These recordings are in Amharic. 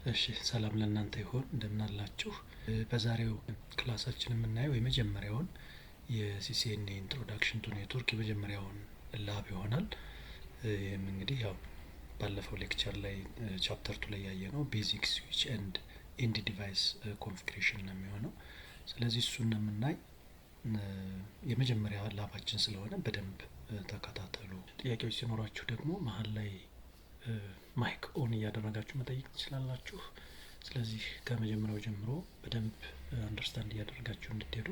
እሺ ሰላም ለእናንተ ይሁን እንደምናላችሁ። በዛሬው ክላሳችን የምናየው የመጀመሪያውን የሲሲኤንኤ ኢንትሮዳክሽን ቱ ኔትወርክ የመጀመሪያውን ላብ ይሆናል። ይህም እንግዲህ ያው ባለፈው ሌክቸር ላይ ቻፕተር ቱ ላይ ያየ ነው ቤዚክ ስዊች ኤንድ ኢንድ ዲቫይስ ኮንፊግሬሽን ነው የሚሆነው። ስለዚህ እሱን ነው የምናይ። የመጀመሪያ ላባችን ስለሆነ በደንብ ተከታተሉ። ጥያቄዎች ሲኖሯችሁ ደግሞ መሀል ላይ ማይክ ኦን እያደረጋችሁ መጠየቅ ትችላላችሁ። ስለዚህ ከመጀመሪያው ጀምሮ በደንብ አንደርስታንድ እያደረጋችሁ እንድትሄዱ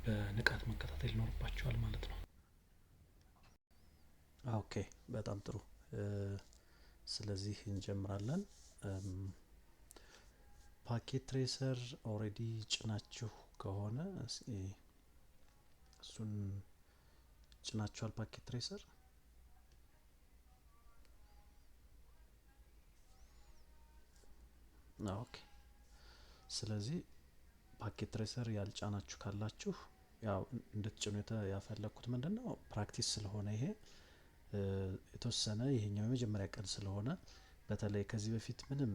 በንቃት መከታተል ይኖርባችኋል ማለት ነው። ኦኬ በጣም ጥሩ። ስለዚህ እንጀምራለን። ፓኬት ትሬሰር ኦልሬዲ ጭናችሁ ከሆነ እሱን ጭናችኋል። ፓኬት ትሬሰር ኦኬ። ስለዚህ ፓኬት ትሬሰር ያልጫናችሁ ካላችሁ ያው እንድትጭኑ ያፈለኩት ምንድነው ፕራክቲስ ስለሆነ ይሄ የተወሰነ ይሄኛው የመጀመሪያ ቀን ስለሆነ በተለይ ከዚህ በፊት ምንም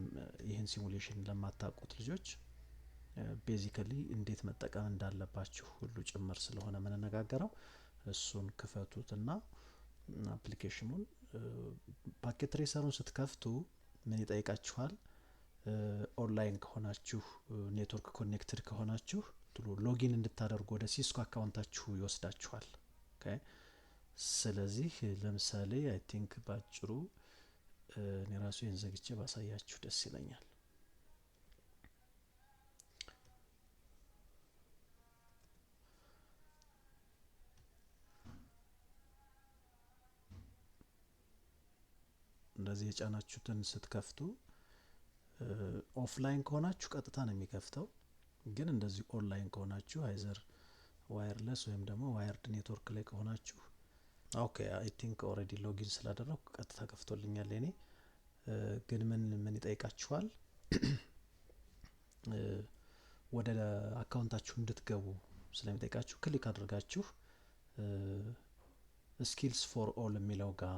ይህን ሲሙሌሽን ለማታውቁት ልጆች ቤዚካሊ እንዴት መጠቀም እንዳለባችሁ ሁሉ ጭምር ስለሆነ የምንነጋገረው እሱን ክፈቱትና አፕሊኬሽኑን ፓኬት ትሬሰሩን ስትከፍቱ ምን ይጠይቃችኋል? ኦንላይን ከሆናችሁ ኔትወርክ ኮኔክትድ ከሆናችሁ ሎጊን እንድታደርጉ ወደ ሲስኮ አካውንታችሁ ይወስዳችኋል። ኦኬ። ስለዚህ ለምሳሌ አይ ቲንክ ባጭሩ እኔ ራሱ ይህን ዘግቼ ባሳያችሁ ደስ ይለኛል። እንደዚህ የጫናችሁትን ስትከፍቱ ኦፍላይን ከሆናችሁ ቀጥታ ነው የሚከፍተው። ግን እንደዚህ ኦንላይን ከሆናችሁ አይዘር ዋየርለስ ወይም ደግሞ ዋየርድ ኔትወርክ ላይ ከሆናችሁ ኦኬ አይ ቲንክ ኦልሬዲ ሎጊን ስላደረኩ ቀጥታ ከፍቶልኛል። እኔ ግን ምን ይጠይቃችኋል? ወደ አካውንታችሁ እንድትገቡ ስለሚጠይቃችሁ ክሊክ አድርጋችሁ ስኪልስ ፎር ኦል የሚለው ጋር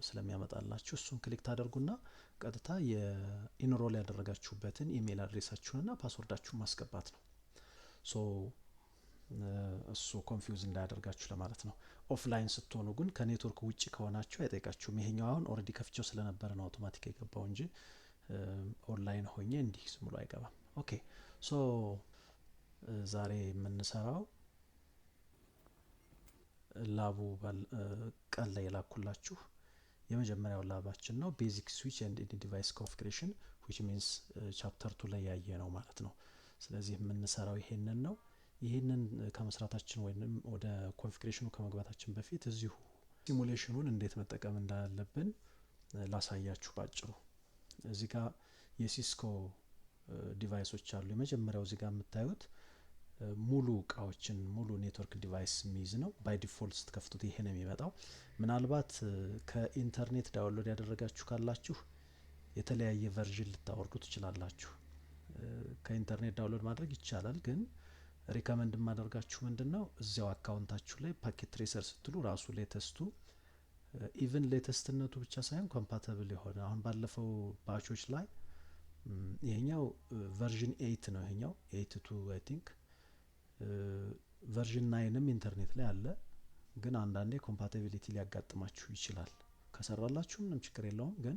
ስለሚያመጣላችሁ እሱን ክሊክ ታደርጉና ቀጥታ የኢንሮል ያደረጋችሁበትን ኢሜል አድሬሳችሁንና ፓስወርዳችሁን ማስገባት ነው። ሶ እሱ ኮንፊውዝ እንዳያደርጋችሁ ለማለት ነው። ኦፍላይን ስትሆኑ ግን ከኔትወርክ ውጪ ከሆናችሁ አይጠይቃችሁም። ይሄኛው አሁን ኦልሬዲ ከፍቼው ስለነበረ ነው አውቶማቲክ የገባው እንጂ ኦንላይን ሆኜ እንዲህ ዝም ብሎ አይገባም። ኦኬ ሶ ዛሬ የምንሰራው ላቡ ቀን ላይ የላኩላችሁ የመጀመሪያው ላባችን ነው። ቤዚክ ስዊች ኤንድ ዲቫይስ ኮንፊግሬሽን which means ቻፕተር 2 ላይ ያየ ነው ማለት ነው። ስለዚህ የምንሰራው ይሄንን ነው። ይሄንን ከመስራታችን ወይንም ወደ ኮንፊግሬሽኑ ከመግባታችን በፊት እዚሁ ሲሙሌሽኑን እንዴት መጠቀም እንዳለብን ላሳያችሁ ባጭሩ። እዚህ ጋር የሲስኮ ዲቫይሶች አሉ። የመጀመሪያው እዚህ ጋር የምታዩት ሙሉ እቃዎችን ሙሉ ኔትወርክ ዲቫይስ የሚይዝ ነው። ባይ ዲፎልት ስትከፍቱት ይሄ ነው የሚመጣው። ምናልባት ከኢንተርኔት ዳውንሎድ ያደረጋችሁ ካላችሁ የተለያየ ቨርዥን ልታወርዱ ትችላላችሁ። ከኢንተርኔት ዳውንሎድ ማድረግ ይቻላል፣ ግን ሪከመንድ የማደርጋችሁ ምንድነው እዚያው አካውንታችሁ ላይ ፓኬት ትሬሰር ስትሉ ራሱ ሌተስቱ ኢቭን ሌተስትነቱ ብቻ ሳይሆን ኮምፓቲብል የሆነ አሁን ባለፈው ባቾች ላይ ይሄኛው ቨርዥን 8 ነው። ይሄኛው 82 አይ ቲንክ ቨርዥን 9ም ኢንተርኔት ላይ አለ፣ ግን አንዳንዴ ኮምፓቲቢሊቲ ሊያጋጥማችሁ ይችላል። ከሰራላችሁ ምንም ችግር የለውም፣ ግን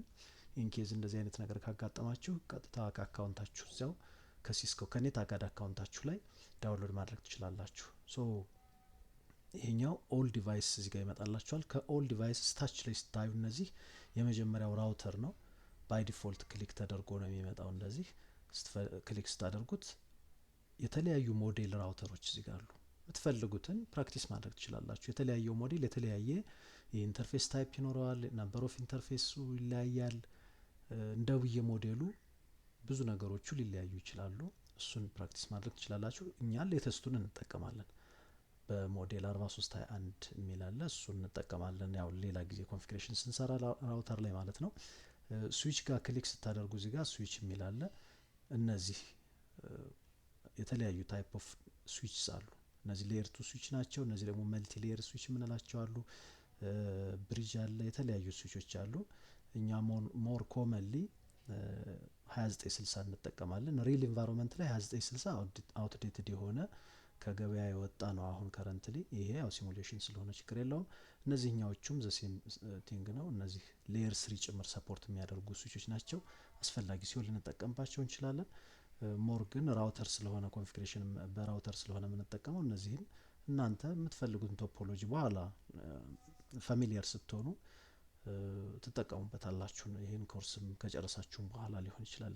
ኢንኬዝ እንደዚህ አይነት ነገር ካጋጠማችሁ ቀጥታ ከአካውንታችሁ እዚያው ከሲስኮ ከኔት አጋድ አካውንታችሁ ላይ ዳውንሎድ ማድረግ ትችላላችሁ። ሶ ይሄኛው ኦል ዲቫይስ እዚህ ጋር ይመጣላችኋል። ከኦል ዲቫይስ ታች ላይ ስታዩ እነዚህ የመጀመሪያው ራውተር ነው። ባይ ዲፎልት ክሊክ ተደርጎ ነው የሚመጣው። እንደዚህ ክሊክ ስታደርጉት የተለያዩ ሞዴል ራውተሮች እዚህ ጋር አሉ። የምትፈልጉትን ፕራክቲስ ማድረግ ትችላላችሁ። የተለያየው ሞዴል የተለያየ የኢንተርፌስ ታይፕ ይኖረዋል። ነምበር ኦፍ ኢንተርፌሱ ይለያያል። እንደውየ ሞዴሉ ብዙ ነገሮቹ ሊለያዩ ይችላሉ። እሱን ፕራክቲስ ማድረግ ትችላላችሁ። እኛ ሌተስቱን እንጠቀማለን። በሞዴል 4321 የሚል አለ፣ እሱን እንጠቀማለን። ያው ሌላ ጊዜ ኮንፊግሬሽን ስንሰራ ራውተር ላይ ማለት ነው። ስዊች ጋር ክሊክ ስታደርጉ እዚህ ጋር ስዊች የሚል አለ። እነዚህ የተለያዩ ታይፕ ኦፍ ስዊችስ አሉ። እነዚህ ሌየር 2 ስዊች ናቸው። እነዚህ ደግሞ መልቲ ሌየር ስዊች የምንላቸው አሉ። ብሪጅ አለ፣ የተለያዩ ስዊቾች አሉ። እኛ ሞር ኮመንሊ 2960 እንጠቀማለን። ሪል ኢንቫይሮንመንት ላይ 2960 አውትዴትድ የሆነ ከገበያ የወጣ ነው አሁን ከረንትሊ። ይሄ ያው ሲሙሌሽን ስለሆነ ችግር የለውም። እነዚህኛዎቹም ዘሴም ቲንግ ነው። እነዚህ ሌየር 3 ጭምር ሰፖርት የሚያደርጉ ስዊቾች ናቸው። አስፈላጊ ሲሆን ልንጠቀምባቸው እንችላለን። ሞር ግን ራውተር ስለሆነ ኮንፊግሬሽን በራውተር ስለሆነ የምንጠቀመው እነዚህን እናንተ የምትፈልጉትን ቶፖሎጂ በኋላ ፋሚሊየር ስትሆኑ ትጠቀሙበታላችሁ። ይሄን ኮርስም ከጨረሳችሁም በኋላ ሊሆን ይችላል።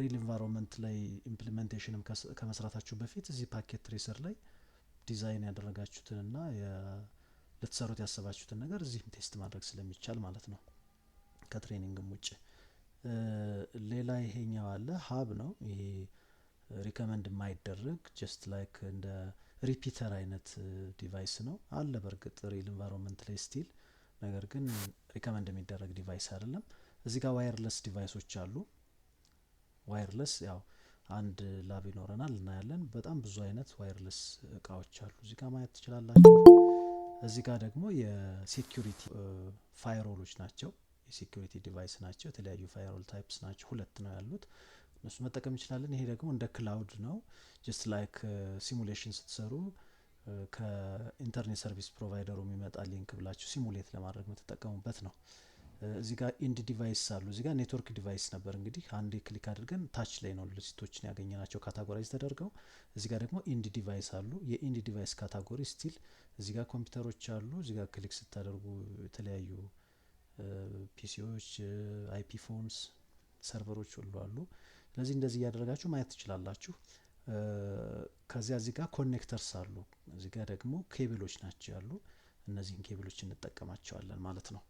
ሪል ኢንቫይሮንመንት ላይ ኢምፕሊሜንቴሽንም ከመስራታችሁ በፊት እዚህ ፓኬት ትሬሰር ላይ ዲዛይን ያደረጋችሁትንና ልትሰሩት ያሰባችሁትን ነገር እዚህም ቴስት ማድረግ ስለሚቻል ማለት ነው ከትሬኒንግም ውጭ። ሌላ ይሄኛው አለ ሀብ ነው። ይሄ ሪከመንድ የማይደረግ ጀስት ላይክ እንደ ሪፒተር አይነት ዲቫይስ ነው አለ በእርግጥ ሪል ኢንቫይሮንመንት ላይ ስቲል፣ ነገር ግን ሪከመንድ የሚደረግ ዲቫይስ አይደለም። እዚህ ጋር ዋየርለስ ዲቫይሶች አሉ። ዋየርለስ ያው አንድ ላብ ይኖረናል እናያለን። በጣም ብዙ አይነት ዋየርለስ እቃዎች አሉ እዚህ ጋር ማየት ትችላላችሁ። እዚህ ጋር ደግሞ የሴኩሪቲ ፋይርዎሎች ናቸው። የሴኩሪቲ ዲቫይስ ናቸው። የተለያዩ ፋይርዎል ታይፕስ ናቸው። ሁለት ነው ያሉት። እነሱ መጠቀም እንችላለን። ይሄ ደግሞ እንደ ክላውድ ነው። ጀስት ላይክ ሲሙሌሽን ስትሰሩ ከኢንተርኔት ሰርቪስ ፕሮቫይደሩ የሚመጣ ሊንክ ብላችሁ ሲሙሌት ለማድረግ የምትጠቀሙበት ነው። እዚህ ጋር ኢንድ ዲቫይስ አሉ። እዚህ ጋር ኔትወርክ ዲቫይስ ነበር እንግዲህ አንዴ ክሊክ አድርገን ታች ላይ ነው ሊስቶችን ያገኘናቸው ካታጎራይዝ ተደርገው። እዚህ ጋር ደግሞ ኢንድ ዲቫይስ አሉ። የኢንድ ዲቫይስ ካታጎሪ ስቲል እዚህ ጋር ኮምፒውተሮች አሉ። እዚህ ጋር ክሊክ ስታደርጉ የተለያዩ ፒሲዎች፣ አይፒ ፎንስ፣ ሰርቨሮች ሁሉ አሉ። ስለዚህ እንደዚህ እያደረጋችሁ ማየት ትችላላችሁ። ከዚያ እዚህ ጋር ኮኔክተርስ አሉ። እዚህ ጋር ደግሞ ኬብሎች ናቸው ያሉ። እነዚህን ኬብሎች እንጠቀማቸዋለን ማለት ነው።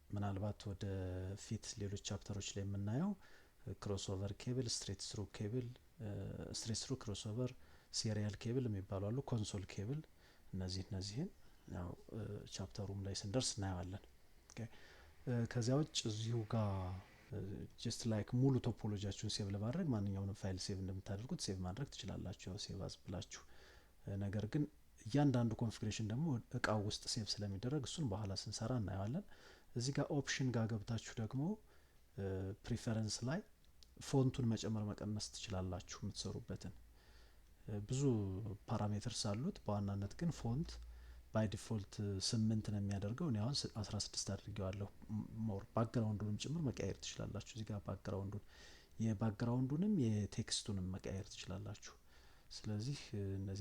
ምናልባት ወደ ፊት ሌሎች ቻፕተሮች ላይ የምናየው ክሮስኦቨር ኬብል፣ ስትሬት ስሩ ኬብል፣ ስትሬት ስሩ ክሮስኦቨር፣ ሲሪያል ኬብል የሚባሉ አሉ። ኮንሶል ኬብል፣ እነዚህን ያው ቻፕተሩም ላይ ስንደርስ እናየዋለን። ከዚያ ውጭ እዚሁ ጋር ጀስት ላይክ ሙሉ ቶፖሎጂያችሁን ሴቭ ለማድረግ ማንኛውንም ፋይል ሴቭ እንደምታደርጉት ሴቭ ማድረግ ትችላላችሁ። ያው ሴቭ አዝ ብላችሁ ነገር ግን እያንዳንዱ ኮንፊግሬሽን ደግሞ እቃው ውስጥ ሴቭ ስለሚደረግ እሱን በኋላ ስንሰራ እናየዋለን። እዚህ ጋር ኦፕሽን ጋር ገብታችሁ ደግሞ ፕሪፈረንስ ላይ ፎንቱን መጨመር መቀነስ ትችላላችሁ። የምትሰሩበትን ብዙ ፓራሜትርስ አሉት። በዋናነት ግን ፎንት ባይ ዲፎልት 8 ነው የሚያደርገው። እኔ አሁን 16 አድርጌዋለሁ። ሞር ባክግራውንዱንም ጭምር መቀየር ትችላላችሁ። እዚህ ጋር ባክግራውንዱንም የቴክስቱንም መቀየር ትችላላችሁ። ስለዚህ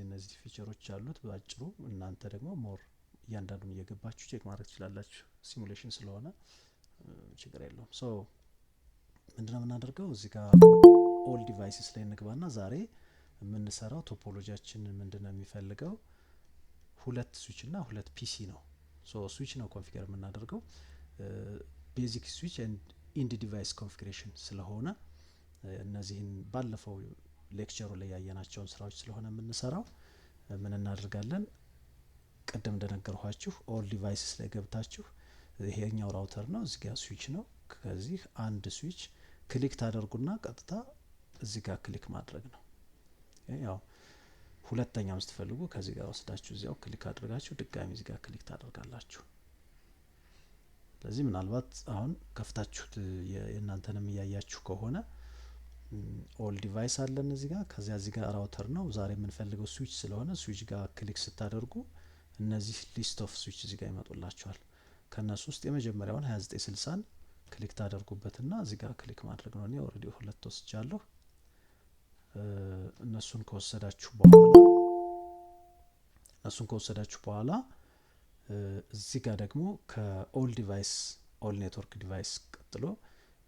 እነዚህ ፊቸሮች አሉት በአጭሩ። እናንተ ደግሞ ሞር እያንዳንዱን እየገባችሁ ቼክ ማድረግ ትችላላችሁ። ሲሙሌሽን ስለሆነ ችግር የለውም። ሶ ምንድነው የምናደርገው እዚህ ጋር ኦል ዲቫይስስ ላይ እንግባና ዛሬ የምንሰራው ቶፖሎጂያችን ምንድነው የሚፈልገው ሁለት ስዊች እና ሁለት ፒሲ ነው። ሶ ስዊች ነው ኮንፊገር የምናደርገው ቤዚክ ስዊች ኤንድ ኢንድ ዲቫይስ ኮንፊግሬሽን ስለሆነ እነዚህን ባለፈው ሌክቸሩ ላይ ያየናቸውን ስራዎች ስለሆነ የምንሰራው ምን እናደርጋለን? ቀደም እንደነገርኳችሁ ኦል ዲቫይስስ ላይ ገብታችሁ ይሄኛው ራውተር ነው፣ እዚህ ጋር ስዊች ነው። ከዚህ አንድ ስዊች ክሊክ ታደርጉና ቀጥታ እዚህ ጋር ክሊክ ማድረግ ነው። ያው ሁለተኛም ስትፈልጉ ከዚህ ጋር ወስዳችሁ እዚያው ክሊክ አድርጋችሁ ድጋሚ እዚህ ጋር ክሊክ ታደርጋላችሁ። ስለዚህ ምናልባት አሁን ከፍታችሁት የእናንተንም እያያችሁ ከሆነ ኦል ዲቫይስ አለን እዚህ ጋር። ከዚያ እዚህ ጋር ራውተር ነው። ዛሬ የምንፈልገው ስዊች ስለሆነ ስዊች ጋር ክሊክ ስታደርጉ እነዚህ ሊስት ኦፍ ስዊች እዚህ ጋር ይመጡላችኋል። ከነሱ ውስጥ የመጀመሪያውን 2960ን ክሊክ ታደርጉበትና እዚህ ጋር ክሊክ ማድረግ ነው። እኔ ኦልሬዲ ሁለት ወስጃለሁ። እነሱን ከወሰዳችሁ በኋላ እዚህ ጋር ደግሞ ከኦል ዲቫይስ ኦል ኔትወርክ ዲቫይስ ቀጥሎ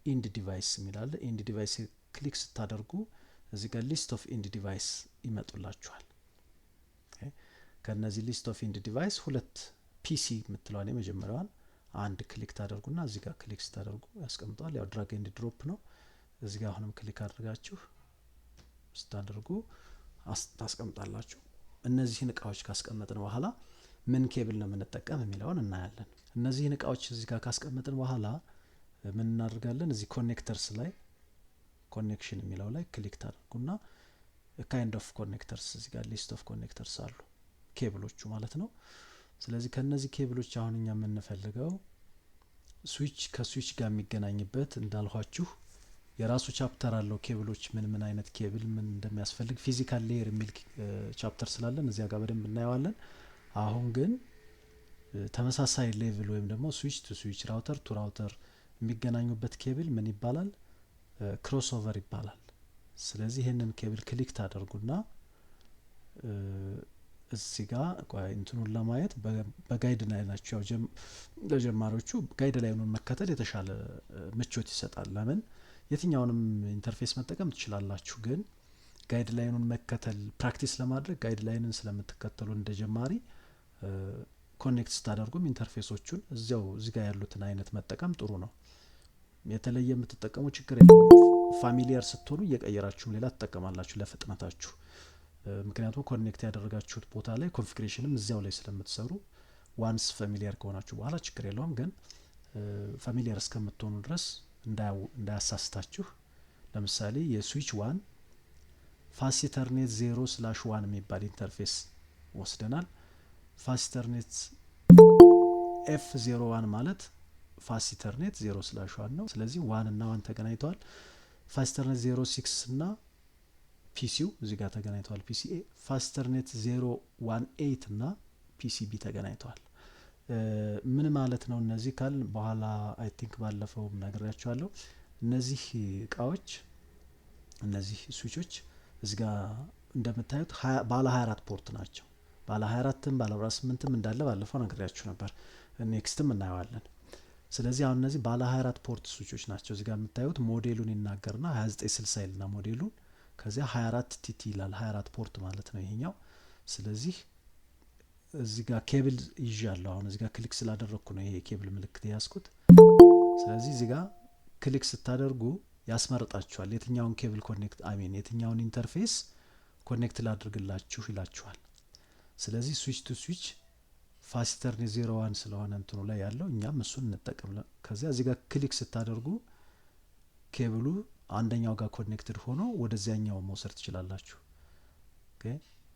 ኢንድ ዲቫይስ የሚላል። ኢንድ ዲቫይስ ክሊክ ስታደርጉ እዚህ ጋር ሊስት ኦፍ ኢንድ ዲቫይስ ይመጡላችኋል። ከነዚህ ሊስት ኦፍ ኢንድ ዲቫይስ ሁለት ፒሲ የምትለዋን የመጀመሪያዋን አንድ ክሊክ ታደርጉና እዚህ ጋር ክሊክ ስታደርጉ ያስቀምጣል። ያው ድራግ ኤንድ ድሮፕ ነው። እዚህ ጋር አሁንም ክሊክ አድርጋችሁ ስታደርጉ ታስቀምጣላችሁ። እነዚህን እቃዎች ካስቀመጥን በኋላ ምን ኬብል ነው የምንጠቀም የሚለውን እናያለን። እነዚህን እቃዎች እዚህ ጋር ካስቀመጥን በኋላ ምን እናደርጋለን? እዚህ ኮኔክተርስ ላይ ኮኔክሽን የሚለው ላይ ክሊክ ታደርጉና ካይንድ ኦፍ ኮኔክተርስ እዚህ ጋር ሊስት ኦፍ ኮኔክተርስ አሉ፣ ኬብሎቹ ማለት ነው። ስለዚህ ከነዚህ ኬብሎች አሁን እኛ የምንፈልገው ስዊች ከስዊች ጋር የሚገናኝበት እንዳልኋችሁ የራሱ ቻፕተር አለው። ኬብሎች ምን አይነት ኬብል ምን እንደሚያስፈልግ ፊዚካል ሌየር የሚል ቻፕተር ስላለን እዚያ ጋር በደንብ እናየዋለን። አሁን ግን ተመሳሳይ ሌቭል ወይም ደግሞ ስዊች ቱ ስዊች ራውተር ቱ ራውተር የሚገናኙበት ኬብል ምን ይባላል? ክሮስ ኦቨር ይባላል። ስለዚህ ይህንን ኬብል ክሊክ ታደርጉና እዚህ ጋር እንትኑን ለማየት በጋይድ ላይ ናቸው። ያው ለጀማሪዎቹ ጋይድ ላይኑን መከተል የተሻለ ምቾት ይሰጣል። ለምን የትኛውንም ኢንተርፌስ መጠቀም ትችላላችሁ፣ ግን ጋይድ ላይኑን መከተል ፕራክቲስ ለማድረግ ጋይድ ላይንን ስለምትከተሉ እንደ ጀማሪ ኮኔክት ስታደርጉም ኢንተርፌሶቹን እዚያው እዚህ ጋር ያሉትን አይነት መጠቀም ጥሩ ነው። የተለየ የምትጠቀሙ ችግር የለውም። ፋሚሊያር ስትሆኑ እየቀየራችሁም ሌላ ትጠቀማላችሁ ለፍጥነታችሁ። ምክንያቱም ኮኔክት ያደረጋችሁት ቦታ ላይ ኮንፊግሬሽንም እዚያው ላይ ስለምትሰሩ ዋንስ ፋሚሊያር ከሆናችሁ በኋላ ችግር የለውም። ግን ፋሚሊያር እስከምትሆኑ ድረስ እንዳያሳስታችሁ። ለምሳሌ የስዊች ዋን ፋሲተርኔት 0/1 የሚባል ኢንተርፌስ ወስደናል። ፋሲተርኔት F01 ማለት ፋሲተርኔት 0/1 ነው። ስለዚህ ዋን እና ዋን ተገናኝተዋል። ፋሲተርኔት 06 እና ፒሲው እዚህ ጋር ተገናኝተዋል። ፒሲኤ ፋሲተርኔት 018 እና ፒሲቢ ተገናኝተዋል። ምን ማለት ነው እነዚህ ካል በኋላ አይ ቲንክ ባለፈው ነግሬያችኋለሁ። እነዚህ እቃዎች እነዚህ ስዊቾች እዚህ ጋር እንደምታዩት ባለ 24 ፖርት ናቸው። ባለ 24ም ባለ 48ም እንዳለ ባለፈው ነግሬያችሁ ነበር። ኔክስትም እናየዋለን። ስለዚህ አሁን እነዚህ ባለ 24 ፖርት ስዊቾች ናቸው። እዚህ ጋር የምታዩት ሞዴሉን ይናገርና 2960 ይልና ሞዴሉን ከዚያ 24 ቲቲ ይላል። 24 ፖርት ማለት ነው ይሄኛው። ስለዚህ እዚህ ጋር ኬብል ይዣለሁ። አሁን እዚህ ጋር ክሊክ ስላደረኩ ነው ይሄ ኬብል ምልክት ያስኩት። ስለዚህ እዚህ ጋር ክሊክ ስታደርጉ ያስመርጣችኋል የትኛውን ኬብል ኮኔክት የትኛውን ኢንተርፌስ ኮኔክት ላድርግላችሁ ይላችኋል። ስለዚህ ስዊች ቱ ስዊች ፋሲተርኔት 01 ስለሆነ እንትኑ ላይ ያለው እኛም እሱን እንጠቀም። ከዚያ እዚህ ጋር ክሊክ ስታደርጉ ኬብሉ አንደኛው ጋር ኮኔክትድ ሆኖ ወደዚያኛው መውሰድ ትችላላችሁ። ኦኬ።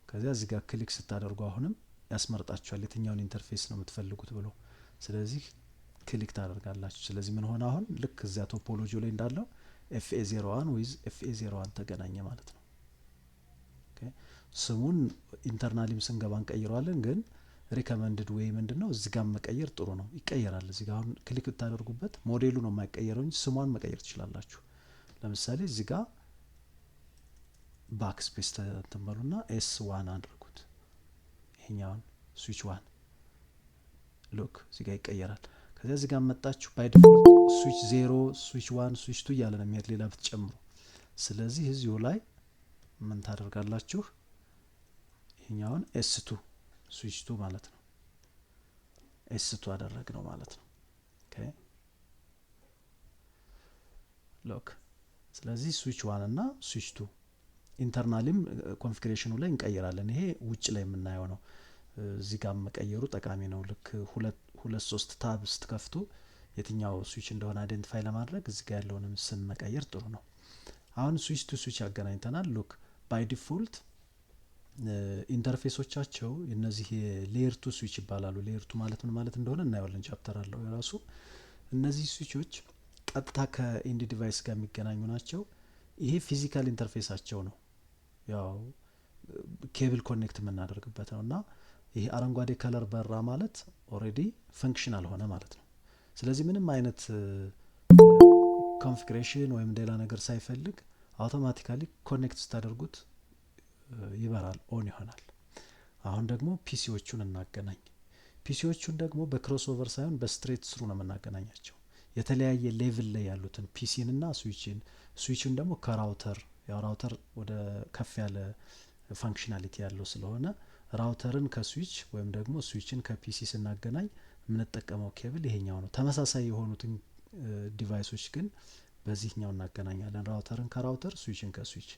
ከዚያ እዚህ ጋር ክሊክ ስታደርጉ አሁንም ያስመርጣችኋል የትኛውን ኢንተርፌስ ነው የምትፈልጉት ብሎ። ስለዚህ ክሊክ ታደርጋላችሁ። ስለዚህ ምን ሆነ አሁን ልክ እዚያ ቶፖሎጂው ላይ እንዳለው FA01 ዊዝ FA01 ተገናኘ ማለት ነው። ኦኬ። ስሙን ኢንተርናሊም ስንገባ እንቀይረዋለን፣ ግን ሪከመንድድ ወይ ምንድነው እዚህ ጋር መቀየር ጥሩ ነው። ይቀየራል። እዚህ ጋር አሁን ክሊክ ብታደርጉበት ሞዴሉ ነው የማይቀየረው እንጂ ስሟን መቀየር ትችላላችሁ። ለምሳሌ እዚህ ጋር ባክ ስፔስ ተንበሉና S1 አድርጉት። ይሄኛውን ስዊች 1 ሉክ እዚህ ጋር ይቀየራል። ከዚያ እዚህ ጋር መጣችሁ ባይ ዲፎልት ስዊች 0 ስዊች 1 ስዊች 2 እያለ ነው የሚሄድ ሌላ ብትጨምሩ። ስለዚህ እዚሁ ላይ ምን ታደርጋላችሁ? ይሄኛውን S2 ስዊች 2 ማለት ነው። S2 አደረግ ነው ማለት ነው። ኦኬ ሎክ። ስለዚህ ስዊች 1 እና ስዊች 2 ኢንተርናሊም ኮንፊግሬሽኑ ላይ እንቀይራለን። ይሄ ውጭ ላይ የምናየው ነው። እዚህ ጋር መቀየሩ ጠቃሚ ነው። ልክ ሁለት ሶስት ታብ ስትከፍቱ የትኛው ስዊች እንደሆነ አይደንቲፋይ ለማድረግ እዚህ ጋር ያለውንም ስም መቀየር ጥሩ ነው። አሁን ስዊች ቱ ስዊች ያገናኝተናል። ሉክ ባይ ዲፎልት ኢንተርፌሶቻቸው እነዚህ ሌየር ቱ ስዊች ይባላሉ። ሌየር ቱ ማለት ምን ማለት እንደሆነ እናየዋለን። ቻፕተር አለው የራሱ። እነዚህ ስዊቾች ቀጥታ ከኢንድ ዲቫይስ ጋር የሚገናኙ ናቸው። ይሄ ፊዚካል ኢንተርፌሳቸው ነው። ያው ኬብል ኮኔክት የምናደርግበት ነው እና ይሄ አረንጓዴ ከለር በራ ማለት ኦሬዲ ፈንክሽናል ሆነ ማለት ነው። ስለዚህ ምንም አይነት ኮንፊግሬሽን ወይም ሌላ ነገር ሳይፈልግ አውቶማቲካሊ ኮኔክት ስታደርጉት ይበራል፣ ኦን ይሆናል። አሁን ደግሞ ፒሲዎቹን እናገናኝ። ፒሲዎቹን ደግሞ በክሮስ ኦቨር ሳይሆን በስትሬት ስሩ ነው የምናገናኛቸው። የተለያየ ሌቭል ላይ ያሉትን ፒሲን እና ስዊችን ደግሞ ከራውተር ያው ራውተር ወደ ከፍ ያለ ፋንክሽናሊቲ ያለው ስለሆነ ራውተርን ከስዊች ወይም ደግሞ ስዊችን ከፒሲ ስናገናኝ የምንጠቀመው ኬብል ይሄኛው ነው። ተመሳሳይ የሆኑትን ዲቫይሶች ግን በዚህኛው እናገናኛለን። ራውተርን ከራውተር ስዊችን ከስዊች።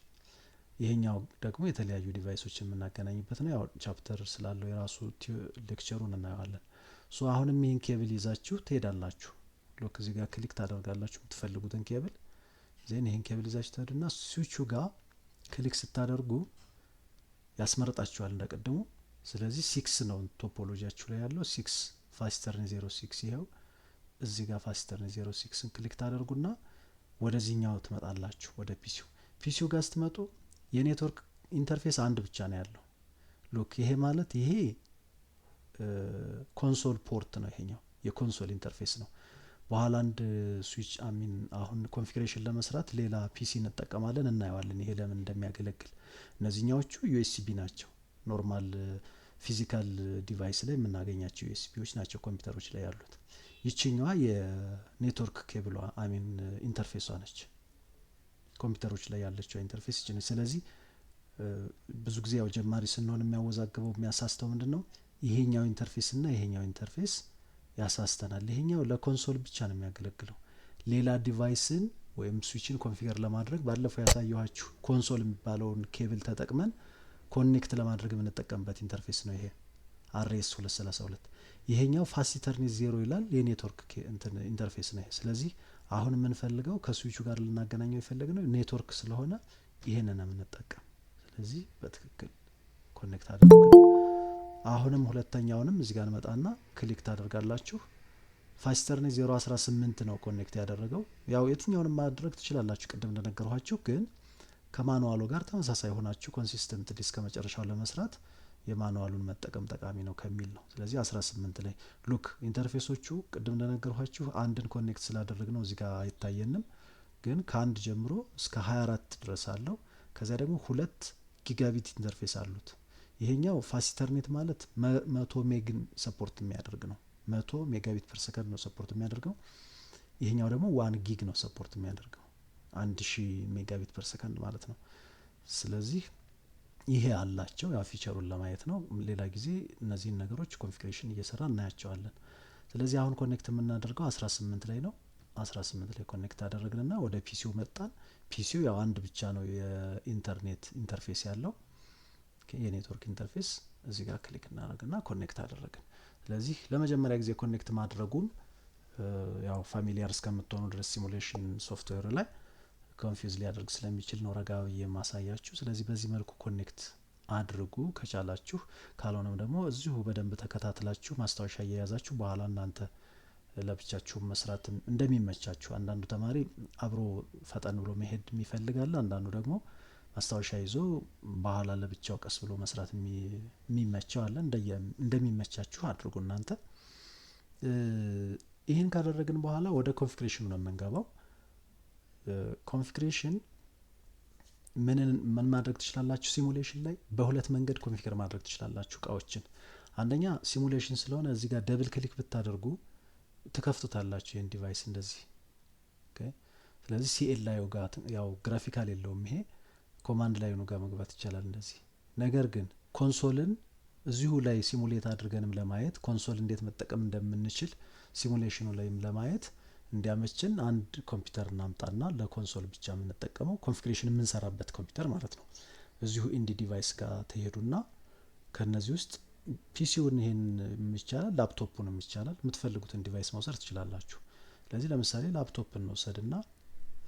ይሄኛው ደግሞ የተለያዩ ዲቫይሶችን የምናገናኝበት ነው። ያው ቻፕተር ስላለው የራሱ ሌክቸሩን እናየዋለን። ሶ አሁንም ይሄን ኬብል ይዛችሁ ትሄዳላችሁ። ሎክ እዚህ ጋር ክሊክ ታደርጋላችሁ የምትፈልጉትን ኬብል። ዜን ይሄን ኬብል ይዛችሁ ትሄዱና ስዊቹ ጋር ክሊክ ስታደርጉ ያስመርጣችኋል እንደቀድሞ። ስለዚህ 6 ነው ቶፖሎጂያችሁ ላይ ያለው 6 ፋሲተርኔት 06 ይሄው እዚህ ጋር ፋሲተርኔት 06ን ክሊክ ታደርጉና ወደዚህኛው ትመጣላችሁ። ወደ ፒሲው ጋር ስትመጡ የኔትወርክ ኢንተርፌስ አንድ ብቻ ነው ያለው። ሉክ ይሄ ማለት ይሄ ኮንሶል ፖርት ነው። ይሄኛው የኮንሶል ኢንተርፌስ ነው። በኋላ አንድ ስዊች አሁን ኮንፊግሬሽን ለመስራት ሌላ ፒሲ እንጠቀማለን፣ እናየዋለን ይሄ ለምን እንደሚያገለግል። እነዚህኛዎቹ ዩኤስቢ ናቸው። ኖርማል ፊዚካል ዲቫይስ ላይ የምናገኛቸው ዩኤስቢዎች ናቸው ኮምፒውተሮች ላይ ያሉት። ይችኛዋ የኔትወርክ ኬብሏ ኢንተርፌሷ ነች። ኮምፒውተሮች ላይ ያለችው ኢንተርፌስ ይች ነች። ስለዚህ ብዙ ጊዜ ያው ጀማሪ ስንሆን የሚያወዛግበው የሚያሳስተው ምንድነው ይሄኛው ኢንተርፌስ እና ይሄኛው ኢንተርፌስ ያሳስተናል። ይሄኛው ለኮንሶል ብቻ ነው የሚያገለግለው። ሌላ ዲቫይስን ወይም ስዊችን ኮንፊገር ለማድረግ ባለፈው ያሳየኋችሁ ኮንሶል የሚባለውን ኬብል ተጠቅመን ኮኔክት ለማድረግ የምንጠቀምበት ኢንተርፌስ ነው ይሄ RS 232። ይሄኛው ፋሲተርኔት 0 ይላል የኔትወርክ ኢንተርፌስ ነው ይሄ። ስለዚህ አሁን የምንፈልገው ከስዊቹ ጋር ልናገናኘው የፈለግነው ኔትወርክ ስለሆነ ይሄንን ነው የምንጠቀም። ስለዚህ በትክክል ኮኔክት አድርገን አሁንም ሁለተኛውንም እዚህ ጋር መጣና ክሊክ ታደርጋላችሁ። ፋሲተርኔት 018 ነው ኮኔክት ያደረገው። ያው የትኛውንም ማድረግ ትችላላችሁ ቅድም እንደነገርኋችሁ፣ ግን ከማኑዋሉ ጋር ተመሳሳይ ሆናችሁ ኮንሲስተንት ዲስክ መጨረሻው ለመስራት የማኑዋሉን መጠቀም ጠቃሚ ነው ከሚል ነው። ስለዚህ 18 ላይ ሉክ ኢንተርፌሶቹ ቅድም እንደነገርኋችሁ አንድን ኮኔክት ስላደረግ ነው እዚህ ጋር አይታየንም፣ ግን ከአንድ ጀምሮ እስከ 24 ድረስ አለው። ከዚያ ደግሞ 2 ጊጋቢት ኢንተርፌስ አሉት። ይሄኛው ፋሲተርኔት ማለት 100 ሜግን ሰፖርት የሚያደርግ ነው። 100 ሜጋቢት ፐር ሰከንድ ነው ሰፖርት የሚያደርገው። ይሄኛው ደግሞ 1 ጊግ ነው ሰፖርት የሚያደርገው 1000 ሜጋቢት ፐር ሰከንድ ማለት ነው። ስለዚህ ይሄ አላቸው። ያው ፊቸሩን ለማየት ነው። ሌላ ጊዜ እነዚህን ነገሮች ኮንፊግሬሽን እየሰራ እናያቸዋለን። ስለዚህ አሁን ኮኔክት የምናደርገው 18 ላይ ነው። 18 ላይ ኮኔክት አደረግንና ወደ ፒሲው መጣን። ፒሲው ያው አንድ ብቻ ነው የኢንተርኔት ኢንተርፌስ ያለው የኔትወርክ ኢንተርፌስ። እዚህ ጋር ክሊክ እናደርግና ኮኔክት አደረግን። ስለዚህ ለመጀመሪያ ጊዜ ኮኔክት ማድረጉን ያው ፋሚሊያር እስከምትሆኑ ድረስ ሲሙሌሽን ሶፍትዌር ላይ ኮንፊውዝ ሊያደርግ ስለሚችል ነው ረጋ ብዬ ማሳያችሁ። ስለዚህ በዚህ መልኩ ኮኔክት አድርጉ ከቻላችሁ። ካልሆነም ደግሞ እዚሁ በደንብ ተከታትላችሁ ማስታወሻ እየያዛችሁ በኋላ እናንተ ለብቻችሁ መስራት እንደሚመቻችሁ። አንዳንዱ ተማሪ አብሮ ፈጠን ብሎ መሄድ የሚፈልጋል፣ አንዳንዱ ደግሞ ማስታወሻ ይዞ በኋላ ለብቻው ቀስ ብሎ መስራት የሚመቸው አለ። እንደሚመቻችሁ አድርጉ እናንተ። ይህን ካደረግን በኋላ ወደ ኮንፊግሬሽኑ ነው የምንገባው። ኮንፊግሬሽን ምን ማድረግ ትችላላችሁ? ሲሙሌሽን ላይ በሁለት መንገድ ኮንፊገር ማድረግ ትችላላችሁ እቃዎችን። አንደኛ ሲሙሌሽን ስለሆነ እዚህ ጋር ደብል ክሊክ ብታደርጉ ትከፍቱታላችሁ ይህን ዲቫይስ እንደዚህ። ስለዚህ ሲኤል ላይ ጋር ያው ግራፊካል የለውም ይሄ ኮማንድ ላይ ነው ጋር መግባት ይቻላል እንደዚህ። ነገር ግን ኮንሶልን እዚሁ ላይ ሲሙሌት አድርገንም ለማየት ኮንሶል እንዴት መጠቀም እንደምንችል ሲሙሌሽኑ ላይም ለማየት እንዲያመችን አንድ ኮምፒውተር እናምጣና ለኮንሶል ብቻ የምንጠቀመው ኮንፊግሬሽን የምንሰራበት ኮምፒውተር ማለት ነው። እዚሁ ኢንዲ ዲቫይስ ጋር ተሄዱና ከነዚህ ውስጥ ፒሲውን ይሄን ይቻላል፣ ላፕቶፑንም ይቻላል፣ የምትፈልጉትን ዲቫይስ መውሰድ ትችላላችሁ። ስለዚህ ለምሳሌ ላፕቶፕን እንወሰድና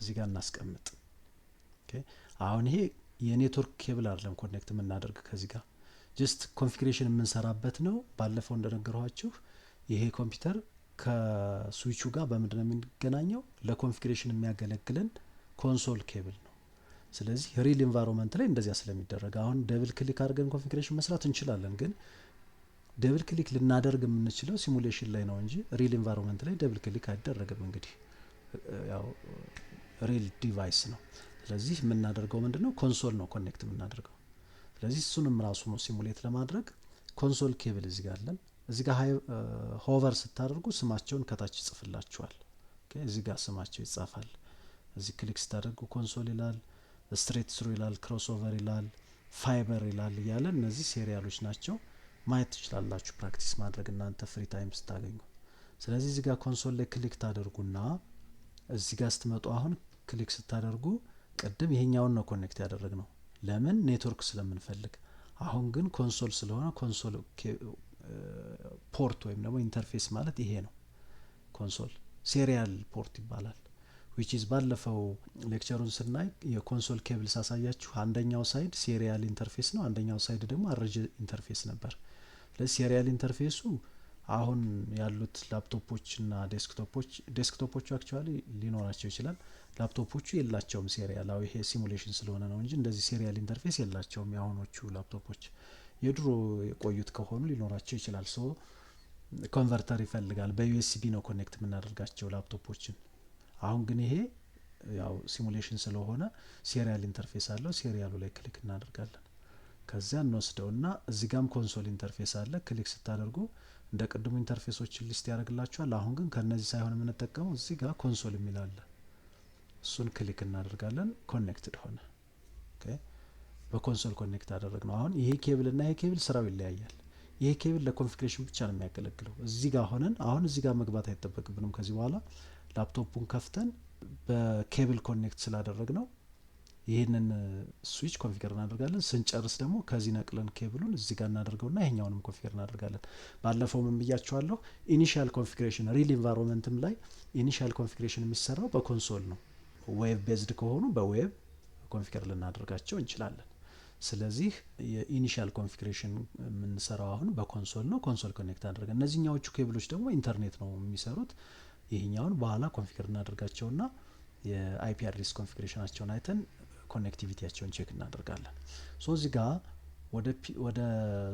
እዚህ ጋር እናስቀምጥ። አሁን ይሄ የኔትወርክ ኬብል አይደለም ኮኔክት የምናደርግ ከዚህ ጋር ጀስት ኮንፊግሬሽን የምንሰራበት ነው። ባለፈው እንደነገርኋችሁ ይሄ ኮምፒውተር ከስዊቹ ጋር በምንድነው የሚገናኘው? ለኮንፊግሬሽን የሚያገለግለን ኮንሶል ኬብል ነው። ስለዚህ ሪል ኢንቫይሮንመንት ላይ እንደዚያ ስለሚደረግ አሁን ደብል ክሊክ አድርገን ኮንፊግሬሽን መስራት እንችላለን፣ ግን ደብል ክሊክ ልናደርግ የምንችለው ሲሙሌሽን ላይ ነው እንጂ ሪል ኢንቫይሮንመንት ላይ ደብል ክሊክ አይደረግም። እንግዲህ ያው ሪል ዲቫይስ ነው። ስለዚህ የምናደርገው ምንድነው ኮንሶል ነው ኮኔክት የምናደርገው። ስለዚህ እሱንም ራሱ ነው ሲሙሌት ለማድረግ ኮንሶል ኬብል እዚህ ጋር አለን። እዚህ ጋር ሆቨር ስታደርጉ ስማቸውን ከታች ይጽፍላችኋል። እዚህ ጋር ስማቸው ይጻፋል። እዚህ ክሊክ ስታደርጉ ኮንሶል ይላል፣ ስትሬት ስሩ ይላል፣ ክሮስኦቨር ይላል፣ ፋይበር ይላል እያለ እነዚህ ሴሪያሎች ናቸው። ማየት ትችላላችሁ ፕራክቲስ ማድረግ እናንተ ፍሪ ታይም ስታገኙ። ስለዚህ እዚህ ጋር ኮንሶል ላይ ክሊክ ታደርጉና እዚህ ጋር ስትመጡ አሁን ክሊክ ስታደርጉ ቅድም ይሄኛውን ነው ኮኔክት ያደረግነው ለምን ኔትወርክ ስለምንፈልግ። አሁን ግን ኮንሶል ስለሆነ ኮንሶል ፖርት ወይም ደግሞ ኢንተርፌስ ማለት ይሄ ነው። ኮንሶል ሴሪያል ፖርት ይባላል። which is ባለፈው ሌክቸሩን ስናይ የኮንሶል ኬብል ሳሳያችሁ አንደኛው ሳይድ ሴሪያል ኢንተርፌስ ነው፣ አንደኛው ሳይድ ደግሞ አርጂ ኢንተርፌስ ነበር። ስለዚህ ሴሪያል ኢንተርፌሱ አሁን ያሉት ላፕቶፖችና ዴስክቶፖቹ አክቹአሊ ሊኖራቸው ይችላል። ላፕቶፖቹ የላቸውም ሴሪያል። ይሄ ሲሙሌሽን ስለሆነ ነው እንጂ እንደዚህ ሴሪያል ኢንተርፌስ የላቸውም የአሁኖቹ ላፕቶፖች። የድሮ የቆዩት ከሆኑ ሊኖራቸው ይችላል። ሶ ኮንቨርተር ይፈልጋል። በዩኤስቢ ነው ኮኔክት የምናደርጋቸው ላፕቶፖችን። አሁን ግን ይሄ ያው ሲሙሌሽን ስለሆነ ሴሪያል ኢንተርፌስ አለው። ሴሪያሉ ላይ ክሊክ እናደርጋለን። ከዚያ እንወስደውና እዚህ ጋም ኮንሶል ኢንተርፌስ አለ። ክሊክ ስታደርጉ እንደ ቅድሙ ኢንተርፌሶችን ሊስት ያደርግላችኋል። አሁን ግን ከነዚህ ሳይሆን የምንጠቀመው እዚህ ጋር ኮንሶል የሚል አለ። እሱን ክሊክ እናደርጋለን። ኮኔክትድ ሆነ። ኦኬ በኮንሶል ኮኔክት አደረግ ነው። አሁን ይሄ ኬብል እና ይሄ ኬብል ስራው ይለያያል። ይሄ ኬብል ለኮንፊግሬሽን ብቻ ነው የሚያገለግለው። እዚህ ጋር ሆነን አሁን እዚህ ጋር መግባት አይጠበቅብንም። ከዚህ በኋላ ላፕቶፑን ከፍተን በኬብል ኮኔክት ስላደረግ ነው ይህንን ስዊች ኮንፊገር እናደርጋለን። ስንጨርስ ደግሞ ከዚህ ነቅለን ኬብሉን እዚህ ጋር እናደርገውና ይሄኛውንም ኮንፊገር እናደርጋለን። ባለፈው ምን ብያችኋለሁ? ኢኒሺያል ኮንፊግሬሽን ሪል ኢንቫይሮንመንትም ላይ ኢኒሺያል ኮንፊግሬሽን የሚሰራው በኮንሶል ነው። ዌብ ቤዝድ ከሆኑ በዌብ ኮንፊገር ልናደርጋቸው እንችላለን። ስለዚህ የኢኒሺያል ኮንፊግሬሽን የምንሰራው አሁን በኮንሶል ነው። ኮንሶል ኮኔክት አድርገን እነዚህኛዎቹ ኬብሎች ደግሞ ኢንተርኔት ነው የሚሰሩት። ይሄኛውን በኋላ ኮንፊገር እናደርጋቸውና የአይፒ አድሬስ ኮንፊግሬሽናቸውን አይተን ኮኔክቲቪቲያቸውን ቼክ እናደርጋለን። ሶ እዚህ ጋር ወደ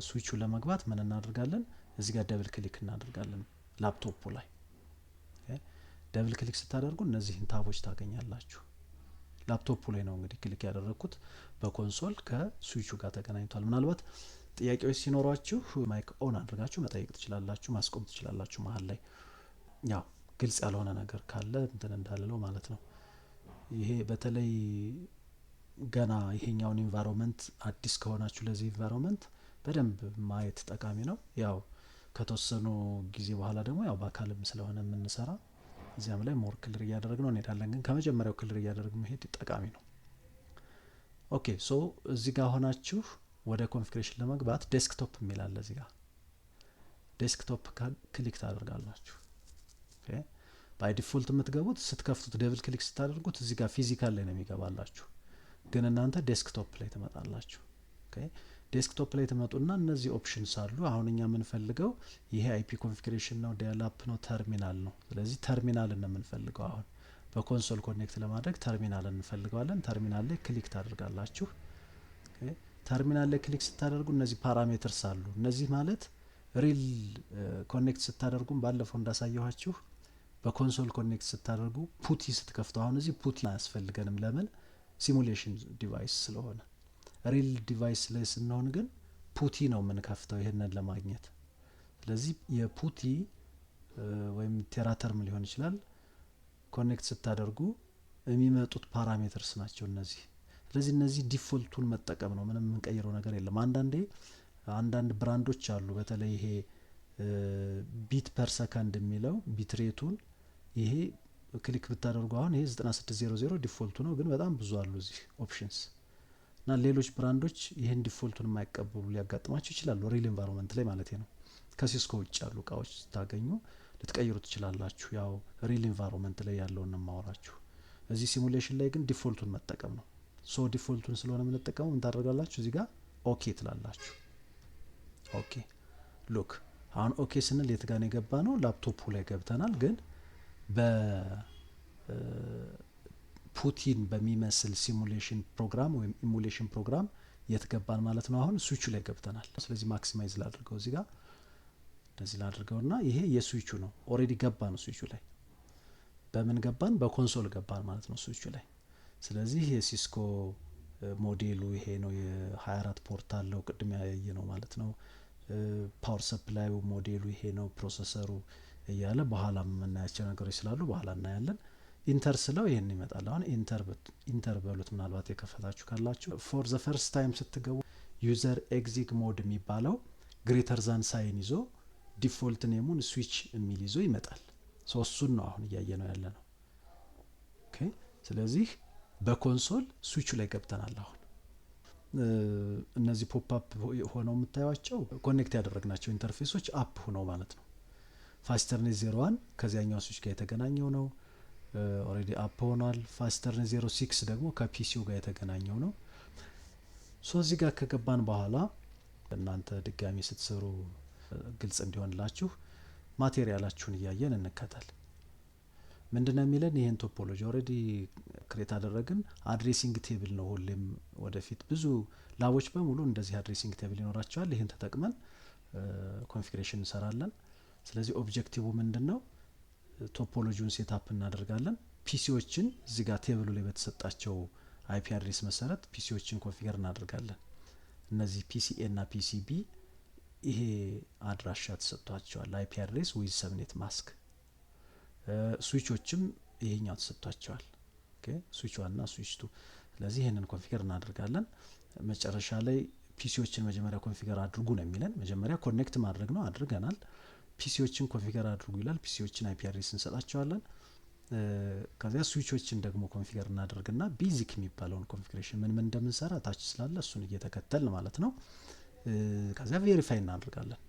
ስዊቹ ለመግባት ምን እናደርጋለን? እዚህ ጋር ደብል ክሊክ እናደርጋለን ላፕቶፑ ላይ። ደብል ክሊክ ስታደርጉ እነዚህን ታቦች ታገኛላችሁ። ላፕቶፑ ላይ ነው እንግዲህ ክሊክ ያደረኩት። በኮንሶል ከስዊቹ ጋር ተገናኝቷል። ምናልባት ጥያቄዎች ሲኖሯችሁ ማይክ ኦን አድርጋችሁ መጠየቅ ትችላላችሁ፣ ማስቆም ትችላላችሁ መሀል ላይ። ያው ግልጽ ያልሆነ ነገር ካለ እንትን እንዳልለው ማለት ነው። ይሄ በተለይ ገና ይሄኛውን ኢንቫይሮንመንት አዲስ ከሆናችሁ ለዚህ ኢንቫይሮንመንት በደንብ ማየት ጠቃሚ ነው። ያው ከተወሰኑ ጊዜ በኋላ ደግሞ ያው በአካልም ስለሆነ የምንሰራ እዚያም ላይ ሞር ክልር እያደረግ ነው እንሄዳለን። ግን ከመጀመሪያው ክልር እያደረግ መሄድ ጠቃሚ ነው። ኦኬ ሶ እዚህ ጋር ሆናችሁ ወደ ኮንፊግሬሽን ለመግባት ዴስክቶፕ የሚል አለ። እዚህ ጋር ዴስክቶፕ ክሊክ ታደርጋላችሁ። ኦኬ ባይ ዲፎልት የምትገቡት ስትከፍቱት ደብል ክሊክ ስታደርጉት እዚህ ጋር ፊዚካል ላይ ነው የሚገባላችሁ። ግን እናንተ ዴስክቶፕ ላይ ትመጣላችሁ። ኦኬ ዴስክቶፕ ላይ ትመጡና እነዚህ ኦፕሽንስ አሉ። አሁን እኛ የምንፈልገው ይሄ አይፒ ኮንፊግሬሽን ነው፣ ዲያላፕ ነው፣ ተርሚናል ነው። ስለዚህ ተርሚናልን ነው የምንፈልገው። አሁን በኮንሶል ኮኔክት ለማድረግ ተርሚናልን እንፈልገዋለን። ተርሚናል ላይ ክሊክ ታደርጋላችሁ። ኦኬ ተርሚናል ላይ ክሊክ ስታደርጉ እነዚህ ፓራሜትርስ አሉ። እነዚህ ማለት ሪል ኮኔክት ስታደርጉም ባለፈው እንዳሳየኋችሁ በኮንሶል ኮኔክት ስታደርጉ ፑቲ ስትከፍቱ፣ አሁን እዚህ ፑቲ አያስፈልገንም። ለምን? ሲሙሌሽን ዲቫይስ ስለሆነ። ሪል ዲቫይስ ላይ ስንሆን ግን ፑቲ ነው የምንከፍተው ይሄንን ለማግኘት። ስለዚህ የፑቲ ወይም ቴራተርም ሊሆን ይችላል ኮኔክት ስታደርጉ የሚመጡት ፓራሜትርስ ናቸው እነዚህ። ስለዚህ እነዚህ ዲፎልቱን መጠቀም ነው፣ ምንም የምንቀይረው ነገር የለም። አንዳንድ ብራንዶች አሉ፣ በተለይ ይሄ ቢት ፐር ሰከንድ የሚለው ቢት ሬቱን ይሄ ክሊክ ብታደርጉ አሁን ይሄ 9600 ዲፎልቱ ነው፣ ግን በጣም ብዙ አሉ እዚህ ኦፕሽንስ እና ሌሎች ብራንዶች ይህን ዲፎልቱን የማይቀበሉ ሊያጋጥማችሁ ይችላሉ። ሪል ኢንቫይሮንመንት ላይ ማለት ነው። ከሲስኮ ውጭ ያሉ እቃዎች ስታገኙ ልትቀይሩ ትችላላችሁ። ያው ሪል ኢንቫይሮንመንት ላይ ያለውን ማወራችሁ። እዚህ ሲሙሌሽን ላይ ግን ዲፎልቱን መጠቀም ነው። ሶ ዲፎልቱን ስለሆነ የምንጠቀመው ምን ታደርጋላችሁ? እዚህ ጋር ኦኬ ትላላችሁ። ኦኬ ሉክ አሁን ኦኬ ስንል የት ጋር ነው የገባ ነው? ላፕቶፑ ላይ ገብተናል። ግን ፑቲን በሚመስል ሲሙሌሽን ፕሮግራም ወይም ኢሙሌሽን ፕሮግራም የት ገባን ማለት ነው? አሁን ስዊቹ ላይ ገብተናል። ስለዚህ ማክሲማይዝ ላድርገው እዚህ ጋር እንደዚህ ላድርገውና ይሄ የስዊቹ ነው። ኦሬዲ ገባ ነው ስዊቹ ላይ። በምን ገባን? በኮንሶል ገባን ማለት ነው ስዊቹ ላይ። ስለዚህ የሲስኮ ሞዴሉ ይሄ ነው። የ24 ፖርት አለው ቅድም ያየ ነው ማለት ነው። ፓወር ሰፕላዩ ሞዴሉ ይሄ ነው። ፕሮሰሰሩ እያለ በኋላ የምናያቸው ነገሮች ስላሉ በኋላ እናያለን። ኢንተር ስለው ይሄን ይመጣል። አሁን ኢንተር በሉት ምናልባት የከፈታችሁ ካላችሁ። ፎር ዘ ፈርስት ታይም ስትገቡ ዩዘር ኤግዚግ ሞድ የሚባለው ግሬተር ዛን ሳይን ይዞ ዲፎልት ኔሙን ስዊች የሚል ይዞ ይመጣል። እሱን ነው አሁን እያየ ነው ያለ ነው። ኦኬ ስለዚህ በኮንሶል ስዊቹ ላይ ገብተናል። አሁን እነዚህ ፖፕ አፕ ሆነው የምታዩቸው ኮኔክት ያደረግናቸው ኢንተርፌሶች አፕ ሆነው ማለት ነው። ፋስተርኔት 01 ከዚያኛው ስዊች ጋር የተገናኘው ነው። ኦሬዲ አፕ ሆኗል። ፋስተርኔት 06 ደግሞ ከፒሲው ጋር የተገናኘው ነው። እዚህ ጋር ከገባን በኋላ እናንተ ድጋሚ ስትሰሩ ግልጽ እንዲሆንላችሁ ማቴሪያላችሁን እያየን እንከተል። ምንድነው የሚለን? ይሄን ቶፖሎጂ ኦሬዲ ክሬት አደረግን። አድሬሲንግ ቴብል ነው ሁሌም ወደፊት ብዙ ላቦች በሙሉ እንደዚህ አድሬሲንግ ቴብል ይኖራቸዋል። ይሄን ተጠቅመን ኮንፊግሬሽን እንሰራለን። ስለዚህ ኦብጀክቲቭ ምንድነው? ቶፖሎጂውን ሴትአፕ እናደርጋለን። ፒሲዎችን እዚህ ጋር ቴብሉ ላይ በተሰጣቸው አይፒ አድሬስ መሰረት ፒሲዎችን ኮንፊገር እናደርጋለን። እነዚህ ፒሲኤ እና ፒሲቢ ይሄ አድራሻ ተሰጥቷቸዋል። አይፒ አድሬስ ዊዝ ሰብኔት ማስክ። ስዊቾችም ይሄኛው ተሰጥቷቸዋል። ኦኬ ስዊች 1 እና ስዊች 2። ስለዚህ ይሄንን ኮንፊገር እናደርጋለን። መጨረሻ ላይ ፒሲዎችን መጀመሪያ ኮንፊገር አድርጉ ነው የሚለን። መጀመሪያ ኮኔክት ማድረግ ነው፣ አድርገናል። ፒሲዎችን ኮንፊገር አድርጉ ይላል። ፒሲዎችን አይፒ አድሬስ እንሰጣቸዋለን። ከዚያ ስዊቾችን ደግሞ ኮንፊገር እናደርግና ቤዚክ የሚባለውን ኮንፊግሬሽን ምን እንደምንሰራ ታች ስላለ እሱን እየተከተልን ማለት ነው። ከዚያ ቬሪፋይ እናደርጋለን።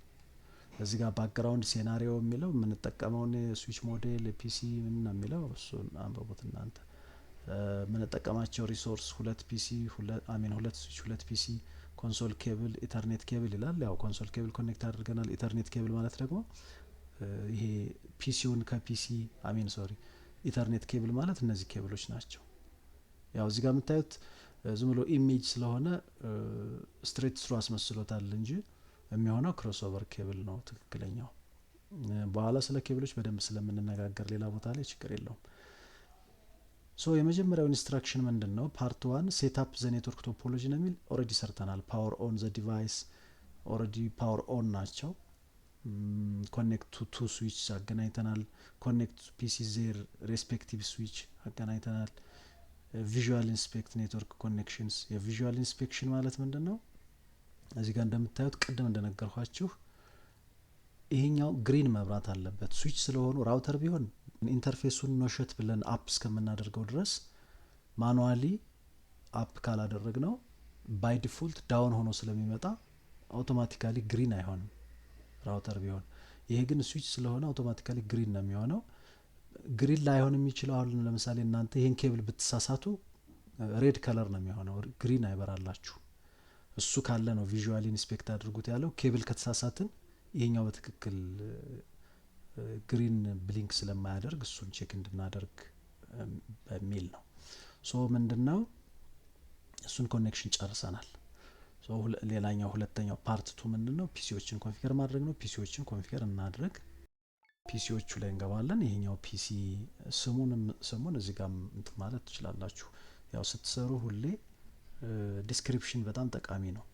እዚህ ጋር ባክግራውንድ ሴናሪዮ የሚለው የምንጠቀመውን ስዊች ሞዴል ፒሲ ምን ነው የሚለው እሱን አንብቡት እናንተ። የምንጠቀማቸው ሪሶርስ 2 ፒሲ 2 ስዊች 2 ፒሲ ኮንሶል ኬብል ኢተርኔት ኬብል ይላል። ያው ኮንሶል ኬብል ኮኔክት አድርገናል። ኢተርኔት ኬብል ማለት ደግሞ ይሄ ፒሲውን ከፒሲ ኢተርኔት ኬብል ማለት እነዚህ ኬብሎች ናቸው። ያው እዚህ ጋር የምታዩት ዝም ብሎ ኢሜጅ ስለሆነ ስትሬት ስሩ አስመስሎታል እንጂ የሚሆነው ክሮስኦቨር ኬብል ነው ትክክለኛው። በኋላ ስለ ኬብሎች በደንብ ስለምንነጋገር ሌላ ቦታ ላይ ችግር የለውም። ሶ የመጀመሪያው ኢንስትራክሽን ምንድነው? ፓርት 1 ሴት አፕ ዘ ኔትወርክ ቶፖሎጂ ነው የሚል ኦሬዲ ሰርተናል። ፓወር ኦን ዘ ዲቫይስ ኦሬዲ ፓወር ኦን ናቸው። ኮኔክት ቱ ስዊች አገናኝተናል። ኮኔክት ፒሲ ዜር ሬስፔክቲቭ ስዊች አገናኝተናል። ቪዥዋል ኢንስፔክት ኔትወርክ ኮኔክሽንስ። የቪዥዋል ኢንስፔክሽን ማለት ምንድነው? እዚህ ጋር እንደምታዩት ቅድም እንደነገርኳችሁ ይሄኛው ግሪን መብራት አለበት። ስዊች ስለሆኑ ራውተር ቢሆን ኢንተርፌሱን ኖሸት ብለን አፕ እስከምናደርገው ድረስ ማኑዋሊ አፕ ካላደረግነው ባይ ዲፎልት ዳውን ሆኖ ስለሚመጣ አውቶማቲካሊ ግሪን አይሆንም ራውተር ቢሆን። ይሄ ግን ስዊች ስለሆነ አውቶማቲካሊ ግሪን ነው የሚሆነው። ግሪን ላይሆን የሚችለው አሁን ለምሳሌ እናንተ ይሄን ኬብል ብትሳሳቱ ሬድ ከለር ነው የሚሆነው፣ ግሪን አይበራላችሁ። እሱ ካለ ነው ቪዥዋሊ ኢንስፔክት አድርጉት ያለው። ኬብል ከተሳሳትን ይሄኛው በትክክል ግሪን ብሊንክ ስለማያደርግ እሱን ቼክ እንድናደርግ በሚል ነው። ሶ ምንድነው እሱን ኮኔክሽን ጨርሰናል። ሶ ሌላኛው ሁለተኛው ፓርት 2 ምንድነው? ፒሲዎችን ኮንፊገር ማድረግ ነው። ፒሲዎችን ኮንፊገር እናድርግ። ፒሲዎቹ ላይ እንገባለን። ይሄኛው ፒሲ ስሙን እዚህ ጋር እንትን ማለት ትችላላችሁ። ያው ስትሰሩ ሁሌ ዲስክሪፕሽን በጣም ጠቃሚ ነው።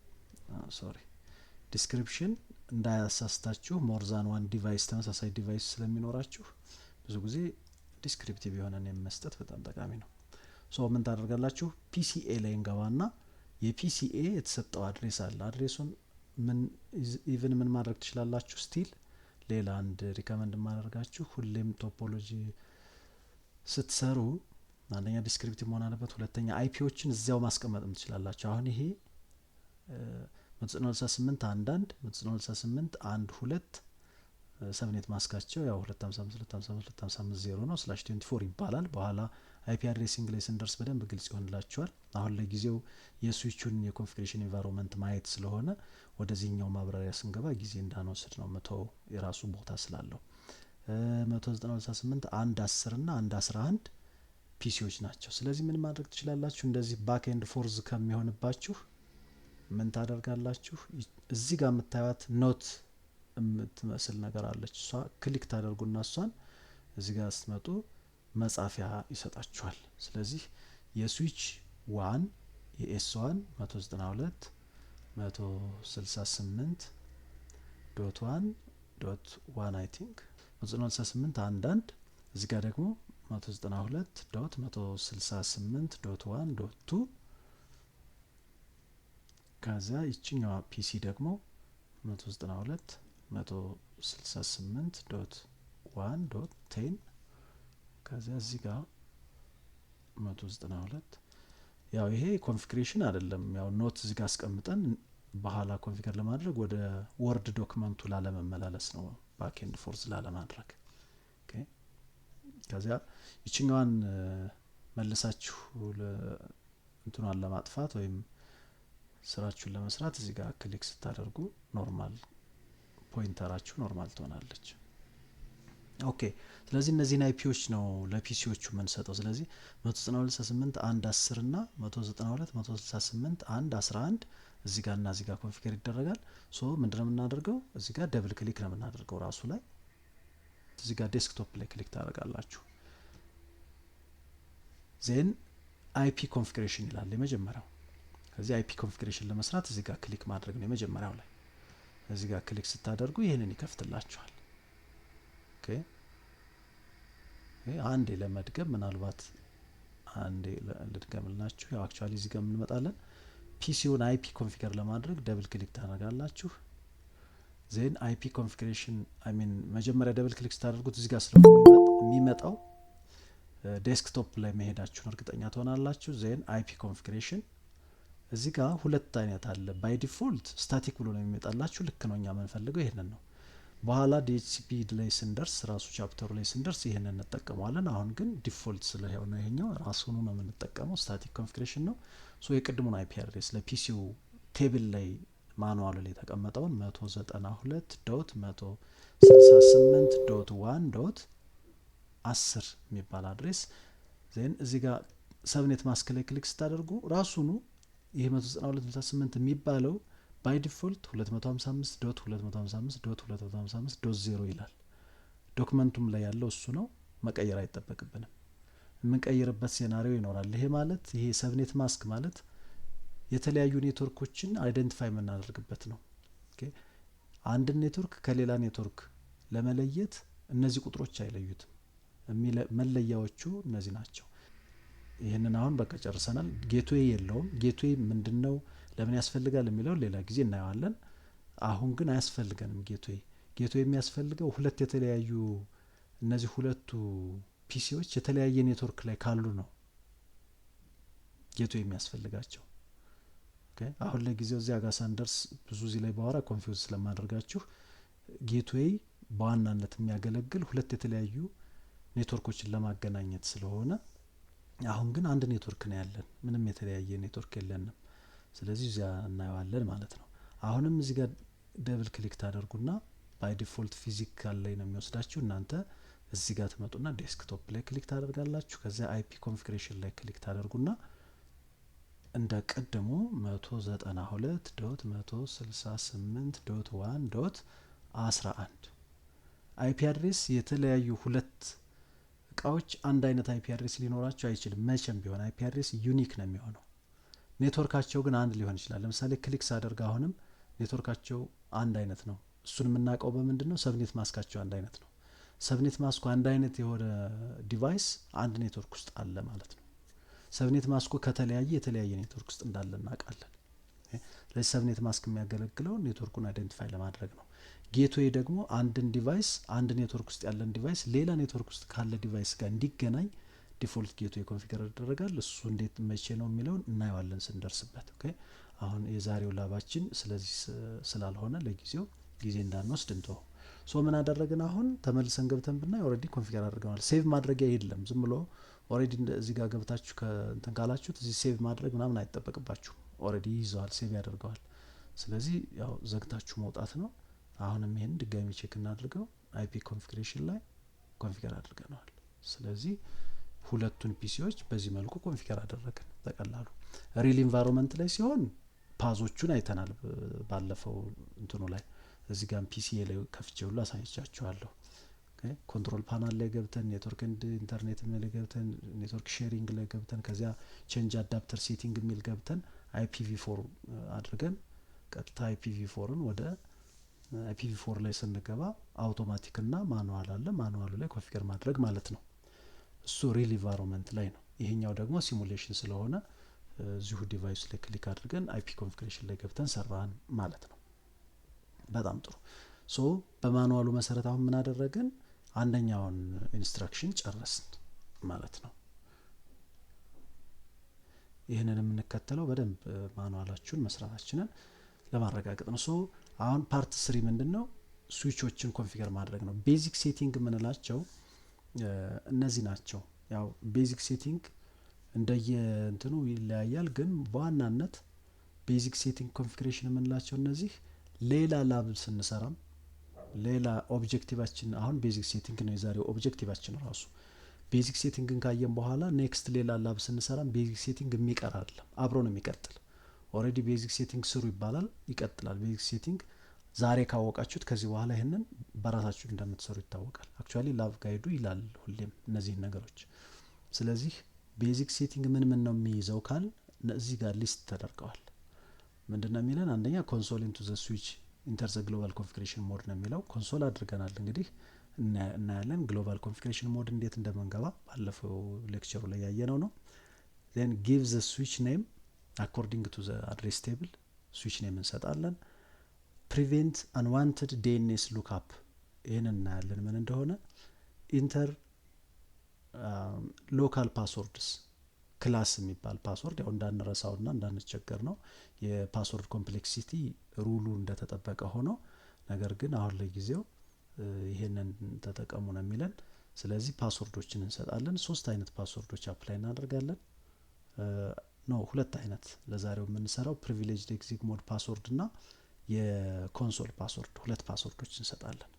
ዲስክሪፕሽን እንዳያሳስታችሁ። ሞርዛን ዋን ዲቫይስ ተመሳሳይ ዲቫይስ ስለሚኖራችሁ ብዙ ጊዜ ዲስክሪፕቲቭ የሆነ ኔም መስጠት በጣም ጠቃሚ ነው። ሶ ምን ታደርጋላችሁ? ፒሲኤ ላይ እንገባና የፒሲኤ የተሰጠው አድሬስ አለ። አድሬሱን ምን ማድረግ ትችላላችሁ? ስቲል ሌላ አንድ ሪከመንድ ማደርጋችሁ ሁሌም ቶፖሎጂ ስትሰሩ አንደኛ ዲስክሪፕቲቭ መሆን አለበት፣ ሁለተኛ አይፒዎችን እዚያው ማስቀመጥም ትችላላችሁ። አሁን ይሄ 168 1 168 12 ሰብኔት ማስካቸው ያው 255.255.250 ነው /24 ይባላል። በኋላ አይፒ አድሬሲንግ ላይ ስንደርስ በደንብ ግልጽ ይሆንላችኋል። አሁን ለጊዜው የስዊቹን የኮንፊግሬሽን ኢንቫይሮንመንት ማየት ስለሆነ ወደዚህኛው ማብራሪያ ስንገባ ጊዜ እንዳንወስድ ነው። የራሱ ቦታ ስላለው 198 110 እና 111 ፒሲዎች ናቸው። ስለዚህ ምን ማድረግ ትችላላችሁ? እንደዚህ ባክ ኤንድ ፎርዝ ከሚሆንባችሁ ምን ታደርጋላችሁ? እዚህ ጋር የምታዩት ኖት የምትመስል ነገር አለች። እሷ ክሊክ ታደርጉና እሷን እዚህ ጋር ስትመጡ መጻፊያ ይሰጣችኋል። ስለዚህ የስዊች 1 የኤስ 1 192 168 ዶት 1 ዶት 1 አይ ቲንክ 168 1 እዚህ ጋር ደግሞ 192 ዶት 168 ዶት 1 ዶት 2 ከዛ ይችኛዋ ፒሲ ደግሞ 192 168 ዶት 1 ዶት 10 ከዛ እዚህ ጋር 192 ያው ይሄ ኮንፊግሬሽን አይደለም። ያው ኖት እዚህ ጋር አስቀምጠን በኋላ ኮንፊገር ለማድረግ ወደ ወርድ ዶክመንቱ ላለመመላለስ ነው፣ ባክ ኤንድ ፎርዝ ላለማድረግ። ኦኬ ከዛ ይችኛዋን መልሳችሁ እንትኗን ለማጥፋት ወይም ስራችሁን ለመስራት እዚህ ጋር ክሊክ ስታደርጉ ኖርማል ፖይንተራችሁ ኖርማል ትሆናለች። ኦኬ ስለዚህ እነዚህን አይፒዎች ነው ለፒሲዎቹ የምንሰጠው። ስለዚህ 192.168 እና 192.168.1.11 እዚህ ጋር እና እዚህ ጋር ኮንፊገር ይደረጋል። ሶ ምንድነው የምናደርገው እዚህ ጋር ደብል ክሊክ ነው የምናደርገው ራሱ ላይ። እዚህ ጋር ዴስክቶፕ ላይ ክሊክ ታደርጋላችሁ። ዜን አይፒ ኮንፊግሬሽን ይላል የመጀመሪያው። ከዚህ አይፒ ኮንፊግሬሽን ለመስራት እዚህ ጋር ክሊክ ማድረግ ነው የመጀመሪያው ላይ። እዚህ ጋር ክሊክ ስታደርጉ ይሄንን ይከፍትላችኋል። ኦኬ አንዴ ለመድገም ምናልባት አንዴ ልድገምላችሁ። ያው አክቹአሊ እዚህ ጋር እንመጣለን። ፒሲውን አይፒ ኮንፊገር ለማድረግ ደብል ክሊክ ታደርጋላችሁ። ዜን አይፒ ኮንፊግሬሽን መጀመሪያ ደብል ክሊክ ስታደርጉት እዚህ ጋር ስለሚመጣው ዴስክቶፕ ላይ መሄዳችሁን እርግጠኛ ትሆናላችሁ። ዜን አይፒ ኮንፊግሬሽን እዚህ ጋር ሁለት አይነት አለ። ባይ ዲፎልት ስታቲክ ብሎ ነው የሚመጣላችሁ። ልክ ነው፣ እኛ የምንፈልገው ይሄንን ነው። በኋላ ዲኤችሲፒ ላይ ስንደርስ ራሱ ቻፕተሩ ላይ ስንደርስ ይሄንን እንጠቀመዋለን። አሁን ግን ዲፎልት ስለሆነ ይሄኛው ራሱን ነው የምንጠቀመው። ስታቲክ ኮንፊግሬሽን ነው። ሶ የቅድሙን አይፒ አድሬስ ለፒሲው ቴብል ላይ ማኑዋል ላይ የተቀመጠውን 192.168.1.10 የሚባል አድሬስ ዜን እዚህ ጋር ሰብኔት ማስክ ላይ ክሊክ ስታደርጉ ራሱኑ ይሄ 192.168 የሚባለው ባይ ዲፎልት 255.255.255.0 ይላል። ዶክመንቱም ላይ ያለው እሱ ነው። መቀየር አይጠበቅብንም። የምንቀይርበት ሴናሪዮ ይኖራል። ይሄ ማለት ይሄ ሰብኔት ማስክ ማለት የተለያዩ ኔትወርኮችን አይደንቲፋይ የምናደርግበት ነው። ኦኬ አንድ ኔትወርክ ከሌላ ኔትወርክ ለመለየት እነዚህ ቁጥሮች አይለዩትም። መለያዎቹ እነዚህ ናቸው። ይሄንን አሁን በቃ ጨርሰናል። ጌትዌይ የለውም። ጌትዌይ ምንድነው ለምን ያስፈልጋል የሚለው ሌላ ጊዜ እናየዋለን። አሁን ግን አያስፈልገንም ጌትዌይ። ጌትዌይ የሚያስፈልገው ሁለት የተለያዩ እነዚህ ሁለቱ ፒሲዎች የተለያየ ኔትወርክ ላይ ካሉ ነው ጌትዌይ የሚያስፈልጋቸው። ኦኬ አሁን ለጊዜው እዚያ ጋር ሳንደርስ ብዙ እዚህ ላይ ባወራ ኮንፊውዝ ስለማደርጋችሁ ጌትዌይ በዋናነት የሚያገለግል ሁለት የተለያዩ ኔትወርኮችን ለማገናኘት ስለሆነ አሁን ግን አንድ ኔትወርክ ነው ያለን፣ ምንም የተለያየ ኔትወርክ የለንም። ስለዚህ እዚያ እናየዋለን ማለት ነው። አሁንም እዚህ ጋር ደብል ክሊክ ታደርጉና ባይ ዲፎልት ፊዚካል ላይ ነው የሚወስዳችሁ። እናንተ እዚህ ጋር ትመጡና ዴስክቶፕ ላይ ክሊክ ታደርጋላችሁ። ከዚያ አይፒ ኮንፊግሬሽን ላይ ክሊክ ታደርጉና እንደ ቀደሙ 192.168.1.11 አይፒ አድሬስ የተለያዩ ሁለት እቃዎች አንድ አይነት አይፒ አድሬስ ሊኖራቸው አይችልም። መቼም ቢሆን አይፒ አድሬስ ዩኒክ ነው የሚሆነው። ኔትወርካቸው ግን አንድ ሊሆን ይችላል። ለምሳሌ ክሊክ ሳደርግ አሁንም ኔትወርካቸው አንድ አይነት ነው። እሱን የምናውቀው በምንድነው? ሰብኔት ማስካቸው አንድ አይነት ነው። ሰብኔት ማስኩ አንድ አይነት የሆነ ዲቫይስ አንድ ኔትወርክ ውስጥ አለ ማለት ነው። ሰብኔት ማስኩ ከተለያየ የተለያየ ኔትወርክ ውስጥ እንዳለ እናውቃለን። ስለዚህ ሰብኔት ማስክ የሚያገለግለው ኔትወርኩን አይደንቲፋይ ለማድረግ ነው። ጌትዌይ ደግሞ አንድን ዲቫይስ አንድ ኔትወርክ ውስጥ ያለን ዲቫይስ ሌላ ኔትወርክ ውስጥ ካለ ዲቫይስ ጋር እንዲገናኝ ዲፎልት ጌትዌይ ኮንፊገር ይደረጋል። እሱ እንዴት መቼ ነው የሚለውን እናየዋለን ስንደርስበት። ኦኬ አሁን የዛሬው ላባችን ስለዚህ ስላልሆነ ለጊዜው ጊዜ እንዳንወስድ እንተው። ሶ ምን አደረግን? አሁን ተመልሰን ገብተን ብናይ ኦሬዲ ኮንፊገር አድርገናል። ሴቭ ማድረጊያ የለም። ዝም ብሎ ኦሬዲ እዚህ ጋር ገብታችሁ ከእንትን ካላችሁት እዚህ ሴቭ ማድረግ ምናምን አይጠበቅባችሁ። ኦሬዲ ይዘዋል፣ ሴቭ ያደርገዋል። ስለዚህ ያው ዘግታችሁ መውጣት ነው። አሁንም ይሄን ድጋሚ ቼክ እናድርገው። አይፒ ኮንፊግሬሽን ላይ ኮንፊገር አድርገናል። ስለዚህ ሁለቱን ፒሲዎች በዚህ መልኩ ኮንፊገር አደረግን በቀላሉ። ሪል ኢንቫይሮንመንት ላይ ሲሆን ፓዞቹን አይተናል ባለፈው እንትኑ ላይ። እዚህ ጋር ፒሲ ላይ ከፍቼ ሁሉ አሳይቻችኋለሁ። ኮንትሮል ፓናል ላይ ገብተን ኔትወርክ ኤንድ ኢንተርኔት ላይ ገብተን ኔትወርክ ሼሪንግ ላይ ገብተን ከዚያ ቼንጅ አዳፕተር ሴቲንግ የሚል ገብተን IPv4 አድርገን ቀጥታ IPv4ን ወደ IPv4 ላይ ስንገባ አውቶማቲክ እና ማኑዋል አለ። ማኑዋሉ ላይ ኮንፊገር ማድረግ ማለት ነው። እሱ ሪል ኢንቫይሮንመንት ላይ ነው። ይሄኛው ደግሞ ሲሙሌሽን ስለሆነ እዚሁ ዲቫይስ ላይ ክሊክ አድርገን አይፒ ኮንፊግሬሽን ላይ ገብተን ሰራን ማለት ነው። በጣም ጥሩ። ሶ በማኑዋሉ መሰረት አሁን ምን አደረግን? አንደኛውን ኢንስትራክሽን ጨረስን ማለት ነው። ይሄንን የምንከተለው በደንብ ማኑዋላችሁን መስራታችንን ለማረጋገጥ ነው። ሶ አሁን ፓርት 3 ምንድነው? ስዊቾችን ኮንፊገር ማድረግ ነው። ቤዚክ ሴቲንግ የምንላቸው እነዚህ ናቸው። ያው ቤዚክ ሴቲንግ እንደየ እንትኑ ይለያያል፣ ግን በዋናነት ቤዚክ ሴቲንግ ኮንፊግሬሽን የምንላቸው እነዚህ ሌላ ላብ ስንሰራም ሌላ ኦብጀክቲቫችን አሁን ቤዚክ ሴቲንግ ነው የዛሬው ኦብጀክቲቫችን ራሱ። ቤዚክ ሴቲንግን ካየን በኋላ ኔክስት ሌላ ላብ ስንሰራም ቤዚክ ሴቲንግ የሚቀር አይደለም፣ አብሮ ነው የሚቀጥል። ኦልሬዲ ቤዚክ ሴቲንግ ስሩ ይባላል፣ ይቀጥላል። ቤዚክ ሴቲንግ ዛሬ ካወቃችሁት ከዚህ በኋላ ይሄንን በራሳችሁ እንደምትሰሩ ይታወቃል። አክቹአሊ ላብ ጋይዱ ይላል ሁሌም እነዚህ ነገሮች። ስለዚህ ቤዚክ ሴቲንግ ምን ምን ነው የሚይዘው ካል እዚህ ጋር ሊስት ተደርገዋል። ምንድነው የሚለን? አንደኛ ኮንሶል ኢንቱ ዘ ስዊች ኢንተር ዘ ግሎባል ኮንፊግሬሽን ሞድ ነው የሚለው። ኮንሶል አድርገናል እንግዲህ እናያለን። ግሎባል ኮንፊግሬሽን ሞድ እንዴት እንደምንገባ ባለፈው ሌክቸሩ ላይ ያየነው ነው። then give the switch name according to the address table switch name እንሰጣለን። prevent unwanted DNS lookup ይሄን እናያለን ምን እንደሆነ። ኢንተር ሎካል ፓስወርድስ ክላስ የሚባል ፓስወርድ ያው እንዳንረሳውና እንዳንቸገር ነው። የፓስወርድ ኮምፕሌክሲቲ ሩሉ እንደተጠበቀ ሆኖ ነገር ግን አሁን ለጊዜው ይሄንን ተጠቀሙ ነው የሚለን። ስለዚህ ፓስወርዶችን እንሰጣለን። 3 አይነት ፓስወርዶች አፕላይ እናደርጋለን። ሁለት አይነት ለዛሬው የምንሰራው ፕሪቪሌጅድ ኤግዚት ሞድ ፓስወርድ እና የኮንሶል ፓስወርድ፣ ሁለት ፓስወርዶች እንሰጣለን።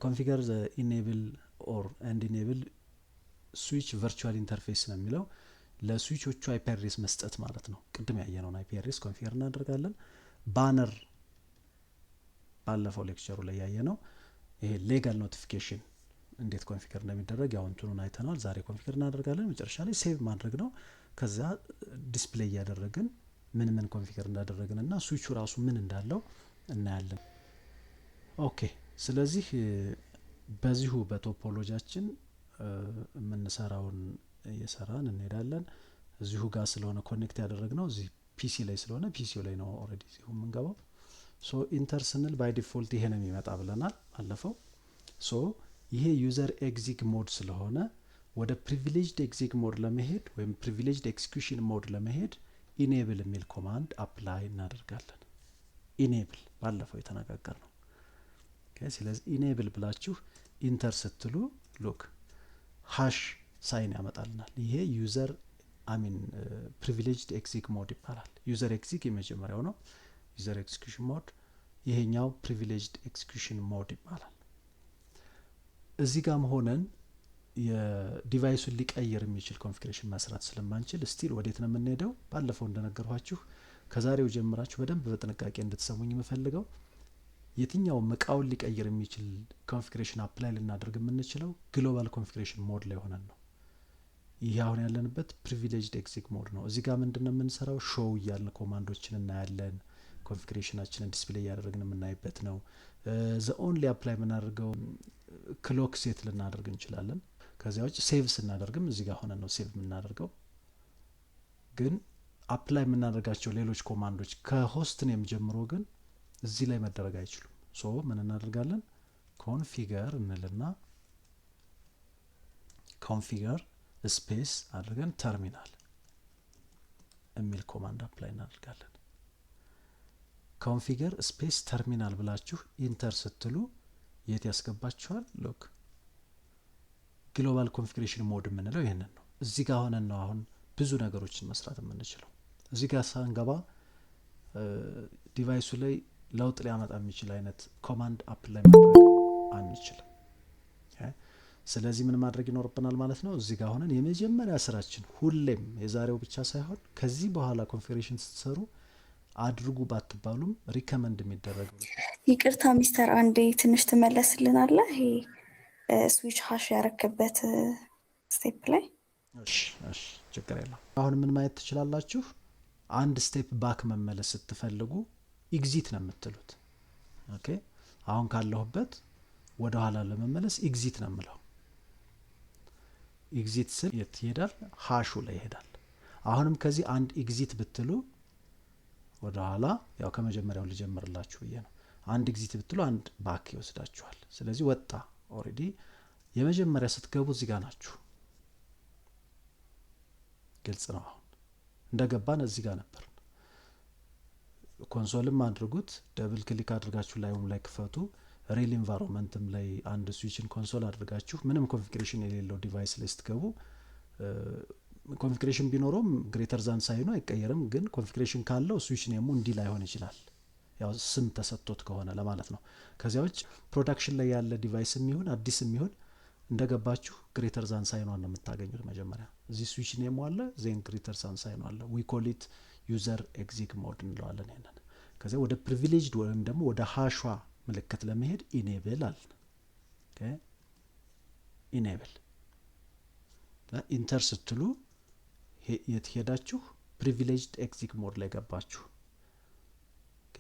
ኮንፊገር ዘ ኢኔብል ኦር ኤንድ ኢኔብል ስዊች ቨርቹዋል ኢንተርፌስ ነው የሚለው። ለስዊቾቹ አይፒ አድሬስ መስጠት ማለት ነው። ቅድም ያየነውን አይፒ አድሬስ ኮንፊገር እናደርጋለን። ባነር ባለፈው ሌክቸሩ ላይ ያየነው ይሄ ሌጋል ኖቲፊኬሽን እንዴት ኮንፊገር እንደሚደረግ ያው እንትኑን አይተናል። ዛሬ ኮንፊገር እናደርጋለን። መጨረሻ ላይ ሴቭ ማድረግ ነው። ከዛ ዲስፕሌይ ያደረግን ምን ምን ኮንፊገር እንዳደረግን እና ስዊቹ ራሱ ምን እንዳለው እናያለን። ኦኬ ስለዚህ በዚሁ በቶፖሎጂያችን የምንሰራውን እየሰራን እንሄዳለን። እዚሁ ጋር ስለሆነ ኮኔክት ያደረግነው እዚህ ፒሲ ላይ ስለሆነ ፒሲው ላይ ነው ኦሬዲ እዚሁ የምንገባው። ሶ ኢንተር ስንል ባይ ዲፎልት ይሄ ነው የሚመጣ ብለናል አለፈው። ሶ ይሄ ዩዘር ኤግዚት ሞድ ስለሆነ ወደ ፕሪቪሌጅድ ኤግዚት ሞድ ለመሄድ ወይም ፕሪቪሌጅድ ኤክስኪዩሽን ሞድ ለመሄድ ኢኔብል የሚል ኮማንድ አፕላይ እናደርጋለን። ኢኔብል ባለፈው የተነጋገር ነው። ኦኬ ስለዚህ ኢኔብል ብላችሁ ኢንተር ስትሉ ሉክ ሃሽ ሳይን ያመጣልናል። ይሄ ዩዘር ፕሪቪሌጅድ ኤግዚት ሞድ ይባላል። ዩዘር ኤግዚት የመጀመሪያው ነው ዩዘር ኤክስኪዩሽን ሞድ፣ ይሄኛው ፕሪቪሌጅድ ኤክስኪዩሽን ሞድ ይባላል። እዚህ ጋር ሆነን የዲቫይሱን ሊቀይር የሚችል ኮንፊግሬሽን መስራት ስለማንችል ስቲል ወዴት ነው የምንሄደው? ባለፈው እንደነገርኳችሁ ከዛሬው ጀምራችሁ በደንብ በጥንቃቄ እንድትሰሙኝ የምፈልገው የትኛውም እቃውን ሊቀይር የሚችል ኮንፊግሬሽን አፕላይ ልናደርግ የምንችለው ግሎባል ኮንፊግሬሽን ሞድ ላይ ሆነን ነው። ይህ አሁን ያለንበት ፕሪቪሌጅድ ኤግዚት ሞድ ነው። እዚህ ጋር ምንድነው የምንሰራው? ሾው እያልን ኮማንዶችን እናያለን። ኮንፊግሬሽናችንን ዲስፕሌይ እያደረግን የምናይበት ነው። ዘ ኦንሊ አፕላይ የምናደርገው ክሎክ ሴት ልናደርግ እንችላለን። ከዚያ ውጭ ሴቭ ስናደርግም እዚህ ጋር ሆነን ነው ሴቭ የምናደርገው። ግን አፕላይ የምናደርጋቸው ሌሎች ኮማንዶች ከሆስት ኔም ጀምሮ ግን እዚህ ላይ መደረግ አይችሉም። ሶ ምን እናደርጋለን? ኮንፊገር እንልና ኮንፊገር ስፔስ አድርገን ተርሚናል የሚል ኮማንድ አፕላይ እናደርጋለን። ኮንፊገር ስፔስ ተርሚናል ብላችሁ ኢንተር ስትሉ የት ያስገባችኋል? ሎክ ግሎባል ኮንፊግሬሽን ሞድ የምንለው ይሄንን ነው። እዚህ ጋር ሆነን ነው አሁን ብዙ ነገሮችን መስራት የምንችለው። እዚህ ጋር ሳንገባ ዲቫይሱ ላይ ለውጥ ሊያመጣ የሚችል አይነት ኮማንድ አፕላይ ማድረግ አንችልም። ስለዚህ ምን ማድረግ ይኖርብናል ማለት ነው? እዚህ ጋር ሆነን የመጀመሪያ ስራችን ሁሌም የዛሬው ብቻ ሳይሆን ከዚህ በኋላ ኮንፊግሬሽን ስትሰሩ አድርጉ ባትባሉም ሪከመንድ የሚደረገው ይቅርታ ሚስተር አንዴ ትንሽ ትመለስልናለህ? ይሄ ስዊች ሃሽ ያረከበት ስቴፕ ላይ እሺ ችግር የለም። አሁን ምን ማየት ትችላላችሁ? አንድ ስቴፕ ባክ መመለስ ስትፈልጉ ኤግዚት ነው የምትሉት። ኦኬ አሁን ካለሁበት ወደ ኋላ ለመመለስ ኤግዚት ነው የምለው። ኤግዚት ስል የት ይሄዳል? ሃሹ ላይ ይሄዳል። አሁንም ከዚህ አንድ ኤግዚት ብትሉ ወደ ኋላ ያው ከመጀመሪያው ልጀምርላችሁ ብዬ ነው። አንድ ኤግዚት ብትሉ አንድ ባክ ይወስዳችኋል። ስለዚህ ወጣ ኦሬዲ የመጀመሪያ ስትገቡ እዚህ ጋር ናችሁ። ግልጽ ነው። አሁን እንደገባን እዚህ ጋር ነበር። ኮንሶልም አድርጉት፣ ደብል ክሊክ አድርጋችሁ ላይም ላይ ክፈቱ። ሪል ኢንቫይሮንመንትም ላይ አንድ ስዊችን ኮንሶል አድርጋችሁ ምንም ኮንፊግሬሽን የሌለው ዲቫይስ ላይ ስትገቡ ኮንፊግሬሽን ቢኖረውም ግሬተር ዛን ሳይኑ አይቀየርም። ግን ኮንፊግሬሽን ካለው ስዊች ኔሙ እንዲህ ላይሆን ይችላል። ያው ስም ተሰጥቶት ከሆነ ለማለት ነው። ከዚያ ውጭ ፕሮዳክሽን ላይ ያለ ዲቫይስ የሚሆን አዲስ የሚሆን እንደገባችሁ ግሬተር ዛን ሳይኗን ነው የምታገኙት። መጀመሪያ እዚህ ስዊች ኔም አለ፣ ዜን ግሬተር ዛን ሳይኗ አለ። ዊ ኮል ኢት ዩዘር ኤግዚክ ሞድ እንለዋለን ይሄንን። ከዚያ ወደ ፕሪቪሌጅድ ወይም ደግሞ ወደ ሃሿ ምልክት ለመሄድ ኢኔብል አለ። ኦኬ ኢኔብል ኢንተር ስትሉ የት ሄዳችሁ? ፕሪቪሌጅድ ኤግዚክ ሞድ ላይ ገባችሁ። ኦኬ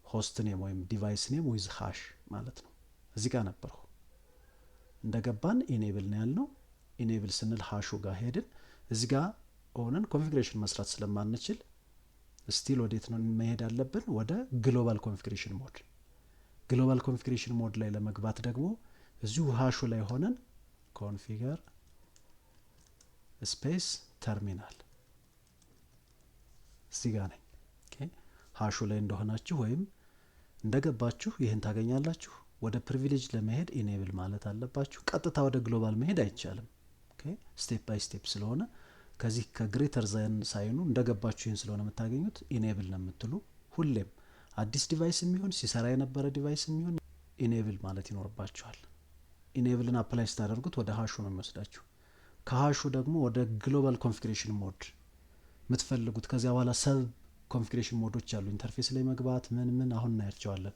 ሆስት ኔም ወይም ዲቫይስ ኔም ዊዝ ሃሽ ማለት ነው። እዚህ ጋር ነበርኩ። እንደገባን ኢኔብል ነው ያልነው። ኢኔብል ስንል ሃሹ ጋር ሄድን። እዚህ ጋር ሆነን ኮንፊግሬሽን መስራት ስለማንችል ስቲል ወዴት ነው መሄድ አለብን? ወደ ግሎባል ኮንፊግሬሽን ሞድ። ግሎባል ኮንፊግሬሽን ሞድ ላይ ለመግባት ደግሞ እዚሁ ሃሹ ላይ ሆነን ኮንፊገር ስፔስ ተርሚናል እዚህ ጋር ነኝ። ኦኬ ሃሹ ላይ እንደሆናችሁ ወይም እንደገባችሁ ይህን ታገኛላችሁ። ወደ ፕሪቪሌጅ ለመሄድ ኢኔብል ማለት አለባችሁ። ቀጥታ ወደ ግሎባል መሄድ አይቻልም። ኦኬ ስቴፕ ባይ ስቴፕ ስለሆነ ከዚህ ከግሬተር ዛን ሳይኑ እንደገባችሁ ይህን ስለሆነ የምታገኙት ኢኔብል ነው የምትሉ። ሁሌም አዲስ ዲቫይስ የሚሆን ሲሰራ የነበረ ዲቫይስ የሚሆን ኢኔብል ማለት ይኖርባችኋል። ኢኔብልን አፕላይ ስታደርጉት ወደ ሃሹ ነው የሚወስዳችሁ። ከሃሹ ደግሞ ወደ ግሎባል ኮንፊግሬሽን ሞድ የምትፈልጉት ከዚያ በኋላ ሰብ ኮንፊግሬሽን ሞዶች አሉ። ኢንተርፌስ ላይ መግባት ምን አሁን እናያቸዋለን።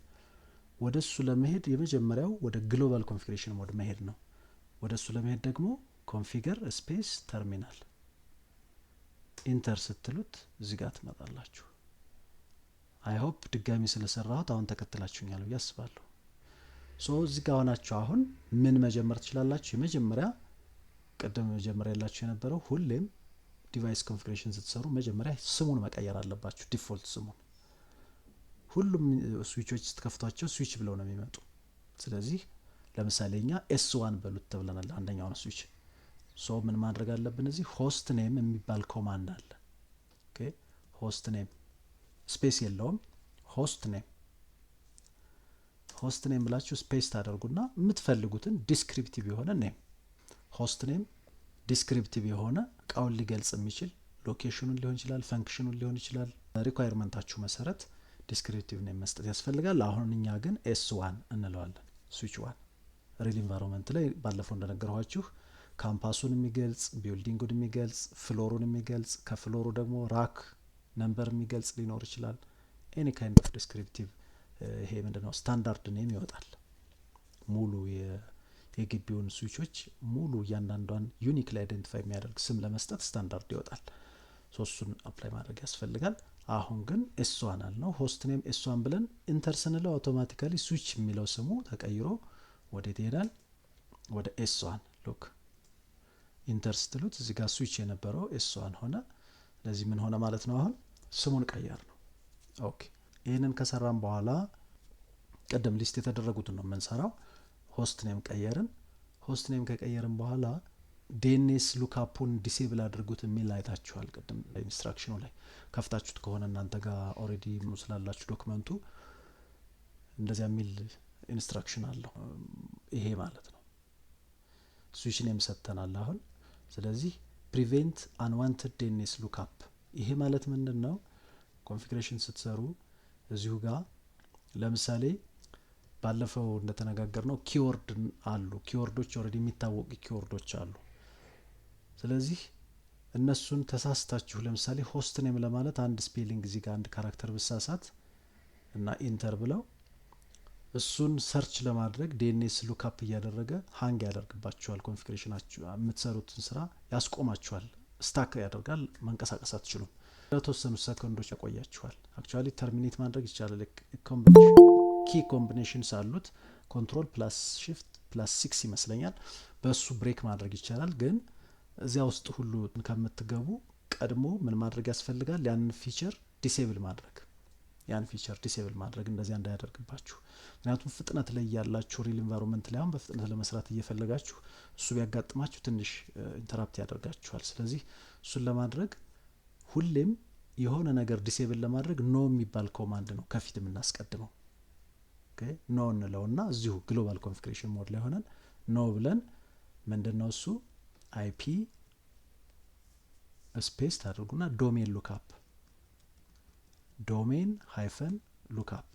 ወደ እሱ ለመሄድ የመጀመሪያው ወደ ግሎባል ኮንፊግሬሽን ሞድ መሄድ ነው። ወደ እሱ ለመሄድ ደግሞ ኮንፊገር ስፔስ ተርሚናል ኢንተር ስትሉት እዚህ ጋር ትመጣላችሁ። አይ ሆፕ ድጋሚ ስለሰራሁት አሁን ተከትላችሁኛል ብዬ አስባለሁ። ሶ እዚህ ጋር ሆናችሁ አሁን ምን መጀመር ትችላላችሁ? የመጀመሪያ ቅድም መጀመሪያ ያላችሁ የነበረው ሁሌም ዲቫይስ ኮንፊግሬሽን ስትሰሩ መጀመሪያ ስሙን መቀየር አለባችሁ። ዲፎልት ስሙን ሁሉም ስዊቾች ስትከፍቷቸው ስዊች ብለው ነው የሚመጡ። ስለዚህ ለምሳሌ እኛ S1 በሉት ተብለናል አንደኛውን ስዊች። ሶ ምን ማድረግ አለብን? እዚህ ሆስት ኔም የሚባል ኮማንድ አለ። ኦኬ ሆስት ኔም ስፔስ የለውም። ሆስት ኔም ብላችሁ ስፔስ ታደርጉና የምትፈልጉትን ዲስክሪፕቲቭ የሆነ ኔም ሆስት ኔም ዲስክሪፕቲቭ የሆነ እቃውን ሊገልጽ የሚችል ሎኬሽኑን ሊሆን ይችላል፣ ፈንክሽኑን ሊሆን ይችላል። ሪኳየርመንታችሁ መሰረት ዲስክሪፕቲቭ ኔም መስጠት ያስፈልጋል። አሁን እኛ ግን S1 እንለዋለን። ስዊች 1 ሪል ኢንቫይሮንመንት ላይ ባለፈው እንደነገርኋችሁ ካምፓሱን የሚገልጽ ቢልዲንጉን የሚገልጽ ፍሎሩን የሚገልጽ ከፍሎሩ ደግሞ ራክ ነምበር የሚገልጽ ሊኖር ይችላል። ኤኒ ካይንድ ኦፍ ዲስክሪፕቲቭ ይሄ ምንድነው ስታንዳርድ ኔም ይወጣል። ሙሉ የግቢውን ስዊቾች ሙሉ እያንዳንዷን ዩኒክሊ አይደንቲፋይ የሚያደርግ ስም ለመስጠት ስታንዳርድ ይወጣል። ሶስቱን አፕላይ ማድረግ ያስፈልጋል። አሁን ግን S1 አልነው። ሆስት ኔም S1 ብለን ኢንተር ስንለው አውቶማቲካሊ ስዊች የሚለው ስሙ ተቀይሮ ወዴት ይሄዳል? ወደ S1 ሉክ ኢንተር ስትሉት እዚህ ጋር ስዊች የነበረው S1 ሆነ። ለዚህ ምን ሆነ ማለት ነው? አሁን ስሙን ቀየር ነው። ኦኬ ይህንን ከሰራን በኋላ ቀደም ሊስት የተደረጉትን ነው የምንሰራው። ሆስት ኔም ቀየርን። ሆስት ኔም ከቀየርን በኋላ ዲኤንኤስ ሉካፑን ዲሴብል አድርጉት የሚል አይታችኋል። ቅድም ኢንስትራክሽኑ ላይ ከፍታችሁት ከሆነ እናንተ ጋር ኦልሬዲ ስላላችሁ ዶክመንቱ እንደዚያ የሚል ኢንስትራክሽን አለው። ይሄ ማለት ነው ስዊች ኔም ሰጥተናል አሁን። ስለዚህ ፕሪቬንት አንዋንትድ ዲኤንኤስ ሉካፕ። ይሄ ማለት ምንድን ነው? ኮንፊግሬሽን ስትሰሩ እዚሁ ጋር ለምሳሌ ባለፈው እንደተነጋገር ነው ኪወርድ አሉ። ኪወርዶች ኦልሬዲ የሚታወቁ ኪወርዶች አሉ። ስለዚህ እነሱን ተሳስታችሁ ለምሳሌ ሆስት ኔም ለማለት አንድ ስፔሊንግ እዚህ ጋር አንድ ካራክተር ብሳሳት እና ኢንተር ብለው እሱን ሰርች ለማድረግ ዲኤንኤስ ሉካፕ እያደረገ ሃንግ ያደርግባችኋል። ኮንፊግሬሽናችሁ የምትሰሩትን ስራ ያስቆማችኋል። ስታክ ያደርጋል። መንቀሳቀስ አትችሉም። ለተወሰኑ ሰከንዶች ያቆያችኋል። አክቹአሊ ተርሚኔት ማድረግ ይቻላል። ኪ ኮምቢኔሽንስ አሉት። ኮንትሮል ፕላስ shift ፕላስ 6 ይመስለኛል። በሱ ብሬክ ማድረግ ይቻላል። ግን እዚያ ውስጥ ሁሉ ከምትገቡ ቀድሞ ምን ማድረግ ያስፈልጋል? ያንን ፊቸር ዲሴብል ማድረግ እንደዚያ እንዳያደርግባችሁ። ምክንያቱም ፍጥነት ላይ ያላችሁ ሪል ኢንቫይሮንመንት ላይ አሁን በፍጥነት ለመስራት እየፈለጋችሁ እሱ ቢያጋጥማችሁ ትንሽ ኢንተራፕት ያደርጋችኋል። ስለዚህ እሱን ለማድረግ ሁሌም የሆነ ነገር ዲሴብል ለማድረግ ኖ የሚባል ኮማንድ ነው ከፊት የምናስቀድመው። ኦኬ ኖ እንለውና እዚሁ ግሎባል ኮንፊግሬሽን ሞድ ላይ ሆነን ኖ ብለን ምንድነው እሱ አይፒ ስፔስ ታደርጉና ዶሜን ሉካፕ ዶሜን ሃይፈን ሉክአፕ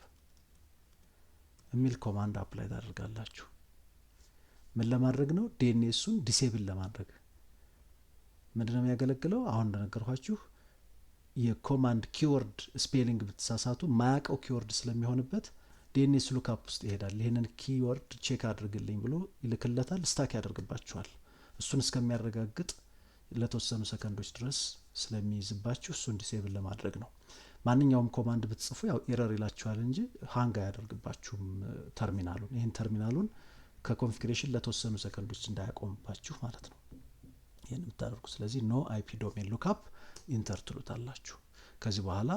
የሚል ኮማንድ አፕላይ ታደርጋላችሁ። ምን ለማድረግ ነው? ዲኤንኤሱን ዲሴብል ለማድረግ። ምንድነው የሚያገለግለው? አሁን እንደነገርኳችሁ የኮማንድ ኪወርድ ስፔሊንግ ብትሳሳቱ ማያውቀው ኪወርድ ስለሚሆንበት ዲኤንኤስ ሉክአፕ ውስጥ ይሄዳል። ይህንን ኪወርድ ቼክ አድርግልኝ ብሎ ይልክለታል። ስታክ ያደርግባችኋል። እሱን እስከሚያረጋግጥ ለተወሰኑ ሰከንዶች ድረስ ስለሚይዝባችሁ እሱን ዲሴብል ለማድረግ ነው። ማንኛውም ኮማንድ ብትጽፉ ያው ኤረር ይላችኋል እንጂ ሃንግ አያደርግባችሁም ተርሚናሉን። ይህን ተርሚናሉን ከኮንፊግሬሽን ለተወሰኑ ሰከንዶች እንዳያቆምባችሁ ማለት ነው ይህን የምታደርጉ። ስለዚህ ኖ አይፒ ዶሜን ሉክአፕ ኢንተር ትሉታላችሁ። ከዚህ በኋላ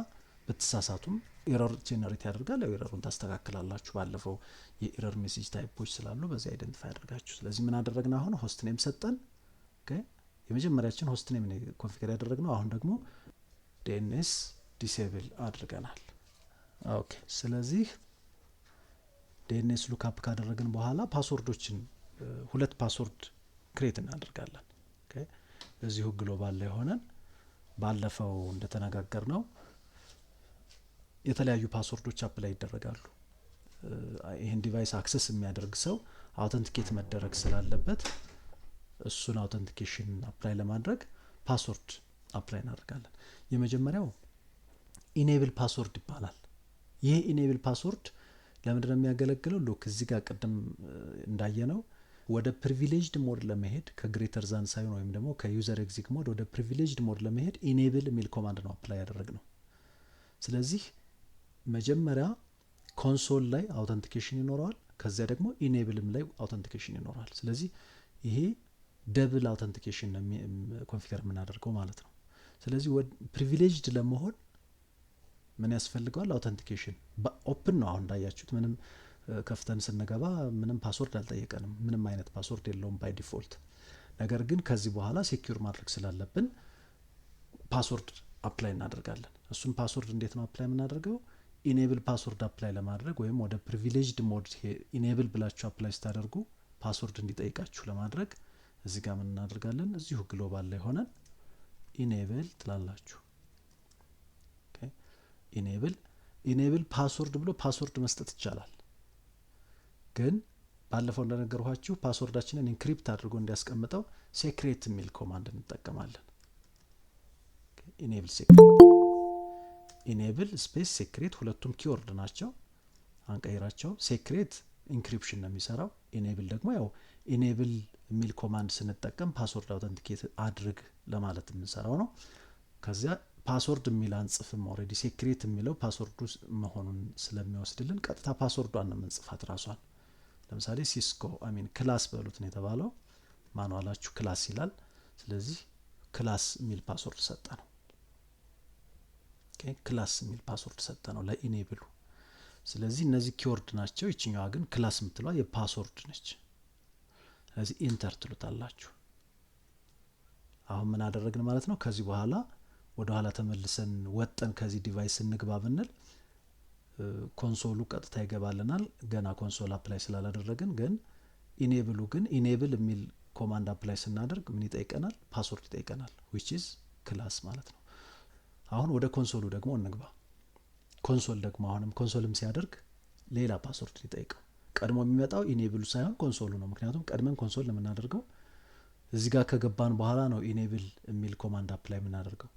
ብትሳሳቱም ኤረር ጄነሬት ያደርጋል። ያው ኤረሩን ታስተካክላላችሁ። ባለፈው የኤረር ሜሴጅ ታይፖች ስላሉ በዚህ አይደንቲፋይ ያደርጋችሁ። ስለዚህ ምን አደረግን? አሁን ሆስት ኔም ሰጠን። ኦኬ የመጀመሪያችን ሆስት ኔም ነው ኮንፊገር ያደረግነው። አሁን ደግሞ ዲኤንኤስ ዲሴብል አድርገናል። ኦኬ ስለዚህ ዲኤንኤስ ሉክአፕ ካደረግን በኋላ ፓስወርዶችን 2 ፓስወርድ ክሬት እናደርጋለን። ኦኬ እዚሁ ግሎባል ላይ ሆነን ባለፈው እንደተነጋገር ነው የተለያዩ ፓስወርዶች አፕላይ ይደረጋሉ። ይህን ዲቫይስ አክሰስ የሚያደርግ ሰው አውተንቲኬት መደረግ ስላለበት እሱን አውተንቲኬሽን አፕላይ ለማድረግ ፓስወርድ አፕላይ እናደርጋለን። የመጀመሪያው ኢኔብል ፓስወርድ ይባላል። ይህ ኢኔብል ፓስወርድ ለምንድን ነው የሚያገለግለው? ሉክ እዚህ ጋር ቅድም እንዳየነው ወደ ፕሪቪሌጅድ ሞድ ለመሄድ ከግሬተር ዛን ሳይን ወይም ደግሞ ከዩዘር ኤግዚት ሞድ ወደ ፕሪቪሌጅድ ሞድ ለመሄድ ኢኔብል የሚል ኮማንድ ነው አፕላይ ያደረግነው። ስለዚህ መጀመሪያ ኮንሶል ላይ አውተንቲኬሽን ይኖረዋል፣ ከዚያ ደግሞ ኢኔብልም ላይ አውተንቲኬሽን ይኖረዋል። ስለዚህ ይሄ ደብል አውተንቲኬሽን ነው ኮንፊገር የምናደርገው ማለት ነው። ስለዚህ ፕሪቪሌጅድ ለመሆን ምን ያስፈልገዋል? አውተንቲኬሽን ኦፕን ነው። አሁን እንዳያችሁት ምንም ከፍተን ስንገባ ምንም ፓስወርድ አልጠየቀንም። ምንም አይነት ፓስወርድ የለውም ባይ ዲፎልት። ነገር ግን ከዚህ በኋላ ሴኪዩር ማድረግ ስላለብን ፓስወርድ አፕላይ እናደርጋለን። እሱን ፓስወርድ እንዴት ነው አፕላይ የምናደርገው? ኢኔብል ፓስወርድ አፕላይ ለማድረግ ወይም ወደ ፕሪቪሌጅድ ሞድ ኢኔብል ብላችሁ አፕላይ ስታደርጉ ፓስወርድ እንዲጠይቃችሁ ለማድረግ እዚህ ጋር ምን እናደርጋለን? እዚሁ ግሎባል ላይ ሆነን ኢኔብል ትላላችሁ። ኢኔብል ፓስወርድ ብሎ ፓስወርድ መስጠት ይቻላል። ግን ባለፈው እንደነገርኳችሁ ፓስወርዳችንን ኢንክሪፕት አድርጎ እንዲያስቀምጠው ሴክሬት የሚል ኮማንድ እንጠቀማለን። ኢኔብል ሴክሬት፣ ኢኔብል ስፔስ ሴክሬት ሁለቱም ኪወርድ ናቸው፣ አንቀይራቸው። ሴክሬት ኢንክሪፕሽን ነው የሚሰራው። ኢኔብል ደግሞ ያው ኢኔብል የሚል ኮማንድ ስንጠቀም ፓስወርድ አውተንቲኬት አድርግ ለማለት የምንሰራው ነው። ከዚያ ፓስወርድ የሚል አንጽፍም። ኦልሬዲ ሴክሬት የሚለው ፓስወርዱ መሆኑን ስለሚወስድልን ቀጥታ ፓስወርዷን ነው የምንጽፋት ራሷን። ለምሳሌ ሲስኮ ክላስ በሉት ነው የተባለው። ማኑዋላችሁ ክላስ ይላል። ስለዚህ ክላስ የሚል ፓስወርድ ሰጠ ነው። ክላስ የሚል ፓስወርድ ሰጠ ነው ለኢኔብሉ። ስለዚህ እነዚህ ኪወርድ ናቸው። ይችኛዋ ግን ክላስ የምትለዋ የፓስወርድ ነች። ስለዚህ ኢንተር ትሉታላችሁ። አሁን ምን አደረግን ማለት ነው? ከዚህ በኋላ ወደ ኋላ ተመልሰን ወጠን ከዚህ ዲቫይስ እንግባ ብንል ኮንሶሉ ቀጥታ ይገባልናል። ገና ኮንሶል አፕላይ ስላላደረግን ግን ኢኔብሉ ግን ኢኔብል የሚል ኮማንድ አፕላይ ስናደርግ ምን ይጠይቀናል? ፓስወርድ ይጠይቀናል which is ክላስ ማለት ነው። አሁን ወደ ኮንሶሉ ደግሞ እንግባ። ኮንሶል ደግሞ አሁንም ኮንሶልም ሲያደርግ ሌላ ፓስወርድ ይጠይቀው። ቀድሞ የሚመጣው ኢኔብሉ ሳይሆን ኮንሶሉ ነው። ምክንያቱም ቀድመን ኮንሶል ለምናደርገው እዚህ ጋር ከገባን በኋላ ነው ኢኔብል የሚል ኮማንድ አፕላይ የምናደርገው።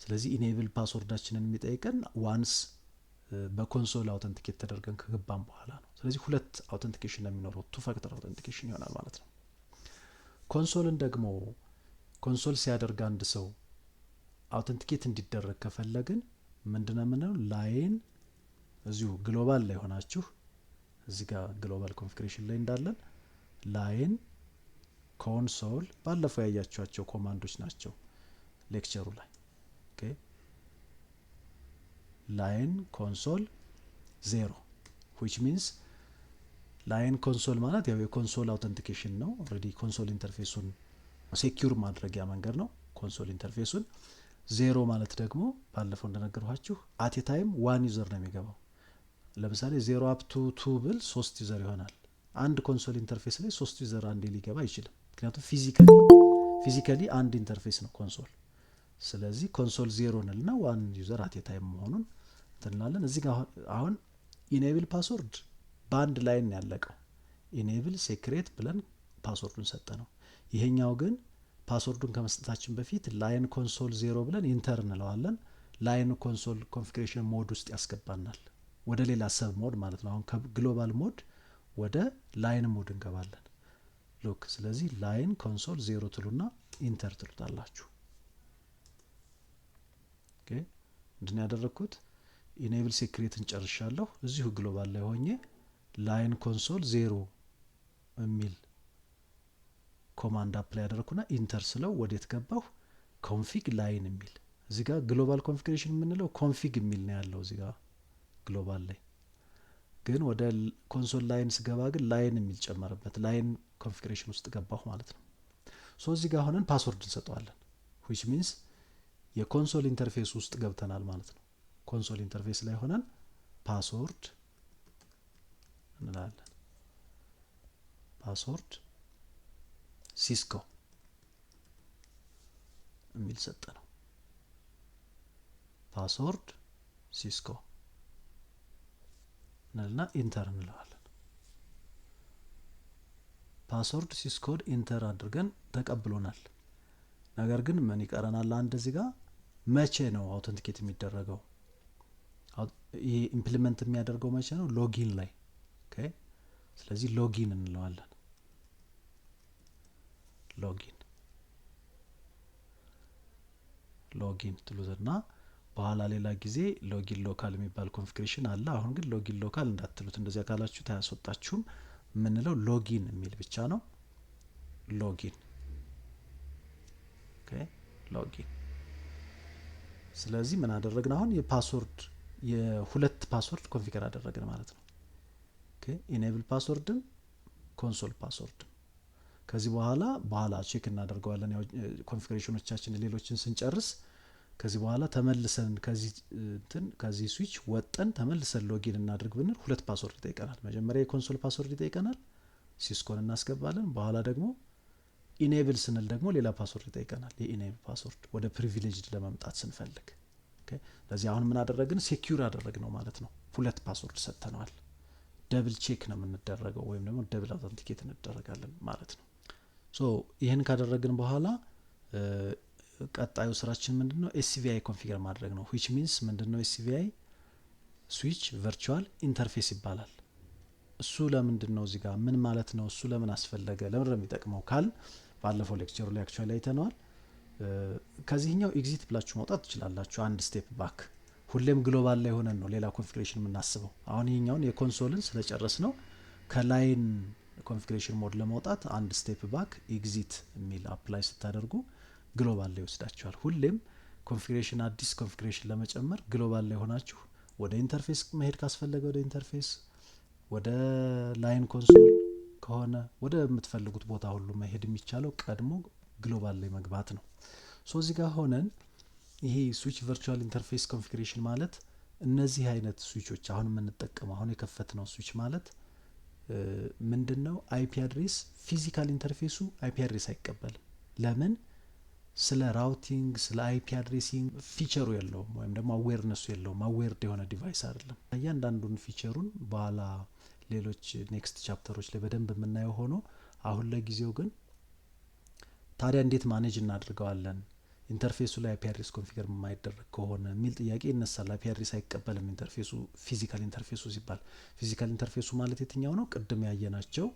ስለዚህ ኢኔብል ፓስወርዳችንን የሚጠይቀን ዋንስ በኮንሶል አውተንቲኬት ተደርገን ከገባን በኋላ ነው። ስለዚህ 2 አውተንቲኬሽን ነው የሚኖረው፣ 2 ፋክተር አውተንቲኬሽን ይሆናል ማለት ነው። ኮንሶልን ደግሞ ኮንሶል ሲያደርግ አንድ ሰው አውተንቲኬት እንዲደረግ ከፈለግን ምንድነው የምንለው? ላይን እዚሁ ግሎባል ላይ ሆናችሁ እዚህ ጋር ግሎባል ኮንፊግሬሽን ላይ እንዳለን ላይን ኮንሶል ባለፈው ያያችኋቸው ኮማንዶች ናቸው ሌክቸሩ ላይ። ኦኬ ላይን ኮንሶል 0 which means ላይን ኮንሶል ማለት ያው የኮንሶል አውተንቲኬሽን ነው። ኦሬዲ ኮንሶል ኢንተርፌሱን ሴኪዩር ማድረጊያ መንገድ ነው ኮንሶል ኢንተርፌሱን። 0 ማለት ደግሞ ባለፈው እንደነገርኳችሁ አት ታይም 1 ዩዘር ነው የሚገባው። ለምሳሌ 0 አፕ ቱ 2 ብል 3 ዩዘር ይሆናል። አንድ ኮንሶል ኢንተርፌስ ላይ 3 ዩዘር አንዴ ሊገባ አይችልም። ምክንያቱም ፊዚካሊ አንድ ኢንተርፌስ ነው ኮንሶል። ስለዚህ ኮንሶል 0 ንልና 1 ዩዘር አት ታይም መሆኑን እንላለን። እዚህ ጋር አሁን ኢኔብል ፓስወርድ በአንድ ላይን ያለቀው ኢኔብል ሴክሬት ብለን ፓስወርዱን ሰጠ ነው። ይሄኛው ግን ፓስወርዱን ከመስጠታችን በፊት ላይን ኮንሶል 0 ብለን ኢንተር እንለዋለን። ላይን ኮንሶል ኮንፊግሬሽን ሞድ ውስጥ ያስገባናል፣ ወደ ሌላ ሰብ ሞድ ማለት ነው። አሁን ከግሎባል ሞድ ወደ ላይን ሞድ እንገባለን። ሉክ ስለዚህ ላይን ኮንሶል 0 ትሉና ኢንተር ትሉታላችሁ። ኦኬ ምንድን ያደረኩት ኢኔብል ሴክሬትን ጨርሻለሁ። እዚሁ ግሎባል ላይ ሆኜ ላይን ኮንሶል 0 የሚል ኮማንድ አፕላይ ያደረኩና ኢንተር ስለው ወዴት ገባሁ? ኮንፊግ ላይን የሚል እዚህ ጋር ግሎባል ኮንፊግሬሽን የምንለው ኮንፊግ የሚል ነው ያለው እዚህ ጋር ግሎባል ላይ። ግን ወደ ኮንሶል ላይን ስገባ ግን ላይን የሚል ጨመረበት። ላይን ኮንፊግሬሽን ውስጥ ገባሁ ማለት ነው። ሶ እዚህ ጋር ሆነን ፓስወርድ እንሰጠዋለን። which means የኮንሶል ኢንተርፌስ ውስጥ ገብተናል ማለት ነው። ኮንሶል ኢንተርፌስ ላይ ሆነን ፓስወርድ እንላለን። ፓስወርድ ሲስኮ የሚል ሰጠ ነው። ፓስወርድ ሲስኮ እንልና ኢንተር እንለዋለን። ፓስወርድ ሲስኮድ ኢንተር አድርገን ተቀብሎናል። ነገር ግን ምን ይቀረናል? አንድ እዚህ ጋር መቼ ነው አውተንቲኬት የሚደረገው? ይሄ ኢምፕሊመንት የሚያደርገው መቼ ነው? ሎጊን ላይ። ኦኬ ስለዚህ ሎጊን እንለዋለን። ሎጊን ትሉትና በኋላ ሌላ ጊዜ ሎጊን ሎካል የሚባል ኮንፊግሬሽን አለ። አሁን ግን ሎጊን ሎካል እንዳትሉት፣ እንደዚያ ካላችሁ ታያስወጣችሁም። የምንለው ሎጊን የሚል ብቻ ነው። ሎጊን ኦኬ ሎጊን። ስለዚህ ምን አደረግን? አሁን የፓስወርድ የሁለት ፓስወርድ ኮንፊገር አደረግን ማለት ነው። ኦኬ ኢኔብል ፓስወርድም ኮንሶል ፓስወርድም። ከዚህ በኋላ ቼክ እናደርገዋለን። ያው ኮንፊግሬሽኖቻችን ሌሎችን ስንጨርስ ከዚህ በኋላ ተመልሰን ከዚህ ስዊች ወጠን ተመልሰን ሎጊን እናድርግ ብንል ሁለት ፓስወርድ ይጠይቀናል። መጀመሪያ የኮንሶል ፓስወርድ ይጠይቀናል፣ ሲስኮን እናስገባለን። በኋላ ደግሞ ኢኔብል ስንል ደግሞ ሌላ ፓስወርድ ይጠይቀናል፣ የኢኔብል ፓስወርድ ወደ ፕሪቪሌጅድ ለመምጣት ስንፈልግ። ኦኬ ለዚህ አሁን ምን አደረግን? ሴኩር አደረግነው ማለት ነው። ሁለት ፓስወርድ ሰጥተነዋል። ደብል ቼክ ነው የምንደረገው ወይም ደግሞ ደብል አውተንቲኬት እንደረጋለን ማለት ነው። ሶ ይሄን ካደረግን በኋላ ቀጣዩ ስራችን ምንድነው? ኤስቪአይ ኮንፊገር ማድረግ ነው። which means ምንድነው ኤስቪአይ? ስዊች ቨርቹዋል ኢንተርፌስ ይባላል። እሱ ለምንድነው እዚህ ጋር ምን ማለት ነው? እሱ ለምን አስፈለገ? ለምን ነው የሚጠቅመው ካል ባለፈው ሌክቸር ላይ አክቹአሊ አይተነዋል። ከዚህኛው ኤግዚት ብላችሁ መውጣት ትችላላችሁ። አንድ ስቴፕ ባክ። ሁሌም ግሎባል ላይ ሆነን ነው ሌላ ኮንፊግሬሽን የምናስበው። አሁን ይሄኛውን የኮንሶልን ስለጨረስ ነው ከላይን ኮንፊግሬሽን ሞድ ለመውጣት አንድ ስቴፕ ባክ ኤግዚት የሚል አፕላይ ስታደርጉ ግሎባል ላይ ወስዳችኋል። ሁሌም ኮንፊግሬሽን አዲስ ኮንፊግሬሽን ለመጨመር ግሎባል ላይ ሆናችሁ ወደ ኢንተርፌስ መሄድ ካስፈለገ ወደ ኢንተርፌስ፣ ወደ ላይን ኮንሶል ከሆነ ወደ የምትፈልጉት ቦታ ሁሉ መሄድ የሚቻለው ቀድሞ ግሎባል ላይ መግባት ነው። ሶ እዚህ ጋር ሆነን ይሄ ስዊች ቨርቹዋል ኢንተርፌስ ኮንፊግሬሽን ማለት እነዚህ አይነት ስዊቾች አሁን የምንጠቀመው አሁን የከፈትነው ስዊች ማለት ምንድነው? አይፒ አድሬስ ፊዚካል ኢንተርፌሱ አይፒ አድሬስ አይቀበልም። ለምን? ስለ ራውቲንግ ስለ አይፒ አድሬሲንግ ፊቸሩ የለውም፣ ወይም ደግሞ አዌርነሱ የለውም። አዌርድ የሆነ ዲቫይስ አይደለም። እያንዳንዱን ፊቸሩን በኋላ ሌሎች ኔክስት ቻፕተሮች ላይ በደንብ የምናየው ሆኖ አሁን ለጊዜው ግን ታዲያ እንዴት ማኔጅ እናድርገዋለን ኢንተርፌሱ ላይ አይፒ አድሬስ ኮንፊገር የማይደረግ ከሆነ የሚል ጥያቄ ይነሳል። አይፒ አድሬስ አይቀበልም ኢንተርፌሱ ፊዚካል ኢንተርፌሱ ሲባል፣ ፊዚካል ኢንተርፌሱ ማለት የትኛው ነው? ቅድም ያየናቸው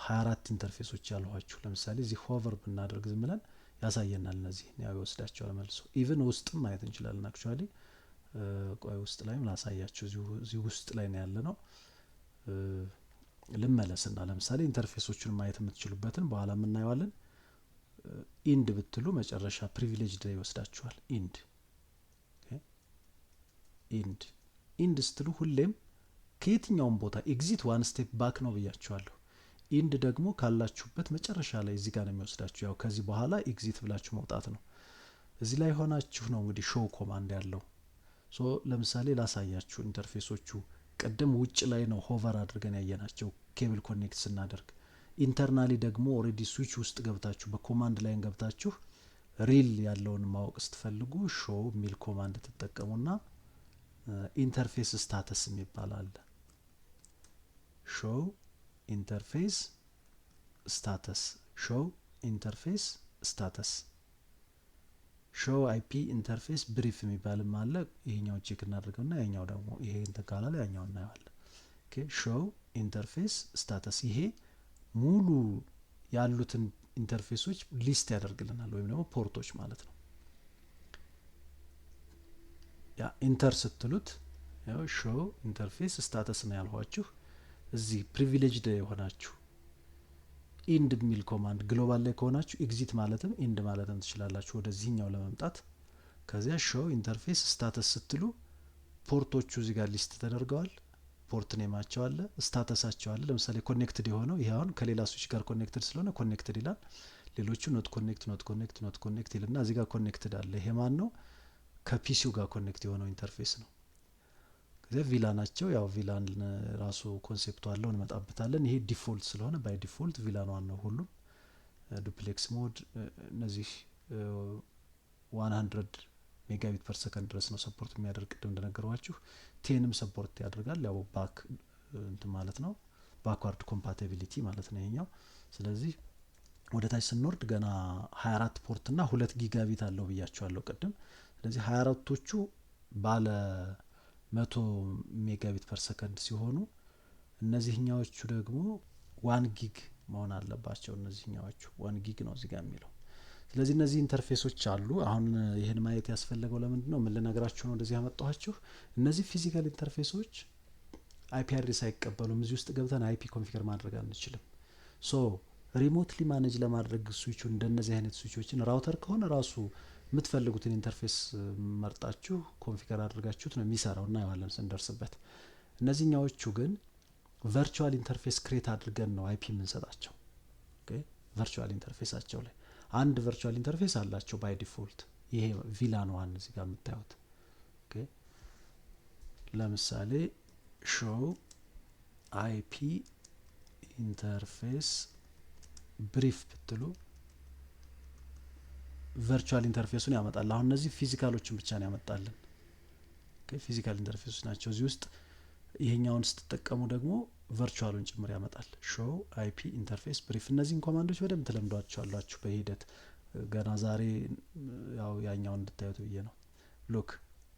24 ኢንተርፌሶች ያልኋችሁ። ለምሳሌ እዚህ ሆቨር ብናደርግ ዝም ብለን ያሳየናል። እነዚህ ያው ይወስዳቸዋል መልሶ። ኢቭን ውስጥም ማየት እንችላለን። አክቹአሊ ቆይ ውስጥ ላይም ላሳያችሁ። እዚህ ውስጥ ላይ ነው ያለ ነው። ልመለስና ለምሳሌ ኢንተርፌሶቹን ማየት የምትችሉበትን በኋላ እናየዋለን። ኢንድ ብትሉ መጨረሻ ፕሪቪሌጅድ ላይ ይወስዳችኋል። ኢንድ ስትሉ ሁሌም ከየትኛውም ቦታ ኤግዚት ዋን ስቴፕ ባክ ነው ብያችኋለሁ። ኢንድ ደግሞ ካላችሁበት መጨረሻ ላይ እዚህ ጋር ነው የሚወስዳችሁ። ያው ከዚህ በኋላ ኤግዚት ብላችሁ መውጣት ነው። እዚህ ላይ ሆናችሁ ነው እንግዲህ ሾው ኮማንድ ያለው። ሶ ለምሳሌ ላሳያችሁ። ኢንተርፌሶቹ ቅድም ውጭ ላይ ነው ሆቨር አድርገን ያየናቸው ኬብል ኮኔክት ስናደርግ። ኢንተርናሊ ደግሞ ኦሬዲ ስዊች ውስጥ ገብታችሁ በኮማንድ ላይን ገብታችሁ ሪል ያለውን ማወቅ ስትፈልጉ ሾው የሚል ኮማንድ ትጠቀሙና ኢንተርፌስ ስታተስ የሚባል አለ። ሾው ኢንተርፌስ ስታተስ፣ ሾው ኢንተርፌስ ስታተስ፣ ሾው አይፒ ኢንተርፌስ ብሪፍ የሚባልም አለ። ይሄኛው ቼክ እናድርገውና ያኛው ደግሞ ይሄ እንትን ካላለ ያኛው እናየዋለን። ኦኬ ሾው ኢንተርፌስ ስታተስ ይሄ ሙሉ ያሉትን ኢንተርፌሶች ሊስት ያደርግልናል ወይም ደግሞ ፖርቶች ማለት ነው። ያ ኢንተር ስትሉት ያው ሾው ኢንተርፌስ ስታተስ ነው ያልኋችሁ። እዚህ ፕሪቪሌጅድ የሆናችሁ ኢንድ የሚል ኮማንድ ግሎባል ላይ ከሆናችሁ ኤግዚት ማለትም ኢንድ ማለትም ትችላላችሁ ወደዚህኛው ለመምጣት። ከዚያ ሾው ኢንተርፌስ ስታተስ ስትሉ ፖርቶቹ እዚህ ጋር ሊስት ተደርገዋል። ፖርት ኔማቸው አለ፣ ስታተሳቸው አለ። ለምሳሌ ኮኔክትድ የሆነው ይሄ አሁን ከሌላ ስዊች ጋር ኮኔክትድ ስለሆነ ኮኔክትድ ይላል። ሌሎቹ ኖት ኮኔክት ኖት ኮኔክት ኖት ኮኔክት ይልና እዚህ ጋር ኮኔክትድ አለ። ይሄ ማን ነው? ከፒሲው ጋር ኮኔክት የሆነው ኢንተርፌስ ነው። ከዚያ ቪላናቸው ያው ቪላን ራሱ ኮንሴፕቱ አለው እንመጣበታለን። ይሄ ዲፎልት ስለሆነ ባይ ዲፎልት ቪላን ዋን ነው ሁሉም። ዱፕሌክስ ሞድ እነዚህ 100 ሜጋቢት ፐር ሰከንድ ድረስ ነው ሰፖርት የሚያደርግ ቅድም እንደነገርኳችሁ። ቴንም ሰፖርት ያደርጋል ያው ባክ እንትን ማለት ነው ባክዋርድ ኮምፓቲቢሊቲ ማለት ነው ይሄኛው። ስለዚህ ወደ ታች ስንወርድ ገና 24 ፖርት እና 2 ጊጋቢት አለው ብያችኋለሁ ቅድም። ስለዚህ 24ቶቹ ባለ 100 ሜጋቢት ፐር ሰከንድ ሲሆኑ እነዚህኛዎቹ ደግሞ 1 ጊግ መሆን አለባቸው። እነዚህኛዎቹ 1 ጊግ ነው እዚህ ጋር የሚለው። ስለዚህ እነዚህ ኢንተርፌሶች አሉ። አሁን ይሄን ማየት ያስፈለገው ለምንድን ነው? ምን ልነግራችሁ ነው እንደዚህ ያመጣኋችሁ። እነዚህ ፊዚካል ኢንተርፌሶች አይፒ አድሬስ አይቀበሉም። እዚህ ውስጥ ገብተን አይፒ ኮንፊገር ማድረግ አንችልም። ሶ ሪሞትሊ ማኔጅ ለማድረግ ስዊቹን እንደነዚህ አይነት ስዊቾችን ራውተር ከሆነ ራሱ የምትፈልጉትን ኢንተርፌስ መርጣችሁ ኮንፊገር አድርጋችሁት ነው የሚሰራው እና ያዋለን ስንደርስበት። እነዚህኛዎቹ ግን ቨርቹዋል ኢንተርፌስ ክሬት አድርገን ነው አይፒ የምንሰጣቸው። ኦኬ ቨርቹዋል ኢንተርፌሳቸው ላይ አንድ ቨርቹዋል ኢንተርፌስ አላቸው ባይ ዲፎልት። ይሄ ቪላን ዋን እዚህ ጋር የምታዩት። ኦኬ ለምሳሌ ሾው አይፒ ኢንተርፌስ ብሪፍ ብትሉ ቨርቹዋል ኢንተርፌሱን ያመጣል። አሁን እነዚህ ፊዚካሎችን ብቻ ነው ያመጣልን። ኦኬ ፊዚካል ኢንተርፌሶች ናቸው። እዚህ ውስጥ ይሄኛውን ስትጠቀሙ ደግሞ ቨርቹዋሉን ጭምር ያመጣል። ሾው አይፒ ኢንተርፌስ ብሪፍ። እነዚህን ኮማንዶች በደንብ ተለምዷቸዋላችሁ በሂደት ገና ዛሬ ያው ያኛውን እንድታዩት ብዬ ነው። ሉክ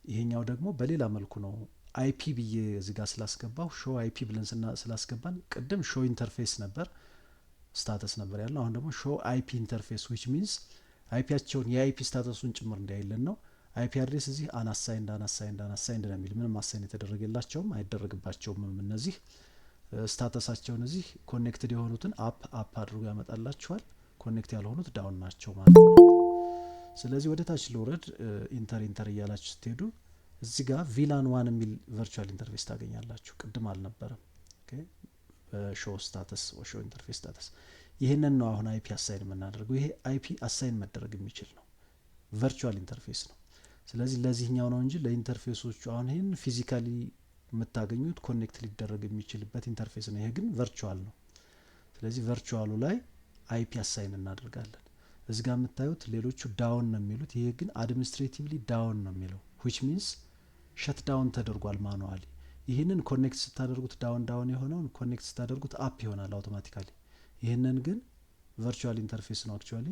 ይሄኛው ደግሞ በሌላ መልኩ ነው አይፒ ብዬ እዚህ ጋር ስላስገባው ሾው አይፒ ብለን ስላስገባን ቅድም ሾው ኢንተርፌስ ነበር ስታተስ ነበር ያለው። አሁን ደግሞ ሾው አይፒ ኢንተርፌስ which means አይፒያቸውን የአይፒ ስታተሱን ጭምር እንዳይለን ነው። አይፒ አድሬስ እዚህ አናሳይንድ ነው የሚል ምንም አሳይን የተደረገላቸውም አይደረግባቸውም። እነዚህ ስታተሳቸውን እዚህ ኮኔክትድ የሆኑትን አፕ አድርጎ ያመጣላችኋል። ኮኔክት ያልሆኑት ዳውን ናቸው ማለት ነው። ስለዚህ ወደ ታች ልውረድ። ኢንተር እያላችሁ ስትሄዱ እዚህ ጋር ቪላን ዋን የሚል ቨርቹዋል ኢንተርፌስ ታገኛላችሁ። ቅድም አልነበረም። ኦኬ በሾው ስታተስ ሾው ኢንተርፌስ ስታተስ ይሄንን ነው አሁን አይፒ አሳይን የምናደርገው። ይሄ አይፒ አሳይን መደረግ የሚችል ነው፣ ቨርቹዋል ኢንተርፌስ ነው። ስለዚህ ለዚህኛው ነው እንጂ ለኢንተርፌሶቹ አሁን ይሄን ፊዚካሊ የምታገኙት ኮኔክት ሊደረግ የሚችልበት ኢንተርፌስ ነው። ይሄ ግን ቨርቹዋል ነው። ስለዚህ ቨርቹዋሉ ላይ አይፒ አሳይን እናደርጋለን። እዚህ ጋር የምታዩት ሌሎቹ ዳውን ነው የሚሉት፣ ይሄ ግን አድሚኒስትሬቲቭሊ ዳውን ነው የሚለው which means ሸት ዳውን ተደርጓል ማኑዋሊ። ይህንን ኮኔክት ስታደርጉት ዳውን የሆነውን ኮኔክት ስታደርጉት አፕ ይሆናል አውቶማቲካሊ። ይህንን ግን ቨርቹዋል ኢንተርፌስ ነው አክቹአሊ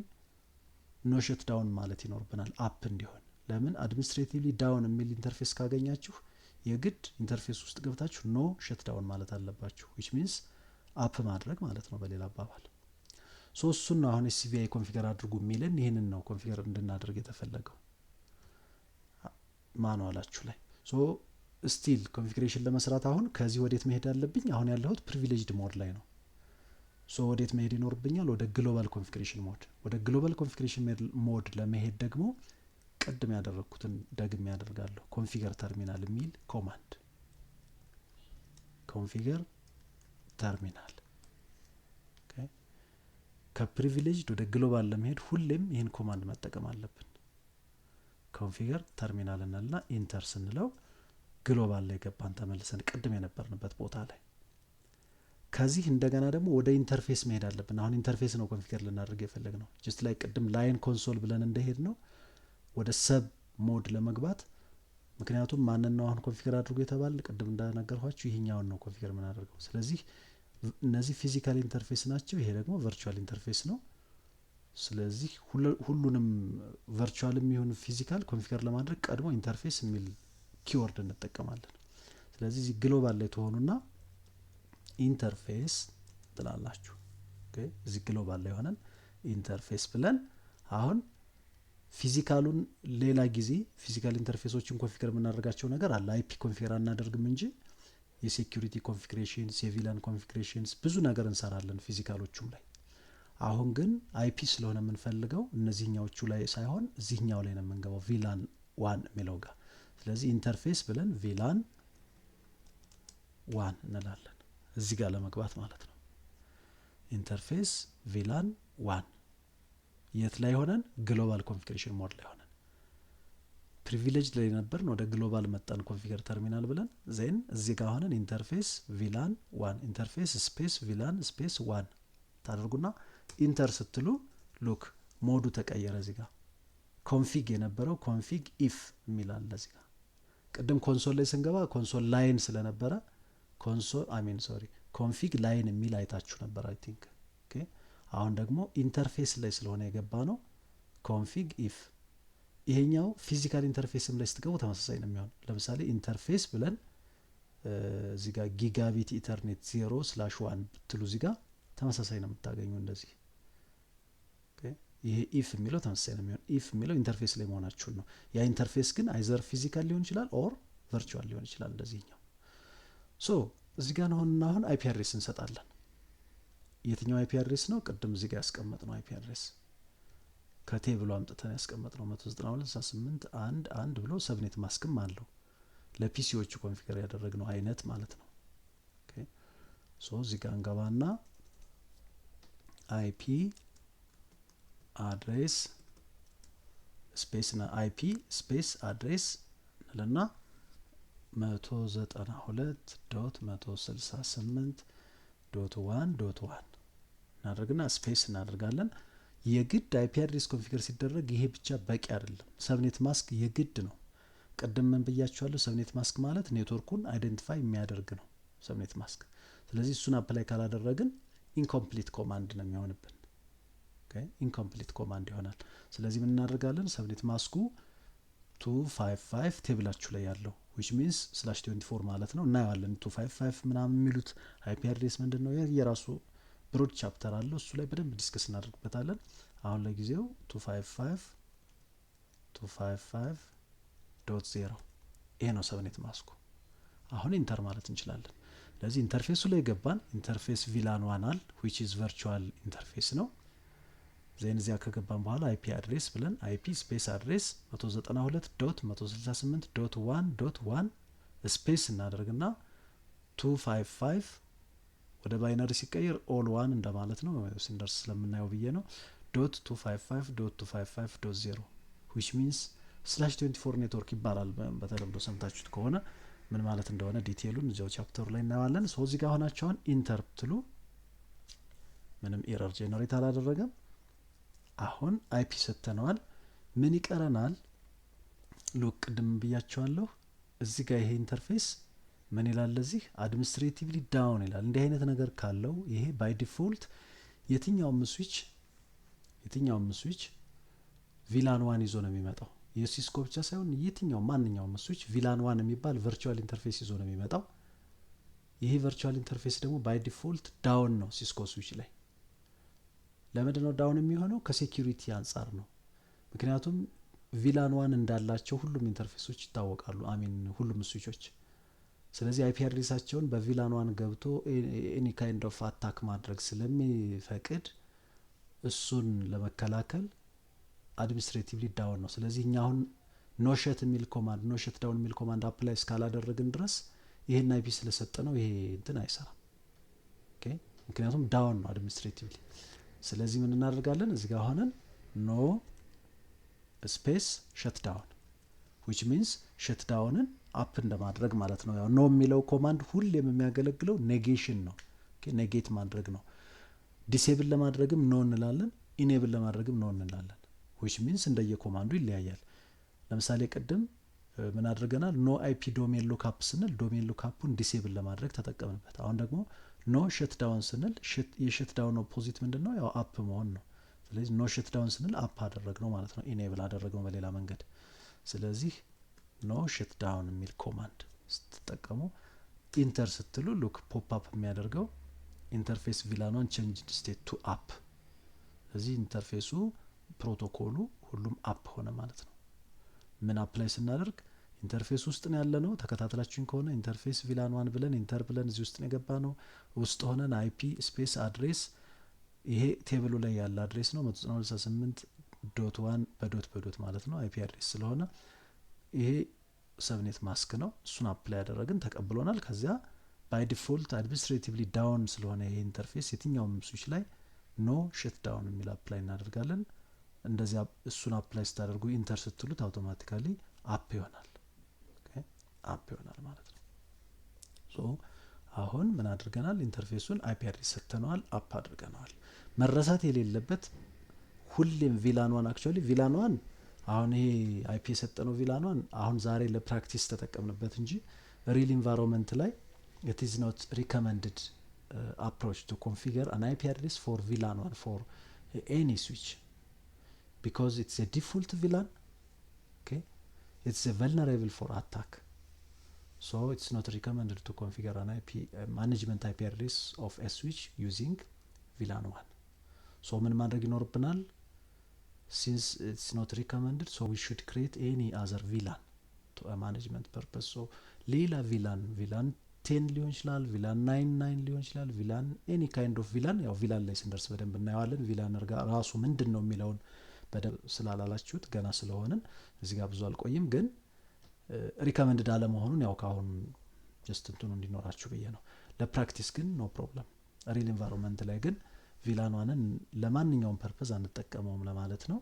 ኖ ሸት ዳውን ማለት ይኖርብናል አፕ እንዲሆን። ለምን አድሚኒስትሬቲቭሊ ዳውን የሚል ኢንተርፌስ ካገኛችሁ የግድ ኢንተርፌስ ውስጥ ገብታችሁ ኖ ሸት ዳውን ማለት አለባችሁ which means አፕ ማድረግ ማለት ነው በሌላ አባባል። ሶ እሱን ነው አሁን ኤስሲቪአይ ኮንፊገር አድርጉ የሚለን። ይህንን ነው ኮንፊገር እንድናደርግ የተፈለገው ማኑዋላችሁ ላይ። ሶ ስቲል ኮንፊግሬሽን ለመስራት አሁን ከዚህ ወዴት መሄድ አለብኝ? አሁን ያለሁት ፕሪቪሌጅድ ሞድ ላይ ነው። ሶ ወዴት መሄድ ይኖርብኛል? ወደ ግሎባል ኮንፊግሬሽን ሞድ። ወደ ግሎባል ኮንፊግሬሽን ሞድ ለመሄድ ደግሞ ቅድም ያደረግኩትን ደግሜ ያደርጋለሁ። ኮንፊገር ተርሚናል የሚል ኮማንድ ኮንፊገር ተርሚናል። ከፕሪቪሌጅድ ወደ ግሎባል ለመሄድ ሁሌም ይህን ኮማንድ መጠቀም አለብን። ኮንፊገር ተርሚናል እንልና ኢንተር ስንለው ግሎባል ላይ ገባን ተመልሰን ቅድም የነበርንበት ቦታ ላይ። ከዚህ እንደገና ደግሞ ወደ ኢንተርፌስ መሄድ አለብን። አሁን ኢንተርፌስ ነው ኮንፊገር ልናደርግ የፈለግነው። ጀስት ላይ ቅድም ላይን ኮንሶል ብለን እንደሄድ ነው ወደ ሰብ ሞድ ለመግባት ምክንያቱም ማንን ነው አሁን ኮንፊገር አድርጎ የተባለ ቅድም እንዳነገርኳችሁ ይሄኛውን ነው ኮንፊገር የምናደርገው። ስለዚህ እነዚህ ፊዚካል ኢንተርፌስ ናቸው፣ ይሄ ደግሞ ቨርቹዋል ኢንተርፌስ ነው። ስለዚህ ሁሉንም ቨርቹዋልም ይሁን ፊዚካል ኮንፊገር ለማድረግ ቀድሞ ኢንተርፌስ የሚል ኪወርድ እንጠቀማለን። ስለዚህ እዚህ ግሎባል ላይ ትሆኑና ኢንተርፌስ ትላላችሁ። ኦኬ እዚህ ግሎባል ላይ ሆነን ኢንተርፌስ ብለን አሁን ፊዚካሉን ሌላ ጊዜ ፊዚካል ኢንተርፌሶችን ኮንፊገር የምናደርጋቸው ነገር አለ። አይፒ ኮንፊገር አናደርግም እንጂ የሴኩሪቲ ኮንፊግሬሽንስ፣ የቪላን ኮንፊግሬሽንስ ብዙ ነገር እንሰራለን ፊዚካሎቹም ላይ። አሁን ግን አይፒ ስለሆነ የምንፈልገው እነዚህኛዎቹ ላይ ሳይሆን እዚህኛው ላይ ነው የምንገባው ቪላን 1 የሚለው ጋር። ስለዚህ ኢንተርፌስ ብለን ቪላን 1 እንላለን እዚህ ጋር ለመግባት ማለት ነው። ኢንተርፌስ ቪላን 1 የት ላይ ሆነን ግሎባል ኮንፊግሬሽን ሞድ ላይ ሆነን ፕሪቪሌጅ ላይ ነበርን፣ ወደ ግሎባል መጣን ኮንፊገር ተርሚናል ብለን ዜን እዚህ ጋር ሆነን ኢንተርፌስ ቪላን 1 ኢንተርፌስ ስፔስ ቪላን ስፔስ 1 ታደርጉና ኢንተር ስትሉ ሉክ ሞዱ ተቀየረ። እዚህ ጋር ኮንፊግ የነበረው ኮንፊግ ኢፍ የሚል አለ እዚህ ጋር። ቅድም ኮንሶል ላይ ስንገባ ኮንሶል ላይን ስለነበረ ኮንፊግ ላይን የሚል አይታችሁ ነበር አይ ቲንክ። ኦኬ አሁን ደግሞ ኢንተርፌስ ላይ ስለሆነ የገባ ነው ኮንፊግ ኢፍ። ይሄኛው ፊዚካል ኢንተርፌስም ላይ ስትገቡ ተመሳሳይ ነው የሚሆን። ለምሳሌ ኢንተርፌስ ብለን እዚህ ጋር ጊጋቢት ኢተርኔት 0/1 ብትሉ እዚህ ጋር ተመሳሳይ ነው የምታገኙ እንደዚህ። ኦኬ ይሄ ኢፍ የሚለው ተመሳሳይ ነው የሚሆን። ኢፍ የሚለው ኢንተርፌስ ላይ መሆናችሁን ነው። ያ ኢንተርፌስ ግን አይዘር ፊዚካል ሊሆን ይችላል ኦር ቨርቹዋል ሊሆን ይችላል እንደዚህኛው። ሶ እዚህ ጋር አሁን አይፒ አድሬስ እንሰጣለን። የትኛው አይፒ አድሬስ ነው? ቅድም እዚህ ጋር ያስቀመጥነው አይፒ አድሬስ ከቴብሉ አምጥተን ያስቀመጥነው 192.168.1.1 ብሎ ሰብኔት ማስክም አለው ለፒሲዎቹ ኮንፊገር ያደረግነው አይነት ማለት ነው። ኦኬ ሶ እዚህ ጋር እንገባና አይፒ አድሬስ ስፔስ ና አይፒ ስፔስ አድሬስ እንልና 192.168.1.1 እናደርግና ስፔስ እናደርጋለን። የግድ አይፒ አድሬስ ኮንፊገር ሲደረግ ይሄ ብቻ በቂ አይደለም። ሰብኔት ማስክ የግድ ነው። ቀደም ምን ብያችኋለሁ? ሰብኔት ማስክ ማለት ኔትወርኩን አይደንቲፋይ የሚያደርግ ነው ሰብኔት ማስክ። ስለዚህ እሱን አፕላይ ካላደረግን ኢንኮምፕሊት ኮማንድ ነው የሚሆንብን። ኦኬ ኢንኮምፕሊት ኮማንድ ይሆናል። ስለዚህ ምን እናደርጋለን? ሰብኔት ማስኩ 255 ቴብላችሁ ላይ ያለው which means /24 ማለት ነው እናየዋለን። 255 ምናምን የሚሉት አይፒ አድሬስ ምንድነው? የራሱ ብሮድ ቻፕተር አለው እሱ ላይ በደንብ ዲስከስ እናደርግበታለን። አሁን ለጊዜው 255.255.0 ይሄ ነው ሰብኔት ማስኩ። አሁን ኢንተር ማለት እንችላለን። ስለዚህ ኢንተርፌሱ ላይ ገባን። ኢንተርፌስ ቪላን 1 which is virtual ኢንተርፌስ ነው። ዜን እዚያ ከገባን በኋላ አይፒ አድሬስ ብለን አይፒ ስፔስ አድሬስ 192.168.1.1 ስፔስ እናደርግና 255 ወደ ባይነሪ ሲቀየር ኦል 1 እንደማለት ነው። ሲንደርስ ስለምናየው ብዬ ነው .255.255.0 which means /24 ኔትወርክ ይባላል በተለምዶ ሰምታችሁት ከሆነ ምን ማለት እንደሆነ ዲቴይሉን እዚያው ቻፕተሩ ላይ እናያለን። ሶ እዚህ ጋር ሆናችኋን ኢንተር ብትሉ ምንም ኤረር ጄነሬት አላደረገም። አሁን አይፒ ሰጥተነዋል። ምን ይቀረናል? ሉክ ቅድም ብያችኋለሁ እዚህ ጋር ይሄ ኢንተርፌስ ምን ይላል? ለዚህ አድሚኒስትሬቲቭሊ ዳውን ይላል። እንዲህ አይነት ነገር ካለው ይሄ ባይ ዲፎልት የትኛውም ስዊች ቪላን 1 ይዞ ነው የሚመጣው። የሲስኮ ብቻ ሳይሆን የትኛው ማንኛውም ስዊች ቪላን 1 የሚባል ቨርቹዋል ኢንተርፌስ ይዞ ነው የሚመጣው። ይሄ ቨርቹዋል ኢንተርፌስ ደግሞ ባይ ዲፎልት ዳውን ነው ሲስኮ ስዊች ላይ። ለምንድን ነው ዳውን የሚሆነው? ከሴኩሪቲ አንጻር ነው። ምክንያቱም ቪላን 1 እንዳላቸው ሁሉም ኢንተርፌሶች ይታወቃሉ፣ ሁሉም ስዊቾች። ስለዚህ አይፒ አድሬሳቸውን በቪላን 1 ገብቶ ኤኒ ካይንድ ኦፍ አታክ ማድረግ ስለሚፈቅድ እሱን ለመከላከል አድሚኒስትሬቲቭሊ ዳውን ነው። ስለዚህ እኛ አሁን ኖሸት ዳውን የሚል ኮማንድ አፕላይ እስካላደረግን ድረስ ይሄን አይፒ ስለሰጠ ነው ይሄ እንትን አይሰራም። ኦኬ ምክንያቱም ዳውን ነው አድሚኒስትሬቲቭሊ። ስለዚህ ምን እናደርጋለን? እዚህ ጋር ሆነን ኖ ስፔስ ሸት ዳውን which means ሸት ዳውንን አፕ እንደማድረግ ማለት ነው። ያው ኖ የሚለው ኮማንድ ሁሌም የሚያገለግለው ኔጌሽን ነው። ኦኬ ኔጌት ማድረግ ነው። ዲሴብል ለማድረግም ኖ እንላለን፣ ኢኔብል ለማድረግም ኖ እንላለን። which means እንደየ ኮማንዱ ይለያያል። ለምሳሌ ቅድም ምን አድርገናል? ኖ አይፒ ዶሜን ሉክአፕ ስንል ዶሜን ሉክአፑን ዲሴብል ለማድረግ ተጠቀምንበት። አሁን ደግሞ ኖ ሸት ዳውን ስንል የሸት ዳውን ኦፖዚት ምንድነው? ያው አፕ መሆን ነው። ስለዚህ ኖ ሸት ዳውን ስንል አፕ አደረግነው ማለት ነው፣ ኢኔብል አደረግነው በሌላ መንገድ። ስለዚህ ኖ ሸት ዳውን የሚል ኮማንድ ስትጠቀሙ ኢንተር ስትሉ ሉክ ፖፕ አፕ የሚያደርገው ኢንተርፌስ ቪላኗን ቼንጅ ስቴት ቱ አፕ። ስለዚህ ኢንተርፌሱ ፕሮቶኮሉ ሁሉም አፕ ሆነ ማለት ነው። ምን አፕላይ ስናደርግ ኢንተርፌስ ውስጥ ነው ያለ ነው። ተከታትላችሁኝ ከሆነ ኢንተርፌስ ቪላን ዋን ብለን ኢንተር ብለን እዚህ ውስጥ ነው የገባ ነው። ውስጥ ሆነን አይፒ ስፔስ አድሬስ፣ ይሄ ቴብሉ ላይ ያለ አድሬስ ነው 168.1 በዶት ማለት ነው አይፒ አድሬስ ስለሆነ ይሄ ሰብኔት ማስክ ነው። እሱን አፕላይ ያደረግን ተቀብሎናል። ከዚያ ባይ ዲፎልት አድሚኒስትሬቲቭሊ ዳውን ስለሆነ ይሄ ኢንተርፌስ የትኛውም ስዊች ላይ ኖ ሸት ዳውን የሚል አፕላይ እናደርጋለን። እንደዚያ እሱን አፕላይ ስታደርጉ ኢንተር ስትሉት አውቶማቲካሊ አፕ ይሆናል። አፕ ይሆናል ማለት ነው። ሶ አሁን ምን አድርገናል? ኢንተርፌሱን አይፒ አድሬስ ሰጥተነዋል፣ አፕ አድርገነዋል። መረሳት የሌለበት ሁሌም ቪላን ዋን አክቹአሊ ቪላን ዋን አሁን ይሄ አይፒ የሰጠነው ቪላን ዋን አሁን ዛሬ ለፕራክቲስ ተጠቀምንበት እንጂ ሪል ኢንቫይሮንመንት ላይ it is not recommended approach to configure an IP address for VLAN 1 for any switch because it's a default VLAN. Okay, it's a vulnerable for attack, so it's not recommended to configure an IP management IP address of a switch using VLAN 1. so ምን ማድረግ ይኖርብናል? since it's not recommended, so we should create any other VLAN to a management purpose. so ሌላ VLAN 10 ሊሆን ይችላል፣ ቪላን 99 ሊሆን ይችላል፣ ቪላን ኤኒ ካይንድ ኦፍ ቪላን። ያው ቪላን ላይ ስንደርስ በደንብ እናየዋለን። ቪላን ራሱ ምንድን ነው የሚለውን በደንብ ስላላላችሁት ገና ስለሆነን እዚህ ጋር ብዙ አልቆይም፣ ግን ሪከመንድድ አለመሆኑን ያው ካሁን ጀስት እንትኑ እንዲኖራችሁ ብዬ ነው። ለፕራክቲስ ግን ኖ ፕሮብለም። ሪል ኢንቫይሮንመንት ላይ ግን ቪላን ዋንን ለማንኛውም ፐርፐዝ አንጠቀመውም ለማለት ነው።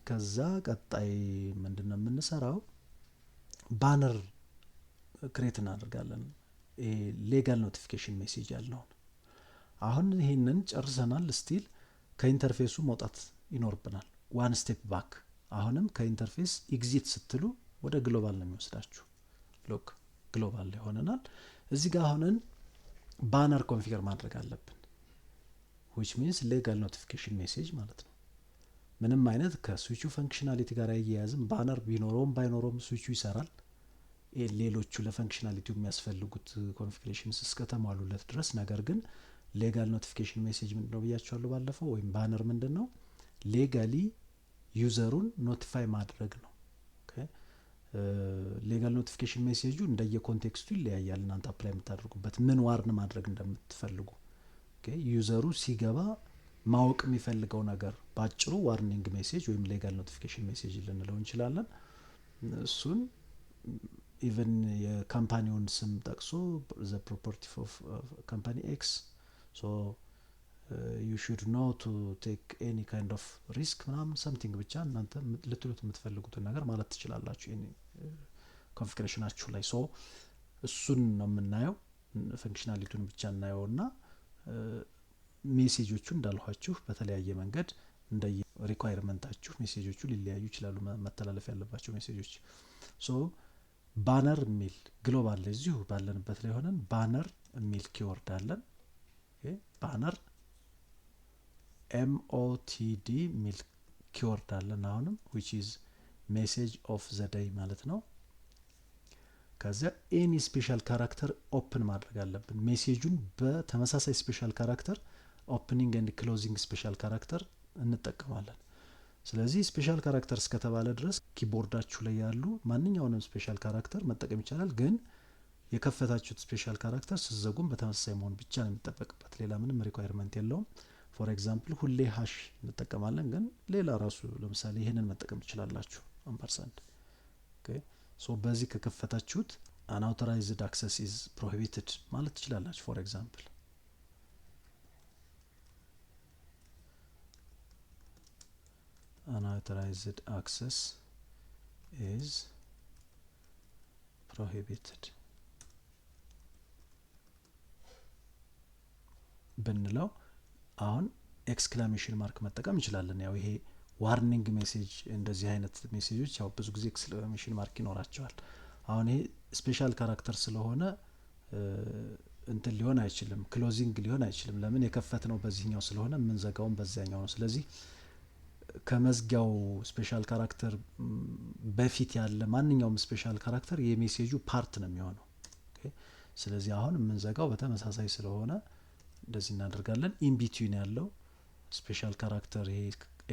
ከዛ ቀጣይ ምንድነው የምንሰራው? ባነር ክሬት እናደርጋለን። ሌጋል ኖቲፊኬሽን ሜሴጅ ያለውን አሁን ይሄንን ጨርሰናል። ስቲል ከኢንተርፌሱ መውጣት ይኖርብናል። ዋን ስቴፕ ባክ። አሁንም ከኢንተርፌስ ኤግዚት ስትሉ ወደ ግሎባል ነው የሚወስዳችሁ። ሎክ ግሎባል ላይ ሆነናል። እዚህ ጋር ሆነን ባነር ኮንፊገር ማድረግ አለብን። which means ሌጋል ኖቲፊኬሽን ሜሴጅ ማለት ነው። ምንም አይነት ከስዊቹ ፈንክሽናሊቲ ጋር አያያዝም። ባነር ቢኖረውም ባይኖረውም ስዊቹ ይሰራል። ሌሎቹ ለፈንክሽናሊቲው የሚያስፈልጉት ኮንፊግሬሽንስ እስከተሟሉለት ድረስ። ነገር ግን ሌጋል ኖቲፊኬሽን ሜሴጅ ምንድነው ብያችኋለሁ ባለፈው፣ ወይም ባነር ምንድነው? ሌጋሊ ዩዘሩን ኖቲፋይ ማድረግ ነው። ኦኬ ሌጋል ኖቲፊኬሽን ሜሴጁ እንደየኮንቴክስቱ ይለያያል። እናንተ አፕላይ የምታደርጉበት ምን ዋርን ማድረግ እንደምትፈልጉ። ኦኬ ዩዘሩ ሲገባ ማወቅ የሚፈልገው ነገር ባጭሩ ዋርኒንግ ሜሴጅ ወይም ሌጋል ኖቲፊኬሽን ሜሴጅ ልንለው እንችላለን። እሱን ኢቨን የካምፓኒውን ስም ጠቅሶ the property of company X, so you should know to take any kind of risk ምናምን something ብቻ እናንተ ልትሉት የምትፈልጉትን ነገር ማለት ትችላላችሁ ኮንፊግሬሽናችሁ ላይ። ሶ እሱን ነው የምናየው። ፈንክሽናሊቲውን ብቻ እናየውና ሜሴጆቹ እንዳልኋችሁ በተለያየ መንገድ እንደየ ሪኳየርመንታችሁ ሜሴጆቹ ሊለያዩ ይችላሉ፣ መተላለፍ ያለባቸው ሜሴጆች። ሶ ባነር የሚል ግሎባል ላይ እዚሁ ባለንበት ላይ ሆነን ባነር የሚል ኪወርድ አለን። ባነር MOTD የሚል ኪወርድ አለን አሁንም which is message of the day ማለት ነው። ከዚያ ኤኒ ስፔሻል ካራክተር ኦፕን ማድረግ አለብን። ሜሴጁን በተመሳሳይ ስፔሻል ካራክተር ኦፕኒንግ ኤንድ ክሎዚንግ ስፔሻል ካራክተር እንጠቀማለን። ስለዚህ ስፔሻል ካራክተር እስከተባለ ድረስ ኪቦርዳችሁ ላይ ያሉ ማንኛውንም ስፔሻል ካራክተር መጠቀም ይቻላል። ግን የከፈታችሁት ስፔሻል ካራክተር ስትዘጉም በተመሳሳይ መሆን ብቻ ነው የሚጠበቅበት። ሌላ ምንም ሪኳየርመንት የለውም። ፎር ኤግዛምፕል ሁሌ ሃሽ እንጠቀማለን፣ ግን ሌላ ራሱ ለምሳሌ ይሄንን መጠቀም ትችላላችሁ አምፐርሳንድ። ኦኬ ሶ በዚህ ከከፈታችሁት unauthorized access is prohibited ማለት ትችላላችሁ። ፎር ኤግዛምፕል unauthorized access is prohibited ብንለው አሁን ኤክስክላሜሽን ማርክ መጠቀም እንችላለን። ያው ይሄ ዋርኒንግ ሜሴጅ እንደዚህ አይነት ሜሴጆች ያው ብዙ ጊዜ ኤክስክላሜሽን ማርክ ይኖራቸዋል። አሁን ይሄ ስፔሻል ካራክተር ስለሆነ እንትን ሊሆን አይችልም፣ ክሎዚንግ ሊሆን አይችልም። ለምን የከፈት ነው በዚህኛው ስለሆነ የምንዘጋውን በዛኛው ነው። ስለዚህ ከመዝጊያው ስፔሻል ካራክተር በፊት ያለ ማንኛውም ስፔሻል ካራክተር የሜሴጁ ፓርት ነው የሚሆነው። ስለዚህ አሁን የምንዘጋው በተመሳሳይ ስለሆነ እንደዚህ እናደርጋለን። ኢንቢትዊን ያለው ስፔሻል ካራክተር ይሄ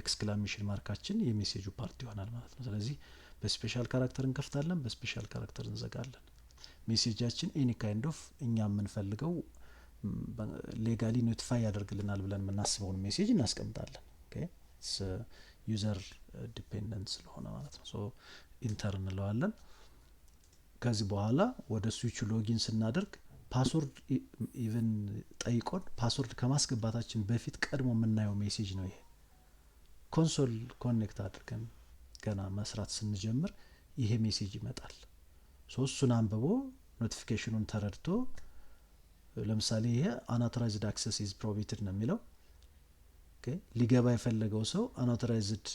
ኤክስክላሜሽን ማርካችን የሜሴጁ ፓርት ይሆናል ማለት ነው። ስለዚህ በስፔሻል ካራክተር እንከፍታለን፣ በስፔሻል ካራክተር እንዘጋለን። ሜሴጃችን ኤኒ ካይንድ ኦፍ እኛ የምንፈልገው ሌጋሊ ኖቲፋይ ያደርግልናል ብለን የምናስበውን ሜሴጅ እናስቀምጣለን። ዩዘር ዲፔንደንት ስለሆነ ማለት ነው። ሶ ኢንተር እንለዋለን። ከዚህ በኋላ ወደ ስዊቹ ሎጊን ስናደርግ ፓስወርድ ኢቨን ጠይቆን ፓስወርድ ከማስገባታችን በፊት ቀድሞ የምናየው ሜሴጅ ነው ይሄ። ኮንሶል ኮኔክት አድርገን ገና መስራት ስንጀምር ይሄ ሜሴጅ ይመጣል። ሶ እሱን አንብቦ ኖቲፊኬሽኑን ተረድቶ ለምሳሌ ይሄ አንአውቶራይዝድ አክሰስ ኢዝ ፕሮሂቢትድ ነው የሚለው። ሊገባ የፈለገው ሰው አንአውቶራይዝድ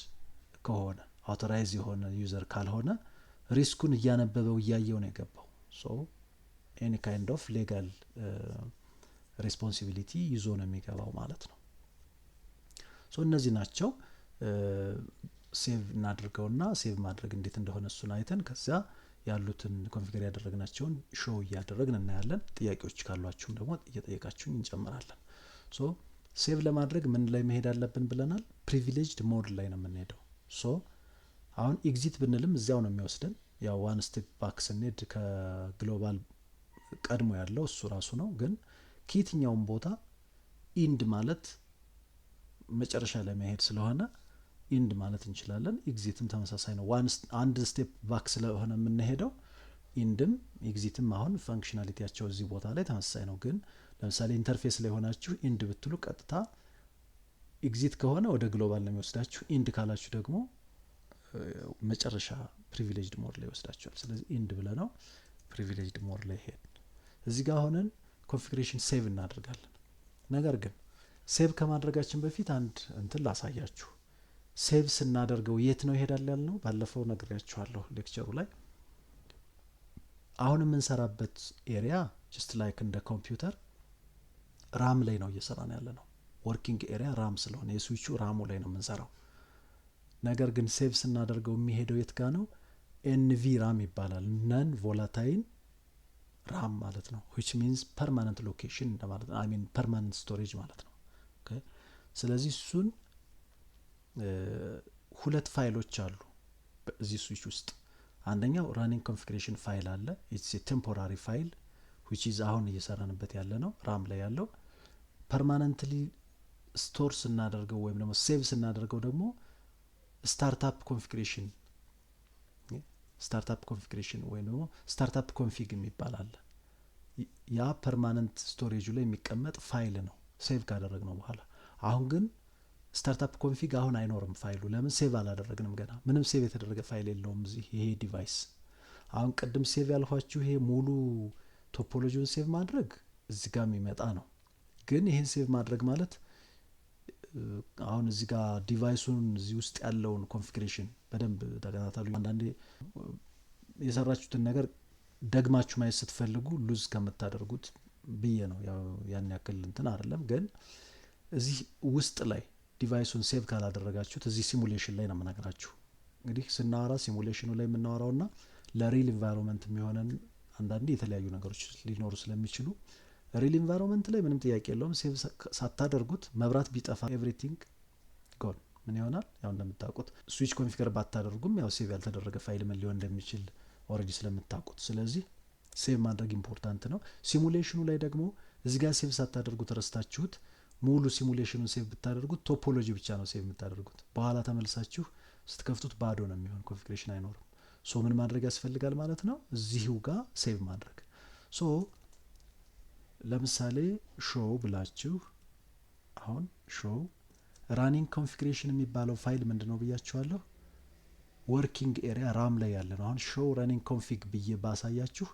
ከሆነ አውቶራይዝ የሆነ ዩዘር ካልሆነ ሪስኩን እያነበበው እያየው ነው የገባው። ሶ ኤኒ ካይንድ ኦፍ ሌጋል ሬስፖንሲቢሊቲ ይዞ ነው የሚገባው ማለት ነው። ሶ እነዚህ ናቸው። ሴቭ እናድርገውና ሴቭ ማድረግ እንዴት እንደሆነ እሱን አይተን ከዚያ ያሉትን ኮንፊገር ያደረግናቸውን ሾው እያደረግን እናያለን። ጥያቄዎች ካሏችሁም ደግሞ እየጠየቃችሁን እንጨምራለን። ሶ ሴቭ ለማድረግ ምን ላይ መሄድ አለብን ብለናል? ፕሪቪሌጅድ ሞድ ላይ ነው የምንሄደው። ሶ አሁን ኤግዚት ብንልም እዚያው ነው የሚወስደን። ያው ዋን ስቴፕ ባክ ስንሄድ ከግሎባል ቀድሞ ያለው እሱ ራሱ ነው። ግን ከየትኛውም ቦታ ኢንድ ማለት መጨረሻ ላይ መሄድ ስለሆነ ኢንድ ማለት እንችላለን። ኤግዚትም ተመሳሳይ ነው። አንድ ስቴፕ ባክ ስለሆነ የምንሄደው ኢንድም ኤግዚትም አሁን ፋንክሽናሊቲያቸው እዚህ ቦታ ላይ ተመሳሳይ ነው። ግን ለምሳሌ ኢንተርፌስ ላይ ሆናችሁ ኢንድ ብትሉ ቀጥታ ኤግዚት ከሆነ ወደ ግሎባል ነው የሚወስዳችሁ። ኢንድ ካላችሁ ደግሞ መጨረሻ ፕሪቪሌጅድ ሞድ ላይ ይወስዳችኋል። ስለዚህ ኢንድ ብለነው ፕሪቪሌጅድ ሞድ ላይ ሄድ። እዚህ ጋር ሆነን ኮንፊግሬሽን ሴቭ እናደርጋለን። ነገር ግን ሴቭ ከማድረጋችን በፊት አንድ እንትን ላሳያችሁ። ሴቭ ስናደርገው የት ነው ይሄዳል ያልነው? ባለፈው ነግሬያችኋለሁ ሌክቸሩ ላይ። አሁን የምንሰራበት ኤሪያ ጀስት ላይክ እንደ ኮምፒውተር ራም ላይ ነው እየሰራን ያለ ነው። ወርኪንግ ኤሪያ ራም ስለሆነ የስዊቹ ራሙ ላይ ነው የምንሰራው። ነገር ግን ሴቭ ስናደርገው የሚሄደው የት ጋ ነው? ኤንቪ ራም ይባላል። ነን ቮላታይል ራም ማለት ነው። which means permanent location እንደማለት ነው። I mean permanent storage ማለት ነው። ስለዚህ እሱን ሁለት ፋይሎች አሉ በዚህ ስዊች ውስጥ። አንደኛው ራኒንግ ኮንፊግሬሽን ፋይል አለ። ኢትስ ኤ ቴምፖራሪ ፋይል which is አሁን እየሰራንበት ያለ ነው ራም ላይ ያለው። ፐርማነንትሊ ስቶር ስናደርገው ወይም ደግሞ ሴቭ ስናደርገው ደግሞ ስታርታፕ ኮንፊግሬሽን ወይም ደግሞ ስታርታፕ ኮንፊግ የሚባል አለ። ያ ፐርማነንት ስቶሬጁ ላይ የሚቀመጥ ፋይል ነው ሴቭ ካደረግነው በኋላ። አሁን ግን ስታርታፕ ኮንፊግ አሁን አይኖርም ፋይሉ። ለምን? ሴቭ አላደረግንም ገና። ምንም ሴቭ የተደረገ ፋይል የለውም እዚህ ይሄ ዲቫይስ። አሁን ቅድም ሴቭ ያልኳችሁ ይሄ ሙሉ ቶፖሎጂውን ሴቭ ማድረግ እዚህ ጋር የሚመጣ ነው። ግን ይሄን ሴቭ ማድረግ ማለት አሁን እዚህ ጋር ዲቫይሱን እዚህ ውስጥ ያለውን ኮንፊግሬሽን በደንብ ተከታተሉ። አንዳንዴ የሰራችሁትን ነገር ደግማችሁ ማየት ስትፈልጉ ሉዝ ከምታደርጉት ብዬ ነው። ያው ያን ያክል እንትን አይደለም። ግን እዚህ ውስጥ ላይ ዲቫይሱን ሴቭ ካላደረጋችሁት እዚህ ሲሙሌሽን ላይ ነው የምነግራችሁ። እንግዲህ ስናወራ ሲሙሌሽኑ ላይ የምናወራውና ለሪል ኢንቫይሮንመንት የሚሆነን አንዳንዴ የተለያዩ ነገሮች ሊኖሩ ስለሚችሉ ሪል ኢንቫይሮንመንት ላይ ምንም ጥያቄ የለውም። ሴቭ ሳታደርጉት መብራት ቢጠፋ ኤቭሪቲንግ ጎን ምን ይሆናል? ያው እንደምታውቁት ስዊች ኮንፊገር ባታደርጉም ያው ሴቭ ያልተደረገ ፋይል ምን ሊሆን እንደሚችል ኦልሬዲ ስለምታውቁት፣ ስለዚህ ሴቭ ማድረግ ኢምፖርታንት ነው። ሲሙሌሽኑ ላይ ደግሞ እዚህ ጋር ሴቭ ሳታደርጉት ረስታችሁት ሙሉ ሲሙሌሽኑን ሴቭ ብታደርጉት ቶፖሎጂ ብቻ ነው ሴቭ የምታደርጉት። በኋላ ተመልሳችሁ ስትከፍቱት ባዶ ነው የሚሆን፣ ኮንፊግሬሽን አይኖርም። ሶ ምን ማድረግ ያስፈልጋል ማለት ነው? እዚሁ ጋር ሴቭ ማድረግ። ሶ ለምሳሌ ሾው ብላችሁ አሁን ሾው ራኒንግ ኮንፊግሬሽን የሚባለው ፋይል ምንድነው ብያችኋለሁ? ወርኪንግ ኤሪያ ራም ላይ ያለ ነው። አሁን ሾው ራኒንግ ኮንፊግ ብዬ ባሳያችሁ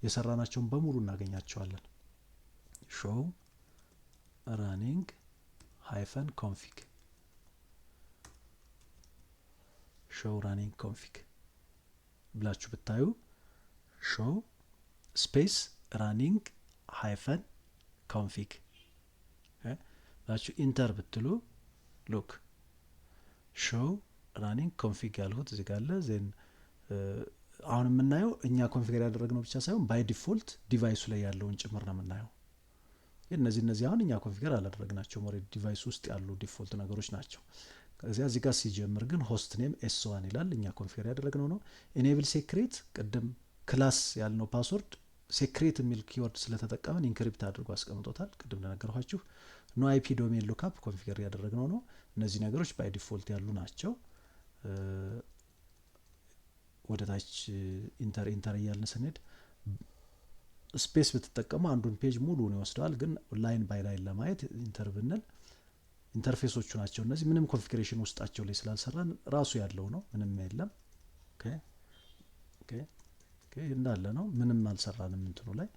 የሰራናቸውን በሙሉ እናገኛቸዋለን። ሾው ራኒንግ ሃይፈን ኮንፊግ ሾው ራኒንግ ኮንፊግ ብላችሁ ብታዩ ሾው ስፔስ ራኒንግ ሃይፈን ኮንፊግ ብላችሁ ኢንተር ብትሉ ሉክ ሾው ራኒንግ ኮንፊግ ያልሁት እዚህ ጋር አለ። ዜን አሁን የምናየው እኛ ኮንፊገር ያደረግነው ብቻ ሳይሆን ባይ ዲፎልት ዲቫይሱ ላይ ያለውን ጭምር ነው የምናየው። እነዚህ አሁን እኛ ኮንፊገር አላደረግናቸው ኦልሬዲ ዲቫይስ ውስጥ ያሉ ዲፎልት ነገሮች ናቸው። ከዚያ እዚህ ጋር ሲጀምር ግን ሆስት ኔም ኤስ1 ይላል፣ እኛ ኮንፊገር ያደረግነው ነው። ኢኔብል ሴክሬት ቅድም ክላስ ያልነው ፓስወርድ ሴክሬት የሚል ኪወርድ ስለተጠቀመን ኢንክሪፕት አድርጎ አስቀምጦታል። ቅድም እንደነገርኳችሁ ኖ አይፒ ዶሜን ሉክአፕ ኮንፊገር ያደረግነው ነው። እነዚህ ነገሮች ባይ ዲፎልት ያሉ ናቸው። ወደ ታች ኢንተር እያልን ስንሄድ ስፔስ ብትጠቀሙ አንዱን ፔጅ ሙሉውን ይወስደዋል። ግን ላይን ባይ ላይን ለማየት ኢንተር ብንል ኢንተርፌሶቹ ናቸው እነዚህ። ምንም ኮንፊግሬሽን ውስጣቸው ላይ ስላልሰራን ራሱ ያለው ነው፣ ምንም የለም። እንዳለ ነው፣ ምንም አልሰራንም። እንትኑ ላይ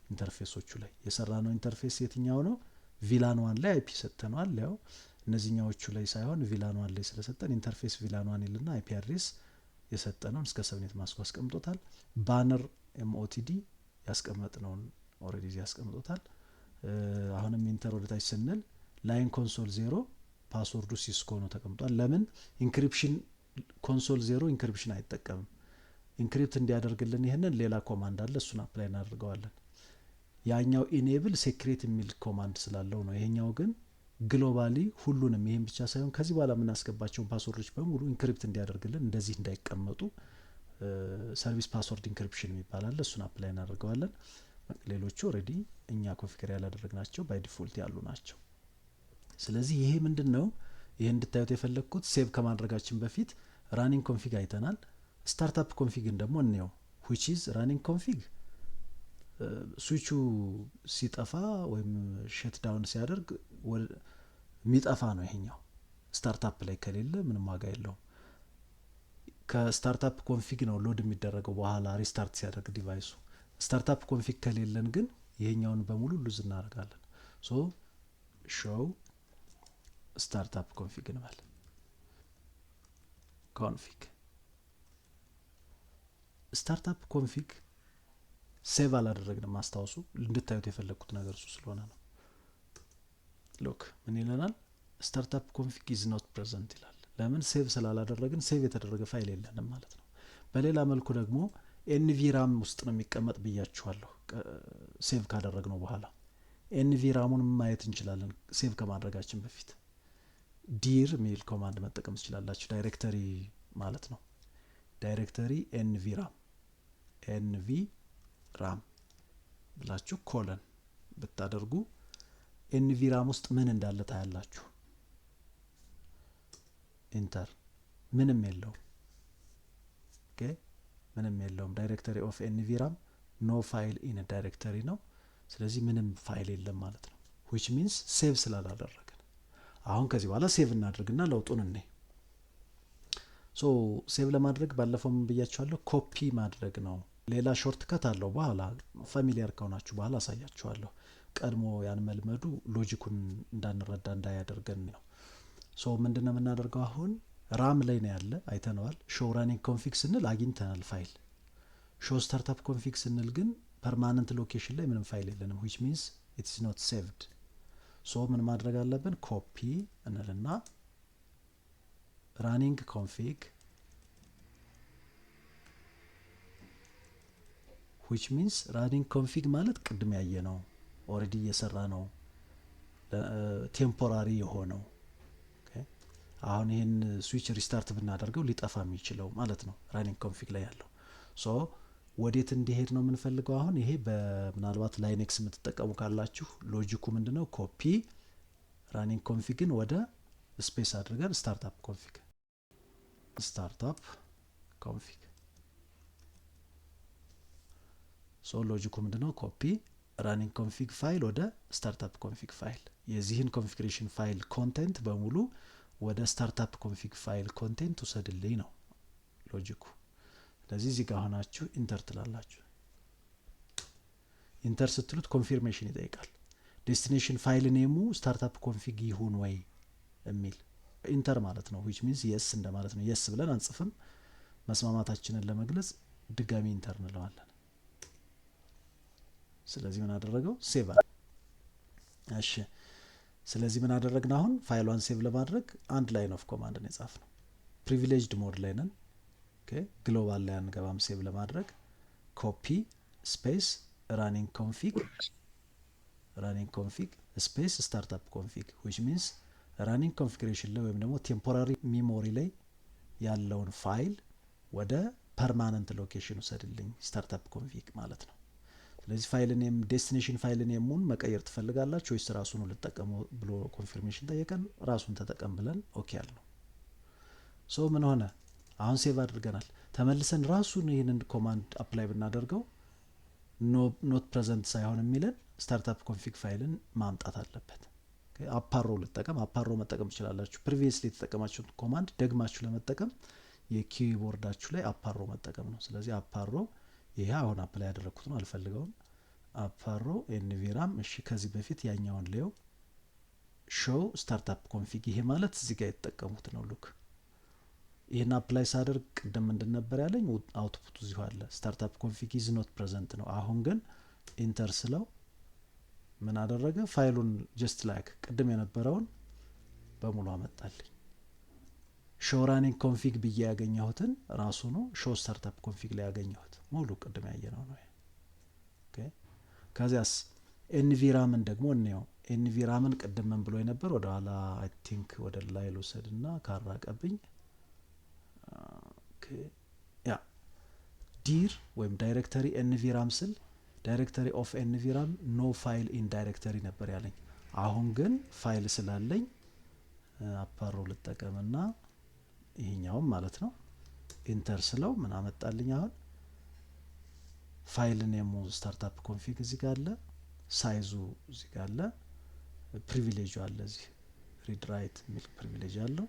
ኢንተርፌሶቹ ላይ የሰራነው ኢንተርፌስ የትኛው ነው? ቪላን ዋን ላይ አይፒ ሰጥተነዋል። ያው እነዚህኛዎቹ ላይ ሳይሆን ቪላን ዋን ላይ ስለሰጠን ኢንተርፌስ ቪላን ዋን ይልና አይፒ አድሬስ የሰጠነውን እስከ ሰብኔት ማስኮ አስቀምጦታል። ባነር ኤምኦቲዲ ያስቀመጥነውን ኦልሬዲ እዚህ ያስቀምጦታል። አሁንም ኢንተር ወደ ታች ስንል ላይን ኮንሶል 0 ፓስወርዱ ሲስኮ ነው ተቀምጧል። ለምን ኢንክሪፕሽን ኮንሶል 0 ኢንክሪፕሽን አይጠቀምም። ኢንክሪፕት እንዲያደርግልን ይህንን ሌላ ኮማንድ አለ፣ እሱን አፕላይ እናደርገዋለን። ያኛው ኢኔብል ሴክሬት የሚል ኮማንድ ስላለው ነው። ይሄኛው ግን ግሎባሊ ሁሉንም ይሄን ብቻ ሳይሆን ከዚህ በኋላ የምናስገባቸውን ፓስወርዶች በሙሉ ኢንክሪፕት እንዲያደርግልን እንደዚህ እንዳይቀመጡ ሰርቪስ ፓስወርድ ኢንክሪፕሽን ይባላል። እሱን አፕላይ እናደርገዋለን። ሌሎቹ ኦልሬዲ እኛ ኮንፊገር ያላደረግናቸው ባይ ዲፎልት ያሉ ናቸው። ስለዚህ ይሄ ምንድነው? ይሄ እንድታዩት የፈለግኩት ሴቭ ከማድረጋችን በፊት ራኒንግ ኮንፊግ አይተናል። ስታርታፕ ኮንፊግን ደግሞ እንየው። which is running config ስዊቹ ሲጠፋ ወይም ሸት ዳውን ሲያደርግ የሚጠፋ ነው። ይሄኛው ስታርታፕ ላይ ከሌለ ምንም ዋጋ የለውም። ከስታርታፕ ኮንፊግ ነው ሎድ የሚደረገው በኋላ ሪስታርት ሲያደርግ ዲቫይሱ። ስታርታፕ ኮንፊግ ከሌለን ግን ይሄኛውን በሙሉ ሉዝ እናደርጋለን። ሶ ሾው ስታርታፕ ኮንፊግ እንበል። ኮንፊግ ስታርታፕ ኮንፊግ ሴቭ አላደረግንም። ማስታወሱ እንድታዩት የፈለግኩት ነገር እሱ ስለሆነ ነው። ሎክ ምን ይለናል? ስታርታፕ ኮንፊግ ኢዝ ኖት ፕሬዘንት ይላል። ለምን? ሴቭ ስላላደረግን ሴቭ የተደረገ ፋይል የለንም ማለት ነው። በሌላ መልኩ ደግሞ ኤንቪራም ውስጥ ነው የሚቀመጥ ብያችኋለሁ። ሴቭ ካደረግነው በኋላ ኤንቪራሙን ማየት እንችላለን። ሴቭ ከማድረጋችን በፊት ዲር ሚል ኮማንድ መጠቀም ትችላላችሁ። ዳይሬክተሪ ማለት ነው። ዳይሬክተሪ ኤንቪራም ብላችሁ ኮለን ብታደርጉ ኤንቪራም ውስጥ ምን እንዳለ ታያላችሁ። ኢንተር ምንም የለውም። ኦኬ ምንም የለውም። ዳይሬክተሪ ኦፍ ኤንቪራም ኖ ፋይል ኢን ዳይሬክተሪ ነው። ስለዚህ ምንም ፋይል የለም ማለት ነው። which means ሴቭ ስላላደረግን። አሁን ከዚህ በኋላ ሴቭ እናድርግና ለውጡን እንይ። ሶ ሴቭ ለማድረግ ባለፈው ምን ብያችኋለሁ? ኮፒ ማድረግ ነው። ሌላ ሾርት ከት አለው። በኋላ ፋሚሊያር ከሆናችሁ በኋላ አሳያችኋለሁ። ቀድሞ ያን መልመዱ ሎጂኩን እንዳንረዳ እንዳያደርገን ነው። ሶ ምንድነው የምናደርገው? አሁን ራም ላይ ነው ያለ አይተነዋል። ሾው ራኒንግ ኮንፊግ ስንል አግኝተናል ፋይል። ሾው ስታርታፕ ኮንፊግ ስንል ግን ፐርማነንት ሎኬሽን ላይ ምንም ፋይል የለንም። which means it is not saved። ሶ ምን ማድረግ አለብን? ኮፒ እንልና ራኒንግ ኮንፊግ which means ራኒንግ ኮንፊግ ማለት ቅድም ያየ ነው፣ ኦልሬዲ እየሰራ ነው፣ ቴምፖራሪ የሆነው። አሁን ይሄን ስዊች ሪስታርት ብናደርገው ሊጠፋ የሚችለው ማለት ነው ራኒንግ ኮንፊግ ላይ ያለው። ሶ ወዴት እንዲሄድ ነው የምንፈልገው? አሁን ይሄ በምናልባት ላይኔክስ የምትጠቀሙ ካላችሁ ሎጂኩ ምንድነው? ኮፒ ራኒንግ ኮንፊግን ወደ ስፔስ አድርገን ስታርታፕ ኮንፊግ ሶ ሎጂኩ ምንድነው? ኮፒ ራኒንግ ኮንፊግ ፋይል ወደ ስታርታፕ ኮንፊግ ፋይል፣ የዚህን ኮንፊግሬሽን ፋይል ኮንቴንት በሙሉ ወደ ስታርታፕ ኮንፊግ ፋይል ኮንቴንት ውሰድልኝ ነው ሎጂኩ። ስለዚህ እዚህ ጋር ሆናችሁ ኢንተር ትላላችሁ። ኢንተር ስትሉት ኮንፊርሜሽን ይጠይቃል። ዴስቲኔሽን ፋይል ኔሙ ስታርታፕ ኮንፊግ ይሁን ወይ የሚል ኢንተር ማለት ነው which means yes እንደማለት ነው። yes ብለን አንጽፍም። መስማማታችንን ለመግለጽ ድጋሚ ኢንተር እንለዋለን። ስለዚህ ምን አደረገው ሴቭ አለ። እሺ ስለዚህ ምን አደረግን አሁን ፋይሏን ሴቭ ለማድረግ አንድ ላይን ኦፍ ኮማንድ ነው የጻፍነው። ፕሪቪሌጅድ ሞድ ላይ ነን። ኦኬ ግሎባል ላይ አንገባም ሴቭ ለማድረግ ኮፒ ስፔስ running config ስፔስ startup config which means running configuration ላይ ወይም ደግሞ ቴምፖራሪ ሚሞሪ ላይ ያለውን ፋይል ወደ ፐርማነንት ሎኬሽን ውሰድልኝ startup config ማለት ነው። ስለዚህ ፋይል ኔም ዴስቲኔሽን ፋይል ኔሙን መቀየር ትፈልጋላችሁ ወይስ ራሱን ልትጠቀሙ ብሎ ኮንፊርሜሽን ጠየቀን። ራሱን ተጠቀም ብለን ኦኬ አልነው። ሶ ምን ሆነ አሁን ሴቭ አድርገናል። ተመልሰን ራሱን ይህንን ኮማንድ አፕላይ ብናደርገው ኖት ፕሬዘንት ሳይሆን የሚለን ስታርታፕ ኮንፊግ ፋይልን ማምጣት አለበት። አፓሮ ልጠቀም አፓሮ መጠቀም ትችላላችሁ። ፕሪቪየስሊ የተጠቀማችሁት ኮማንድ ደግማችሁ ለመጠቀም የኪቦርዳችሁ ላይ አፓሮ መጠቀም ነው። ስለዚህ አፓሮ ይሄ አሁን አፕላይ ያደረኩት ነው አልፈልገውም። አፓሮ ኤንቪራም እሺ ከዚህ በፊት ያኛውን ሌው ሾው ስታርታፕ ኮንፊግ ይሄ ማለት እዚህ ጋር የተጠቀሙት ነው። ሉክ ይሄን አፕላይ ሳደርግ ቅድም እንደነበር ያለኝ አውትፑቱ እዚሁ አለ ስታርታፕ ኮንፊግ ኢዝ ኖት ፕሬዘንት ነው። አሁን ግን ኢንተር ስለው ምን አደረገ ፋይሉን ጀስት ላይክ ቅድም የነበረውን በሙሉ አመጣልኝ። ሾው ራኒንግ ኮንፊግ ብዬ ያገኘሁትን ራሱ ነው ሾው ስታርታፕ ኮንፊግ ላይ ያገኘሁት ሙሉ ቅድም ያየነው ነው። ኦኬ ከዚያስ ኤንቪራምን ደግሞ እንየው። ኤንቪራምን ቅድም ምን ብሎ የነበር ወደ ኋላ አይ ቲንክ ወደ ላይ ልውሰድና ካራቀብኝ ኦኬ ያ ዲር ወይም ዳይሬክተሪ ኤንቪራም ስል ዳይሬክተሪ ኦፍ ኤንቪራም ኖ ፋይል ኢን ዳይሬክተሪ ነበር ያለኝ። አሁን ግን ፋይል ስላለኝ አፓሮ ልጠቀምና ይሄኛውም ማለት ነው ኢንተር ስለው ምን አመጣልኝ አሁን ፋይል ኔሙ ስታርታፕ ኮንፊግ እዚህ ጋር አለ፣ ሳይዙ እዚህ ጋር አለ፣ ፕሪቪሌጁ አለ እዚህ ሪድ ራይት ሚል ፕሪቪሌጅ አለው።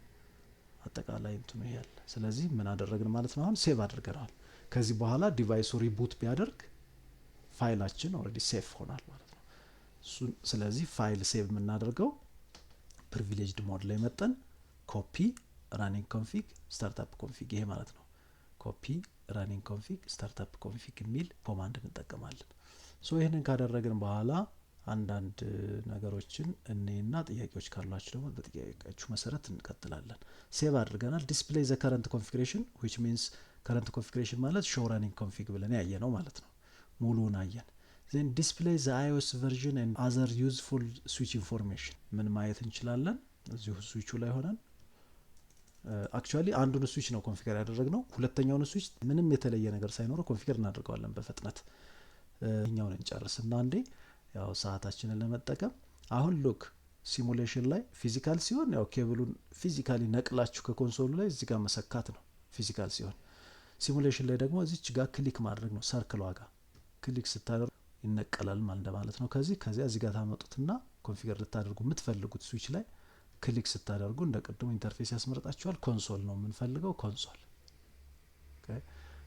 አጠቃላይ እንትኑ ይሄ አለ። ስለዚህ ምን አደረግን ማለት ነው አሁን ሴቭ አድርገናል። ከዚህ በኋላ ዲቫይሱ ሪቡት ቢያደርግ ፋይላችን ኦልሬዲ ሴፍ ሆናል ማለት ነው። ስለዚህ ፋይል ሴቭ የምናደርገው ፕሪቪሌጅድ ሞድ ላይ መጠን ኮፒ ራኒንግ ኮንፊግ ስታርታፕ ኮንፊግ ይሄ ማለት ነው። ኮፒ ራኒንግ ኮንፊግ ስታርታፕ ኮንፊግ የሚል ኮማንድ እንጠቀማለን። ሶ ይህንን ካደረግን በኋላ አንዳንድ ነገሮችን እኔና ጥያቄዎች ካሏችሁ ደግሞ በጥያቄዎቹ መሰረት እንቀጥላለን። ሴቭ አድርገናል። ዲስፕሌይ ዘ ከረንት ኮንፊግሬሽን which means ከረንት ኮንፊግሬሽን ማለት ሾው ራኒንግ ኮንፊግ ብለን ያየ ነው ማለት ነው። ሙሉውን አየን። then display the iOS version and other useful switch information ምን ማየት እንችላለን? እዚሁ ስዊቹ ላይ ሆነን አክቹአሊ አንዱን ስዊች ነው ኮንፊገር ያደረግነው። ሁለተኛውን ስዊች ምንም የተለየ ነገር ሳይኖረው ኮንፊገር እናደርገዋለን በፍጥነት። እኛውን እንጨርስና አንዴ ያው ሰዓታችንን ለመጠቀም አሁን ሉክ ሲሙሌሽን ላይ ፊዚካል ሲሆን ያው ኬብሉን ፊዚካሊ ነቅላችሁ ከኮንሶሉ ላይ እዚህ ጋር መሰካት ነው ፊዚካል ሲሆን። ሲሙሌሽን ላይ ደግሞ እዚች ጋር ክሊክ ማድረግ ነው። ሰርክል ዋጋ ክሊክ ስታደርጉ ይነቀላል ማለት ነው። ከዚያ እዚህ ጋር ታመጡትና ኮንፊገር ልታደርጉ የምትፈልጉት ስዊች ላይ ክሊክ ስታደርጉ እንደ ቅድሙ ኢንተርፌስ ያስመርጣችኋል። ኮንሶል ነው የምንፈልገው ኮንሶል። ኦኬ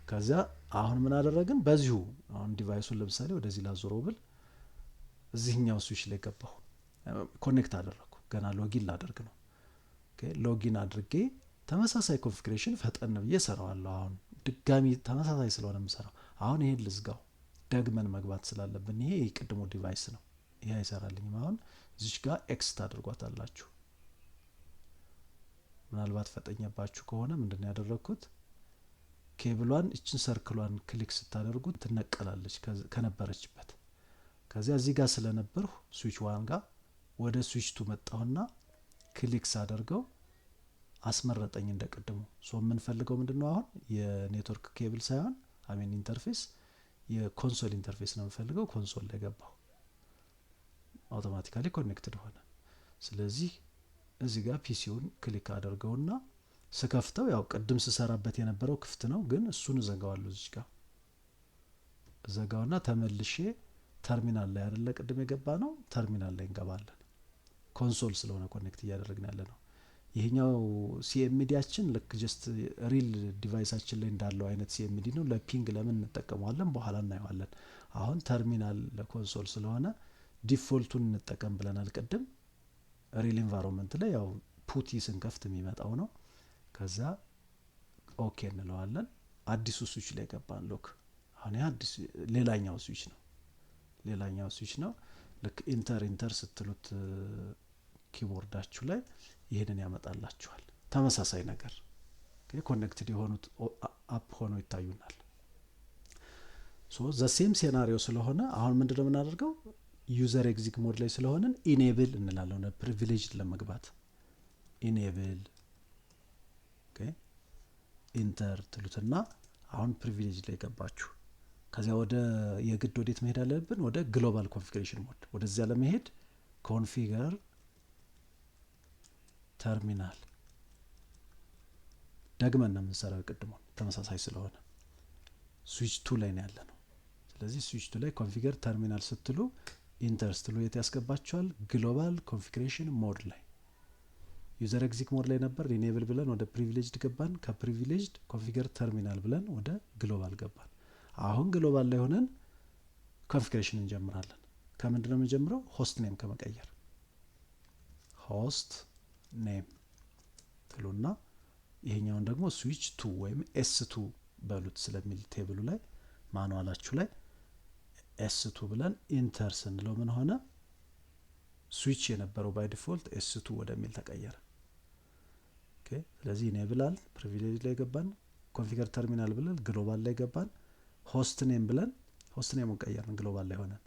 ከዚያ አሁን ምን አደረግን? በዚሁ አሁን ዲቫይሱን ለምሳሌ ወደዚህ ላዞረው ብል እዚህኛው ስዊች ላይ ገባሁ፣ ኮኔክት አደረኩ። ገና ሎጊን ላደርግ ነው። ኦኬ ሎጊን አድርጌ ተመሳሳይ ኮንፊግሬሽን ፈጠን ብዬ ሰራዋለሁ። አሁን ድጋሚ ተመሳሳይ ስለሆነ የምሰራው አሁን ይሄን ልዝጋው፣ ደግመን መግባት ስላለብን ይሄ የቅድሙ ዲቫይስ ነው። ይሄ አይሰራልኝም። አሁን እዚች ጋር ኤክስ ታድርጓታላችሁ። ምናልባት ፈጠኛባችሁ ከሆነ ምንድነው ያደረኩት? ኬብሏን እችን ሰርክሏን ክሊክ ስታደርጉት ትነቀላለች ከነበረችበት። ከዚያ እዚህ ጋር ስለነበርሁ ስዊች ዋን ጋር ወደ ስዊች ቱ መጣሁና ክሊክ ሳደርገው አስመረጠኝ እንደቀድሙ። ሶ የምንፈልገው ምንድነው አሁን የኔትወርክ ኬብል ሳይሆን አሜን ኢንተርፌስ የኮንሶል ኢንተርፌስ ነው የምፈልገው። ኮንሶል ላይ ገባሁ፣ አውቶማቲካሊ ኮኔክትድ ሆነ። ስለዚህ እዚህ ጋር ፒሲውን ክሊክ አደርገውና ስከፍተው ያው ቅድም ስሰራበት የነበረው ክፍት ነው፣ ግን እሱን ዘጋዋለሁ። እዚህ ጋር ዘጋውና ተመልሼ ተርሚናል ላይ አይደለ ቅድም የገባ ነው፣ ተርሚናል ላይ እንገባለን። ኮንሶል ስለሆነ ኮኔክት እያደረግን ያለ ነው። ይሄኛው ሲኤምዲያችን ልክ ጀስት ሪል ዲቫይሳችን ላይ እንዳለው አይነት ሲኤምዲ ነው። ለፒንግ ለምን እንጠቀመዋለን በኋላ እናየዋለን። አሁን ተርሚናል ለኮንሶል ስለሆነ ዲፎልቱን እንጠቀም ብለናል ቅድም። ሪል ኢንቫይሮንመንት ላይ ያው ፑቲ ስንከፍት የሚመጣው ነው። ከዛ ኦኬ እንለዋለን። አዲሱ ስዊች ላይ ገባን። ሎክ አሁን አዲስ ሌላኛው ስዊች ነው። ልክ ኢንተር ስትሉት ኪቦርዳችሁ ላይ ይሄንን ያመጣላችኋል። ተመሳሳይ ነገር ኮኔክትድ የሆኑት አፕ ሆነው ይታዩናል። ሶ ዘ ሴም ሴናሪዮ ስለሆነ አሁን ምንድነው የምናደርገው? ዩዘር ኤግዚት ሞድ ላይ ስለሆነን ኢኔብል እንላለን። ፕሪቪሌጅ ለመግባት ኢኔብል ኢንተር ትሉትና አሁን ፕሪቪሌጅ ላይ ገባችሁ። ከዚያ ወደ የግድ ወዴት መሄድ አለብን? ወደ ግሎባል ኮንፊግሬሽን ሞድ። ወደዚያ ለመሄድ ኮንፊገር ተርሚናል ደግመን ነው የምንሰራው። ቅድሞን ተመሳሳይ ስለሆነ ስዊች 2 ላይ ነው ያለ ነው። ስለዚህ ስዊች 2 ላይ ኮንፊገር ተርሚናል ስትሉ ኢንተር ስትሉ የት ያስገባችኋል? ግሎባል ኮንፊግሬሽን ሞድ ላይ። ዩዘር ኤግዚት ሞድ ላይ ነበር። ኢኔብል ብለን ወደ ፕሪቪሌጅድ ገባን። ከፕሪቪሌጅድ ኮንፊገር ተርሚናል ብለን ወደ ግሎባል ገባን። አሁን ግሎባል ላይ ሆነን ኮንፊግሬሽን እንጀምራለን። ከምንድን ነው የምንጀምረው? ሆስት ኔም ከመቀየር ሆስት ኔም ትሉና ይሄኛውን ደግሞ ስዊች 2 ወይም S2 በሉት ስለሚል ቴብሉ ላይ ማኑዋላችሁ ላይ S2 ብለን ኢንተር ስንለው ምን ሆነ? ስዊች የነበረው ባይ ዲፎልት S2 ወደሚል ተቀየረ። ኦኬ ስለዚህ ኢኔብላል ፕሪቪሌጅ ላይ ገባን። ኮንፊገር ተርሚናል ብለን ግሎባል ላይ ገባን። ሆስት ኔም ብለን ሆስት ኔሙን ቀየርን ግሎባል ላይ ሆነን።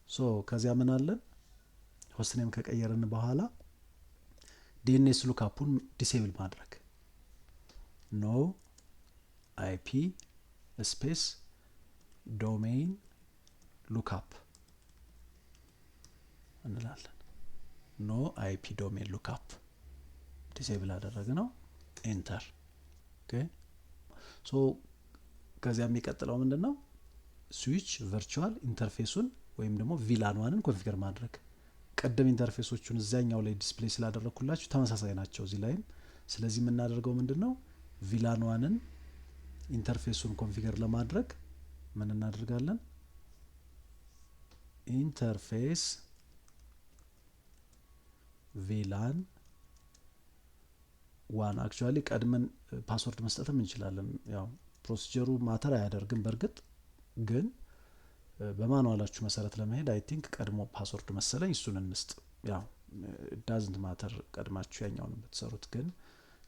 ሶ ከዚያ ምን አለን? ሆስት ኔም ከቀየርን በኋላ ዲኤንኤስ ሉክአፑን ዲሴብል ማድረግ ኖ አይፒ ስፔስ ዶሜይን ሉክአፕ እንላለን። ኖ አይፒ ዶሜይን ሉክአፕ ዲሴብል አደረግነው። ኤንተር ኦኬ ሶ ከዚያ የሚቀጥለው ምንድነው? ስዊች ቨርቹዋል ኢንተርፌሱን ወይም ደግሞ ቪላን ዋንን ኮንፊገር ማድረግ። ቀደም ኢንተርፌሶቹን እዛኛው ላይ ዲስፕሌይ ስላደረኩላችሁ ተመሳሳይ ናቸው እዚህ ላይም። ስለዚህ የምናደርገው ምንድነው? ቪላን ዋንን ኢንተርፌሱን ኮንፊገር ለማድረግ ምን እናደርጋለን? ኢንተርፌስ ቪላን ዋን አክቹአሊ ቀድመን ፓስወርድ መስጠትም እንችላለን። ያው ፕሮሲጀሩ ማተር አያደርግም። በእርግጥ ግን በማኑዋላችሁ መሰረት ለመሄድ አይ ቲንክ ቀድሞ ፓስወርድ መሰለኝ እሱን እንስጥ። ያው ዳዝንት ማተር ቀድማችሁ ያኛውን ብትሰሩት። ግን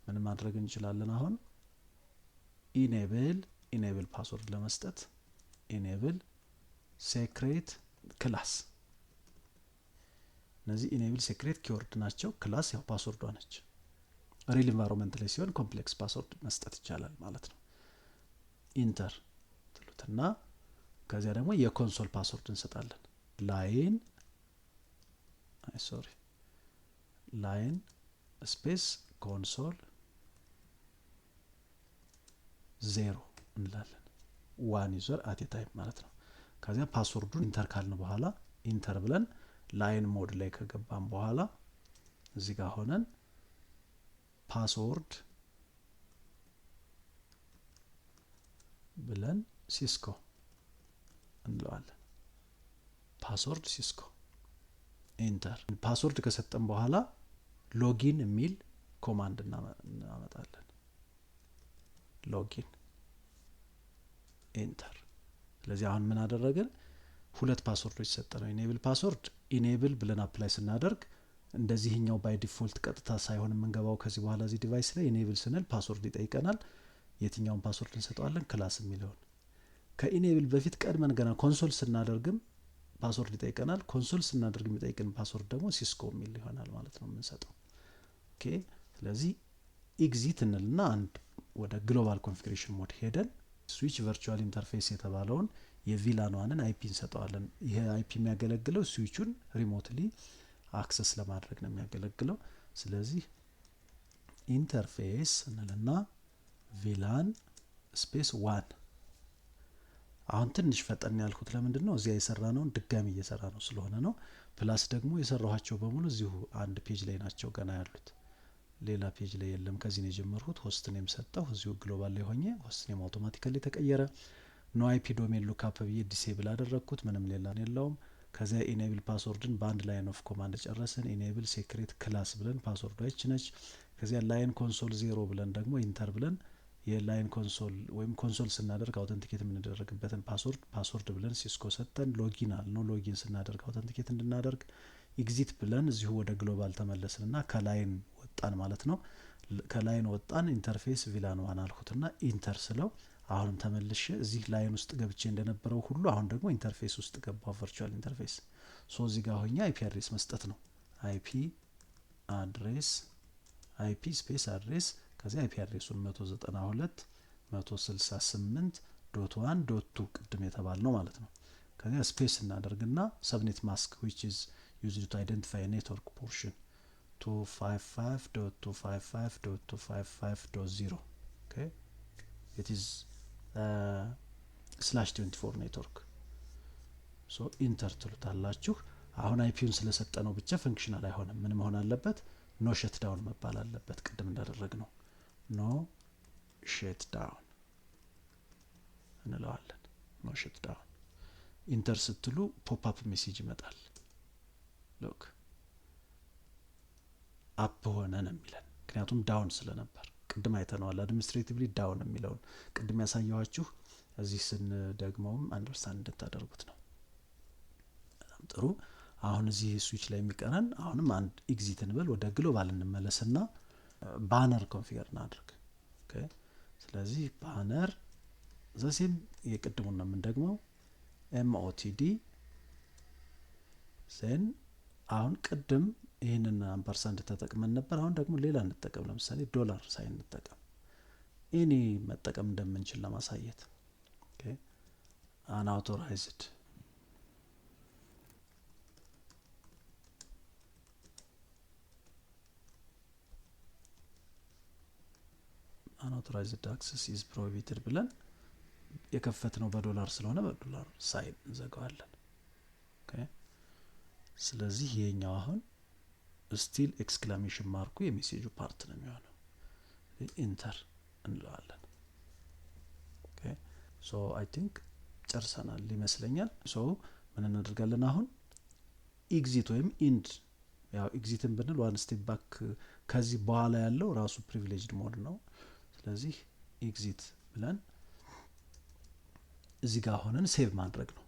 ምን ማድረግ እንችላለን? አሁን ኢኔብል ፓስወርድ ለመስጠት ኢኔብል ሴክሬት ክላስ። እነዚህ ኢኔብል ሴክሬት ኪወርድ ናቸው። ክላስ ያው ፓስወርዷ ነች። ሪል ኢንቫይሮንመንት ላይ ሲሆን ኮምፕሌክስ ፓስወርድ መስጠት ይቻላል ማለት ነው። ኢንተር ትሉትና ከዚያ ደግሞ የኮንሶል ፓስወርድ እንሰጣለን። ላይን ስፔስ ኮንሶል 0 እንላለን። ዋን ዩዘር አት ታይም ማለት ነው። ከዚያ ፓስወርዱን ኢንተር ካልን በኋላ ኢንተር ብለን ላይን ሞድ ላይ ከገባን በኋላ እዚህ ጋር ሆነን ፓስወርድ ብለን ሲስኮ እንለዋለን። ፓስወርድ ሲስኮ ኢንተር። ፓስወርድ ከሰጠን በኋላ ሎጊን የሚል ኮማንድ እናመጣለን። ሎጊን ኢንተር። ስለዚህ አሁን ምን አደረግን? ሁለት ፓስወርዶች ሰጠነው። ኢኔብል ፓስወርድ ኢኔብል ብለን አፕላይ ስናደርግ እንደዚህኛው ባይ ዲፎልት ቀጥታ ሳይሆን የምንገባው ከዚህ በኋላ እዚህ ዲቫይስ ላይ ኢኔብል ስንል ፓስወርድ ይጠይቀናል። የትኛውን ፓስወርድ እንሰጠዋለን? ክላስ የሚለውን። ከኢኔብል በፊት ቀድመን ገና ኮንሶል ስናደርግም ፓስወርድ ይጠይቀናል። ኮንሶል ስናደርግ የሚጠይቀን ፓስወርድ ደግሞ ሲስኮ የሚል ይሆናል ማለት ነው የምንሰጠው። ኦኬ ስለዚህ ኤግዚት እንልና አንድ ወደ ግሎባል ኮንፊግሬሽን ሞድ ሄደን ስዊች ቨርቹዋል ኢንተርፌስ የተባለውን የቪላን ዋንን አይፒ እንሰጠዋለን። ይሄ አይፒ የሚያገለግለው ስዊቹን ሪሞትሊ አክሰስ ለማድረግ ነው የሚያገለግለው። ስለዚህ ኢንተርፌስ እንልና ቪላን ስፔስ 1። አሁን ትንሽ ፈጠን ያልኩት ለምንድን ነው? እዚያ የሰራነውን ድጋሚ እየሰራ ነው ስለሆነ ነው። ፕላስ ደግሞ የሰራኋቸው በሙሉ እዚሁ አንድ ፔጅ ላይ ናቸው ገና ያሉት፣ ሌላ ፔጅ ላይ የለም። ከዚህ ነው የጀመርኩት። ሆስት ኔም ሰጠሁ እዚሁ ግሎባል ላይ ሆኜ ሆስት ኔም አውቶማቲካሊ ተቀየረ። ኖ አይፒ ዶሜን ሉክአፕ ብዬ ዲሴብል አደረግኩት። ምንም ሌላ የለውም። ከዚያ ኢኔብል ፓስወርድን በአንድ ላይን ኦፍ ኮማንድ ጨረስን። ኢኔብል ሴክሬት ክላስ ብለን ፓስወርዷ ይች ነች። ከዚያ ላይን ኮንሶል 0 ብለን ደግሞ ኢንተር ብለን የላይን ኮንሶል ወይም ኮንሶል ስናደርግ አውተንቲኬት የምንደረግበትን ፓስወርድ ብለን ሲስኮ ሰጠን። ሎጊን አልነው። ሎጊን ስናደርግ አውተንቲኬት እንድናደርግ ኤግዚት ብለን እዚሁ ወደ ግሎባል ተመለስንና ከላይን ወጣን ማለት ነው። ከላይን ወጣን። ኢንተርፌስ ቪላን ዋን አልኩትና ኢንተር ስለው አሁንም ተመልሼ እዚህ ላይን ውስጥ ገብቼ እንደነበረው ሁሉ አሁን ደግሞ ኢንተርፌስ ውስጥ ገባው። ቨርቹዋል ኢንተርፌስ እዚህ ጋር ሆኜ አይፒ አድሬስ መስጠት ነው። አይፒ አድሬስ አይፒ ስፔስ አድሬስ ከዚያ አይፒ አድሬሱን 192.168.1.2 ቅድም የተባል ነው ማለት ነው። ከዚያ ስፔስ እናደርግና ሰብኔት ማስክ which is used to identify a network portion 255.255.255.0 okay it is /24 ኔትወርክ ኢንተር ትሉታላችሁ። አሁን አይፒውን ስለሰጠ ነው ብቻ ፈንክሽናል አይሆንም። ምን መሆን አለበት? ኖ ሸት ዳውን መባል አለበት። ቅድም እንዳደረግ ነው ኖ ሸት ዳውን እንለዋለን። ኖ ሸት ዳውን ኢንተር ስትሉ ፖፕ አፕ ሜሴጅ ይመጣል። ሎክ አፕ ሆነ ነው የሚለን፣ ምክንያቱም ዳውን ስለነበር ቅድም አይተነዋል። አድሚኒስትሬቲቭሊ ዳውን የሚለውን ቅድም ያሳየኋችሁ እዚህ ስንደግመውም አንደርስታንድ እንድታደርጉት ነው። በጣም ጥሩ። አሁን እዚህ ስዊች ላይ የሚቀረን አሁንም አንድ ኤግዚት እንበል፣ ወደ ግሎባል እንመለስና ባነር ኮንፊገር እናድርግ። ኦኬ ስለዚህ ባነር ዘሴም የቅድሙን ነው የምንደግመው። ኤምኦቲዲ ዜን አሁን ቅድም ይህንን አምፐርሳንድ ተጠቅመን ነበር። አሁን ደግሞ ሌላ እንጠቀም። ለምሳሌ ዶላር ሳይን እንጠቀም። ኤኒ መጠቀም እንደምንችል ለማሳየት ኦኬ አንአውቶራይዝድ unauthorized access is prohibited ብለን የከፈትነው በዶላር ስለሆነ በዶላር ሳይን እንዘጋዋለን። ኦኬ ስለዚህ ይሄኛው አሁን ስቲል ኤክስክላሜሽን ማርኩ የሜሴጁ ፓርት ነው የሚሆነው። ኢንተር እንለዋለን። ኦኬ ሶ አይ ቲንክ ጨርሰናል ይመስለኛል። ሶ ምን እናደርጋለን አሁን? ኤግዚት ወይም ኢንድ፣ ያው ኤግዚትን ብንል ዋን ስቴፕ ባክ ከዚህ በኋላ ያለው ራሱ ፕሪቪሌጅድ ሞድ ነው። ስለዚህ ኤግዚት ብለን እዚህ ጋር ሆነን ሴቭ ማድረግ ነው።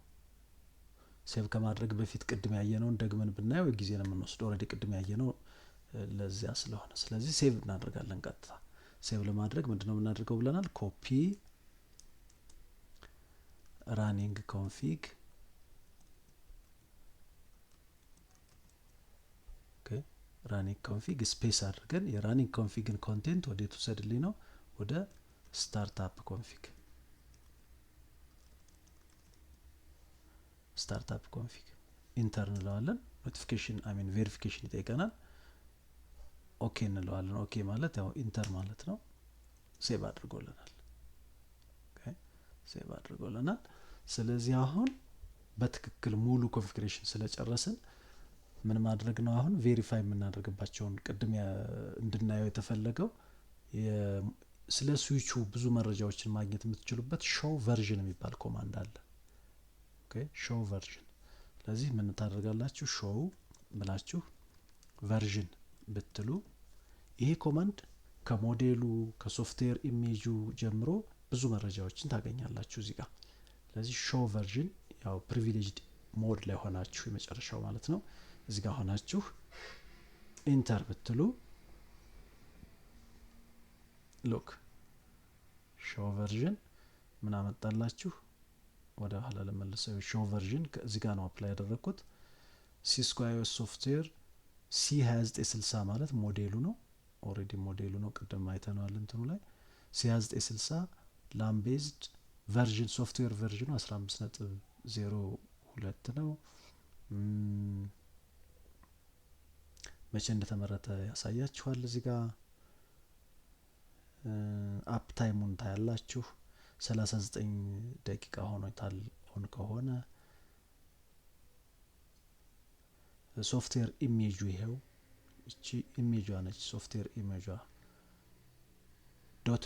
ሴቭ ከማድረግ በፊት ቅድም ያየነውን ደግመን ብናየው ጊዜ ነው የምንወስደው። ኦልሬዲ ቅድም ያየነው ለዚያ ስለሆነ ስለዚህ ሴቭ እናደርጋለን። ቀጥታ ሴቭ ለማድረግ ምንድነው የምናደርገው ብለናል? ኮፒ ራኒንግ ኮንፊግ ኦኬ ራኒንግ ኮንፊግ ስፔስ አድርገን የራኒንግ ኮንፊግን ኮንቴንት ወደ ተሰድልኝ ነው ወደ ስታርታፕ ኮንፊግ ስታርታፕ ኮንፊግ ኢንተር እንለዋለን። ኖቲፊኬሽን አይ ሚን ቬሪፊኬሽን ይጠይቀናል። ኦኬ እንለዋለን። ኦኬ ማለት ያው ኢንተር ማለት ነው። ሴቭ አድርጎልናል። ኦኬ ሴቭ አድርጎልናል። ስለዚህ አሁን በትክክል ሙሉ ኮንፊግሬሽን ስለጨረስን ምን ማድረግ ነው አሁን? ቬሪፋይ የምናደርግባቸውን ቅድም እንድናየው የተፈለገው ስለ ስዊቹ ብዙ መረጃዎችን ማግኘት የምትችሉበት ሾው ቨርዥን የሚባል ኮማንድ አለ። ኦኬ ሾው ቨርዥን። ስለዚህ ምን ታደርጋላችሁ? ሾው ብላችሁ ቨርዥን ብትሉ ይሄ ኮማንድ ከሞዴሉ ከሶፍትዌር ኢሜጁ ጀምሮ ብዙ መረጃዎችን ታገኛላችሁ እዚህ ጋር። ስለዚህ ሾው ቨርዥን ያው ፕሪቪሌጅድ ሞድ ላይ ሆናችሁ የመጨረሻው ማለት ነው። እዚህ ጋር ሆናችሁ ኢንተር ብትሉ ሎክ ሾው ቨርዥን ምን አመጣላችሁ? ወደ ኋላ ለመለሰው ሾው ቨርዥን እዚህ ጋር ነው አፕላይ ያደረኩት። ሲስኮ አይኦኤስ ሶፍትዌር C2960 ማለት ሞዴሉ ነው። ኦሬዲ ሞዴሉ ነው። ቅድም አይተናል እንትኑ ላይ C2960 ላም ቤዝድ ቨርዥን ሶፍትዌር ቨርዥኑ 15.02 ነው። መቼ እንደተመረተ ያሳያችኋል እዚህ ጋር። አፕ ታይሙን ታያላችሁ 39 ደቂቃ ሆኖታል ኦን ከሆነ። ሶፍትዌር ኢሜጁ ይሄው እቺ ኢሜጇ ነች። ሶፍትዌር ኢሜጇ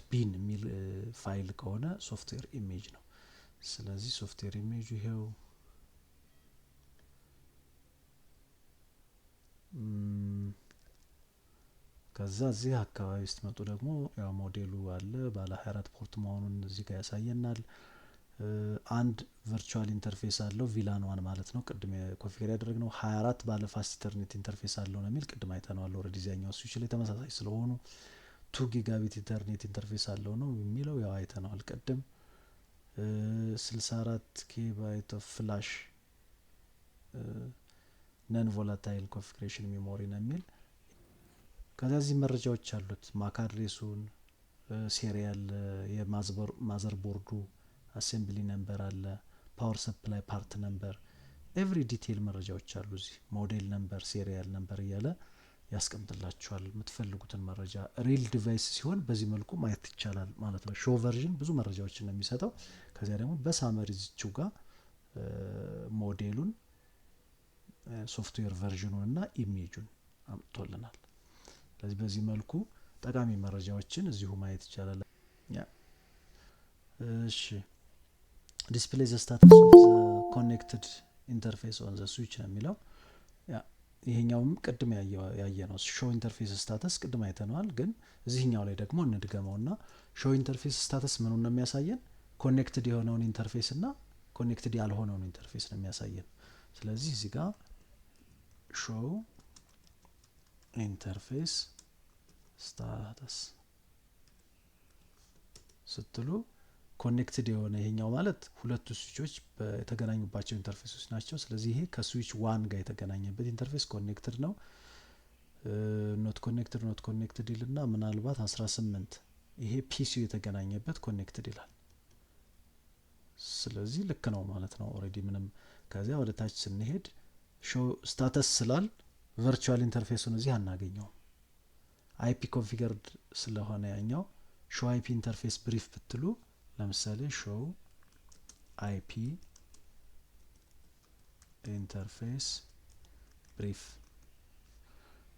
.bin የሚል ፋይል ከሆነ ሶፍትዌር ኢሜጅ ነው። ስለዚህ ሶፍትዌር ኢሜጁ ይሄው ከዛ እዚህ አካባቢ ስትመጡ ደግሞ ያው ሞዴሉ አለ ባለ 24 ፖርት መሆኑን እዚህ ጋር ያሳየናል። አንድ ቨርቹዋል ኢንተርፌስ አለው ቪላን ዋን ማለት ነው። ቅድም ኮንፊገር ያደረግነው 24 ባለ ፋስት ኢንተርኔት ኢንተርፌስ አለው ነው የሚል ቅድም አይተነዋል። ኦልሬዲ እዚያኛው ስዊች ላይ ተመሳሳይ ስለሆኑ 2 ጊጋቢት ኢንተርኔት ኢንተርፌስ አለው ነው የሚለው ያው አይተነዋል ቅድም። 64 ኬባይት ኦፍ ፍላሽ ነን ቮላታይል ኮንፊግሬሽን ሜሞሪ ነው የሚል። ከዚህ መረጃዎች አሉት ማክ አድሬሱን፣ ሴሪያል የማዘር ቦርዱ አሴምብሊ ነምበር አለ፣ ፓወር ሰፕላይ ፓርት ነምበር፣ ኤቭሪ ዲቴይል መረጃዎች አሉ እዚህ። ሞዴል ነምበር፣ ሴሪያል ነምበር እያለ ያስቀምጥላችኋል የምትፈልጉትን መረጃ። ሪል ዲቫይስ ሲሆን በዚህ መልኩ ማየት ይቻላል ማለት ነው። ሾው ቨርዥን ብዙ መረጃዎችን ነው የሚሰጠው። ከዚያ ደግሞ በሳመሪ እዚችው ጋር ሞዴሉን፣ ሶፍትዌር ቨርዥኑን እና ኢሜጁን አምጥቶልናል። ስለዚህ በዚህ መልኩ ጠቃሚ መረጃዎችን እዚሁ ማየት ይቻላል። እሺ ዲስፕሌይ ዘ ስታተስ ኦፍ ዘ ኮኔክትድ ኢንተርፌስ ኦን ዘ ስዊች ነው የሚለው። ይሄኛውም ቅድም ያየ ነው። ሾው ኢንተርፌስ ስታተስ ቅድም አይተነዋል፣ ግን እዚህኛው ላይ ደግሞ እንድገመውና ሾው ኢንተርፌስ ስታተስ ምኑን ነው የሚያሳየን? ኮኔክትድ የሆነውን ኢንተርፌስ እና ኮኔክትድ ያልሆነውን ኢንተርፌስ ነው የሚያሳየን። ስለዚህ እዚህ ጋር ሾው ኢንተርፌስ ስታተስ ስትሉ ኮኔክትድ የሆነ ይሄኛው ማለት ሁለቱ ስዊቾች የተገናኙባቸው ኢንተርፌሶች ናቸው። ስለዚህ ይሄ ከስዊች ዋን ጋር የተገናኘበት ኢንተርፌስ ኮኔክትድ ነው። ኖት ኮኔክትድ ይልና ምናልባት 18 ይሄ ፒሲው የተገናኘበት ኮኔክትድ ይላል። ስለዚህ ልክ ነው ማለት ነው ኦሬዲ ምንም። ከዚያ ወደ ታች ስንሄድ ሾው ስታተስ ስላል ቨርቹዋል ኢንተርፌሱን እዚህ አናገኘውም። አይፒ ኮንፊገርድ ስለሆነ ያኛው ሾው አይፒ ኢንተርፌስ ብሪፍ ብትሉ ለምሳሌ ሾው አይፒ ኢንተርፌስ ብሪፍ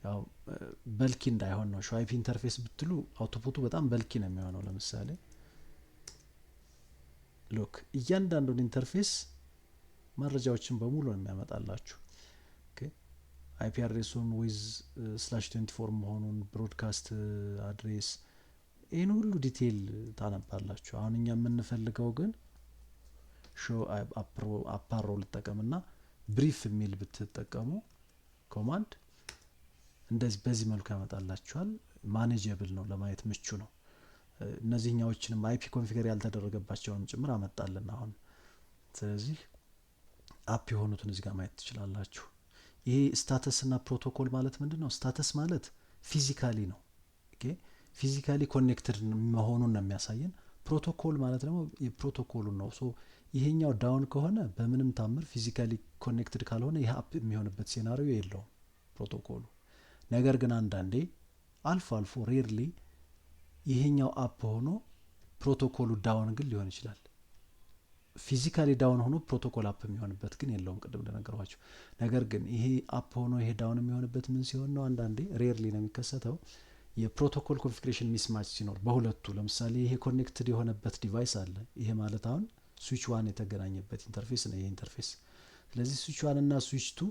ያው በልኪ እንዳይሆን ነው። ሾው አይፒ ኢንተርፌስ ብትሉ አውቶፑቱ በጣም በልኪ ነው የሚሆነው። ለምሳሌ ሎክ እያንዳንዱን ኢንተርፌስ መረጃዎችን በሙሉ ነው የሚያመጣላችሁ። አይፒ አድሬሱን ዊዝ /24 መሆኑን፣ ብሮድካስት አድሬስ፣ ይህን ሁሉ ዲቴይል ታነባላችሁ። አሁን እኛ የምንፈልገው ግን ሾው አፓሮ ልጠቀምና ብሪፍ የሚል ብትጠቀሙ ኮማንድ እንደዚህ በዚህ መልኩ ያመጣላችኋል። ማኔጀብል ነው፣ ለማየት ምቹ ነው። እነዚህኛዎችንም አይፒ ኮንፊገር ያልተደረገባቸውንም ጭምር አመጣልን አሁን። ስለዚህ አፕ የሆኑትን እዚህ ጋር ማየት ትችላላችሁ። ይሄ ስታተስ እና ፕሮቶኮል ማለት ምንድን ነው? ስታተስ ማለት ፊዚካሊ ነው። ኦኬ ፊዚካሊ ኮኔክትድ መሆኑን ነው የሚያሳየን። ፕሮቶኮል ማለት ደግሞ የፕሮቶኮሉን ነው። ሶ ይሄኛው ዳውን ከሆነ በምንም ታምር ፊዚካሊ ኮኔክትድ ካልሆነ ይሄ አፕ የሚሆንበት ሴናሪዮ የለውም ፕሮቶኮሉ። ነገር ግን አንዳንዴ አልፎ አልፎ ሬርሊ ይሄኛው አፕ ሆኖ ፕሮቶኮሉ ዳውን ግን ሊሆን ይችላል። ፊዚካሊ ዳውን ሆኖ ፕሮቶኮል አፕ የሚሆንበት ግን የለውም ቅድም እንደነገርኳችሁ። ነገር ግን ይሄ አፕ ሆኖ ይሄ ዳውን የሚሆንበት ምን ሲሆን ነው? አንዳንዴ ሬርሊ ነው የሚከሰተው የፕሮቶኮል ኮንፊግሬሽን ሚስማች ሲኖር በሁለቱ። ለምሳሌ ይሄ ኮኔክትድ የሆነበት ዲቫይስ አለ። ይሄ ማለት አሁን ስዊች ዋን የተገናኘበት ኢንተርፌስ ነው ይሄ ኢንተርፌስ። ስለዚህ ስዊች ዋን እና ስዊች ቱ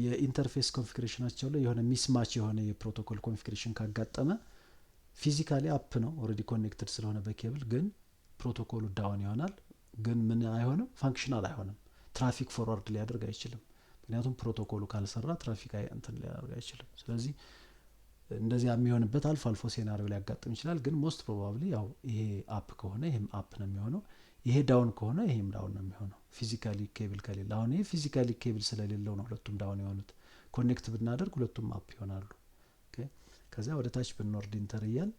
የኢንተርፌስ ኮንፊግሬሽናቸው ላይ የሆነ ሚስማች የሆነ የፕሮቶኮል ኮንፊግሬሽን ካጋጠመ ፊዚካሊ አፕ ነው ኦልሬዲ ኮኔክትድ ስለሆነ በኬብል ግን ፕሮቶኮሉ ዳውን ይሆናል። ግን ምን አይሆንም? ፋንክሽናል አይሆንም። ትራፊክ ፎርዋርድ ሊያደርግ አይችልም። ምክንያቱም ፕሮቶኮሉ ካልሰራ ትራፊክ እንትን ሊያደርግ አይችልም። ስለዚህ እንደዚያ የሚሆንበት አልፎ አልፎ ሴናሪዮ ሊያጋጥም ይችላል። ግን ሞስት ፕሮባብሊ ያው ይሄ አፕ ከሆነ ይሄም አፕ ነው የሚሆነው፣ ይሄ ዳውን ከሆነ ይሄም ዳውን ነው የሚሆነው ፊዚካሊ ኬብል ከሌለ። አሁን ይሄ ፊዚካሊ ኬብል ስለሌለው ነው ሁለቱም ዳውን የሆኑት። ኮኔክት ብናደርግ ሁለቱም አፕ ይሆናሉ። ኦኬ ከዚያ ወደ ታች ብንወርድ ኢንተር እያል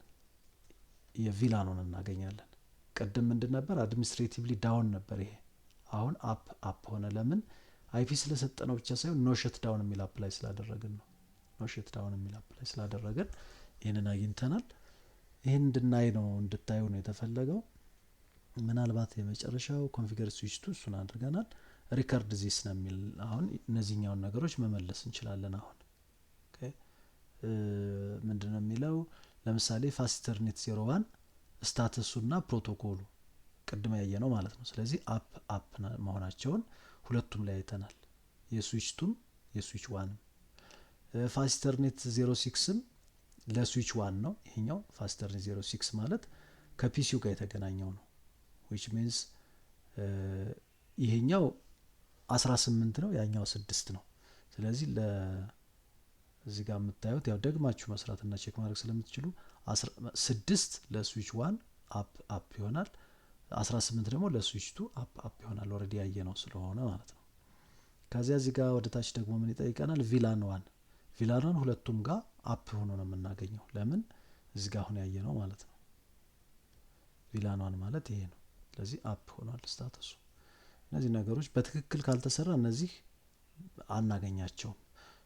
የቪላኑን እናገኛለን። ቀደም ምንድን ነበር? አድሚኒስትሬቲቭሊ ዳውን ነበር ይሄ። አሁን አፕ ሆነ። ለምን? አይፒ ስለሰጠነው ብቻ ሳይሆን ኖ ሸት ዳውን የሚል አፕ ላይ ስላደረግን ነው። ኖ ሸት ዳውን የሚል አፕ ላይ ስላደረግን ይህንን አግኝተናል። ይህን እንድናይ ነው እንድታዩ ነው የተፈለገው። ምናልባት የመጨረሻው ኮንፊገር ስዊች ቱ እሱን አድርገናል። ሪከርድ ዚስ ነው የሚል አሁን እነዚህኛውን ነገሮች መመለስ እንችላለን። አሁን ምንድነው የሚለው? ለምሳሌ ፋሲተርኔት 01 ስታተሱና ፕሮቶኮሉ ቅድም ያየ ነው ማለት ነው። ስለዚህ አፕ መሆናቸውን ሁለቱም ላይ አይተናል። የስዊች ቱም የስዊች ዋንም ፋስተርኔት 06ም ለስዊች 1 ነው። ይሄኛው ፋስተርኔት 06 ማለት ከፒሲው ጋር የተገናኘው ነው። which means ይሄኛው 18 ነው፣ ያኛው 6 ነው። ስለዚህ እዚህ ጋር የምታዩት ያው ደግማችሁ መስራትና ቼክ ማድረግ ስለምትችሉ 6 ለስዊች 1 አፕ ይሆናል፣ 18 ደግሞ ለስዊች 2 አፕ ይሆናል። ኦልሬዲ ያየ ነው ስለሆነ ማለት ነው። ከዚያ እዚህ ጋር ወደ ታች ደግሞ ምን ይጠይቀናል? ቪላን 1 ሁለቱም ጋር አፕ ሆኖ ነው የምናገኘው። ለምን እዚህ ጋር አሁን ያየ ነው ማለት ነው። ቪላን 1 ማለት ይሄ ነው። ስለዚህ አፕ ሆኗል ስታተሱ። እነዚህ ነገሮች በትክክል ካልተሰራ እነዚህ አናገኛቸውም።